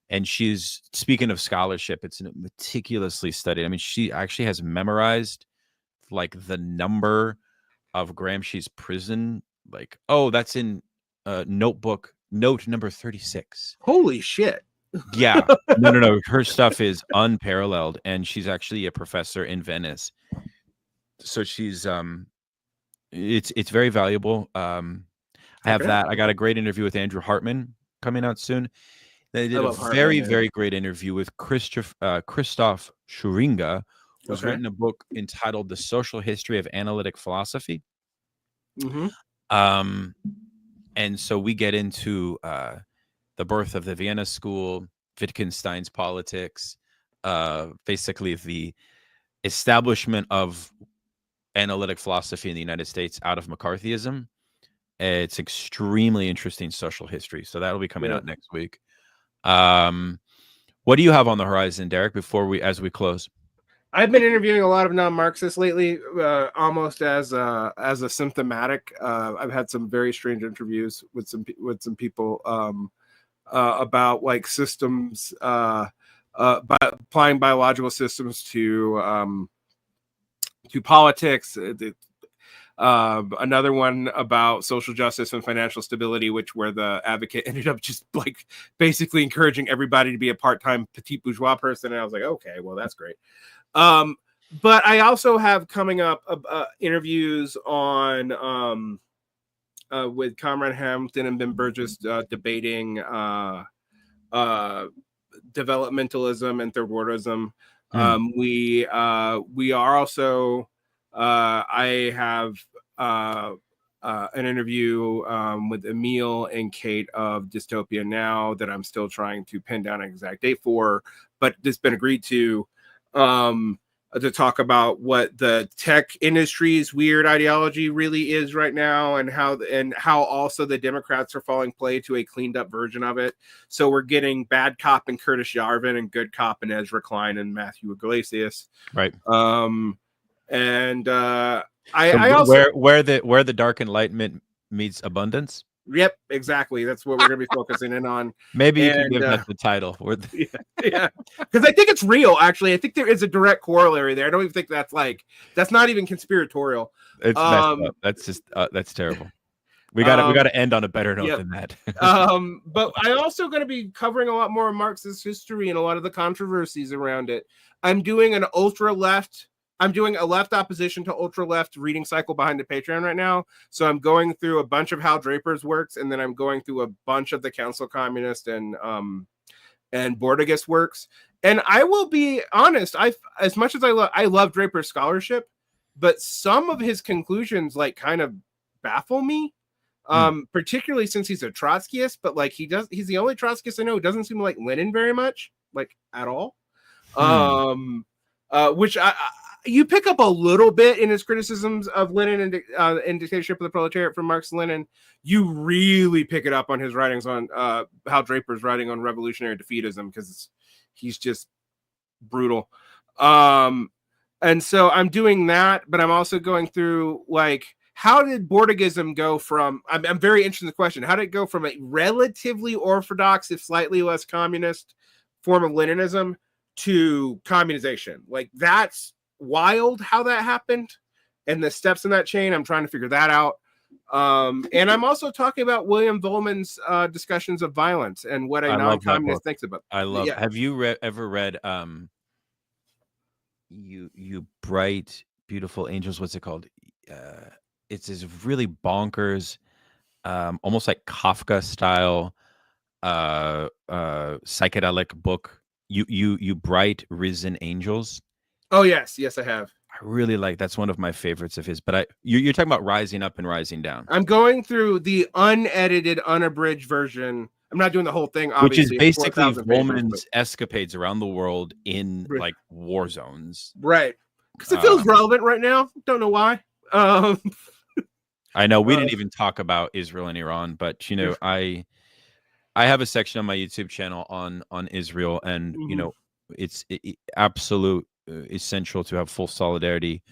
And she's, speaking of scholarship, it's meticulously studied. I mean, she actually has memorized like the number of Gramsci's prison. Like, oh, that's in note number 36. Holy shit. Yeah. No. Her stuff is unparalleled. And she's actually a professor in Venice. So she's, it's very valuable. I have that. I got a great interview with Andrew Hartman coming out soon. They did a very great interview with Christoph Schuringa, who's written a book entitled The Social History of Analytic Philosophy. Mm-hmm. And so we get into the birth of the Vienna School, Wittgenstein's politics, basically the establishment of analytic philosophy in the United States out of McCarthyism. It's extremely interesting social history. So that'll be coming out next week. What do you have on the horizon, Derick, as we close? I've been interviewing a lot of non-Marxists lately, almost as a symptomatic. I've had some very strange interviews with some people about like systems, applying biological systems to politics. Another one about social justice and financial stability, where the advocate ended up just like basically encouraging everybody to be a part-time petite bourgeois person. And I was like, okay, well, that's great. But I also have coming up interviews on with Comrade Hamilton and Ben Burgess debating developmentalism and third worldism. We are also I have an interview with Emil and Kate of Dystopia Now that I'm still trying to pin down an exact date for, but it's been agreed to talk about what the tech industry's weird ideology really is right now, and how also the Democrats are falling prey to a cleaned up version of it. So we're getting bad cop and Curtis Yarvin and good cop and Ezra Klein and Matthew Iglesias. Right. And I also where the dark enlightenment meets abundance. Yep, exactly. That's what we're going to be focusing in on. Maybe you can give that the title. Yeah, because I think it's real. Actually, I think there is a direct corollary there. I don't even think that's not even conspiratorial. It's messed up. That's just that's terrible. We got to end on a better note than that. But I'm also going to be covering a lot more of Marxist history and a lot of the controversies around it. I'm doing a left opposition to ultra left reading cycle behind the Patreon right now. So I'm going through a bunch of Hal Draper's works, and then I'm going through a bunch of the Council Communist and Bordigist works. And I will be honest, as much as I love Draper's scholarship, but some of his conclusions like kind of baffle me. Particularly since he's a Trotskyist, but like he's the only Trotskyist I know who doesn't seem like Lenin very much, like at all. Which you pick up a little bit in his criticisms of Lenin and Dictatorship of the Proletariat from Marx and Lenin. You really pick it up on his writings on Hal Draper's writing on revolutionary defeatism, because he's just brutal. And so I'm doing that, but I'm also going through like, how did Bordigism go from, I'm very interested in the question, how did it go from a relatively orthodox, if slightly less communist form of Leninism to communization. Like, that's wild how that happened, and the steps in that chain. I'm trying to figure that out. And I'm also talking about William Vollmann's discussions of violence and what a non-communist thinks about. I love. Yeah. Have you ever read you bright, beautiful angels? What's it called? It's this really bonkers, almost like Kafka style, psychedelic book. You bright risen angels. Oh yes, I have. I really like, that's one of my favorites of his. But you're talking about Rising Up and Rising Down. I'm going through the unedited, unabridged version. I'm not doing the whole thing, obviously. Which is basically Vollmann's escapades around the world in like war zones. Right. Because it feels relevant right now. Don't know why. I know we didn't even talk about Israel and Iran, but you know, I have a section on my YouTube channel on Israel, and you know, it's absolute essential to have full solidarity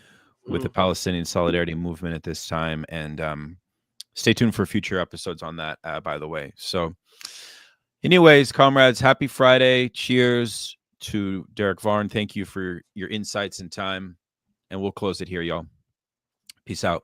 with the Palestinian solidarity movement at this time. And stay tuned for future episodes on that, by the way. So anyways, comrades, happy Friday. Cheers to Derick Varn. Thank you for your insights and time. And we'll close it here, y'all. Peace out.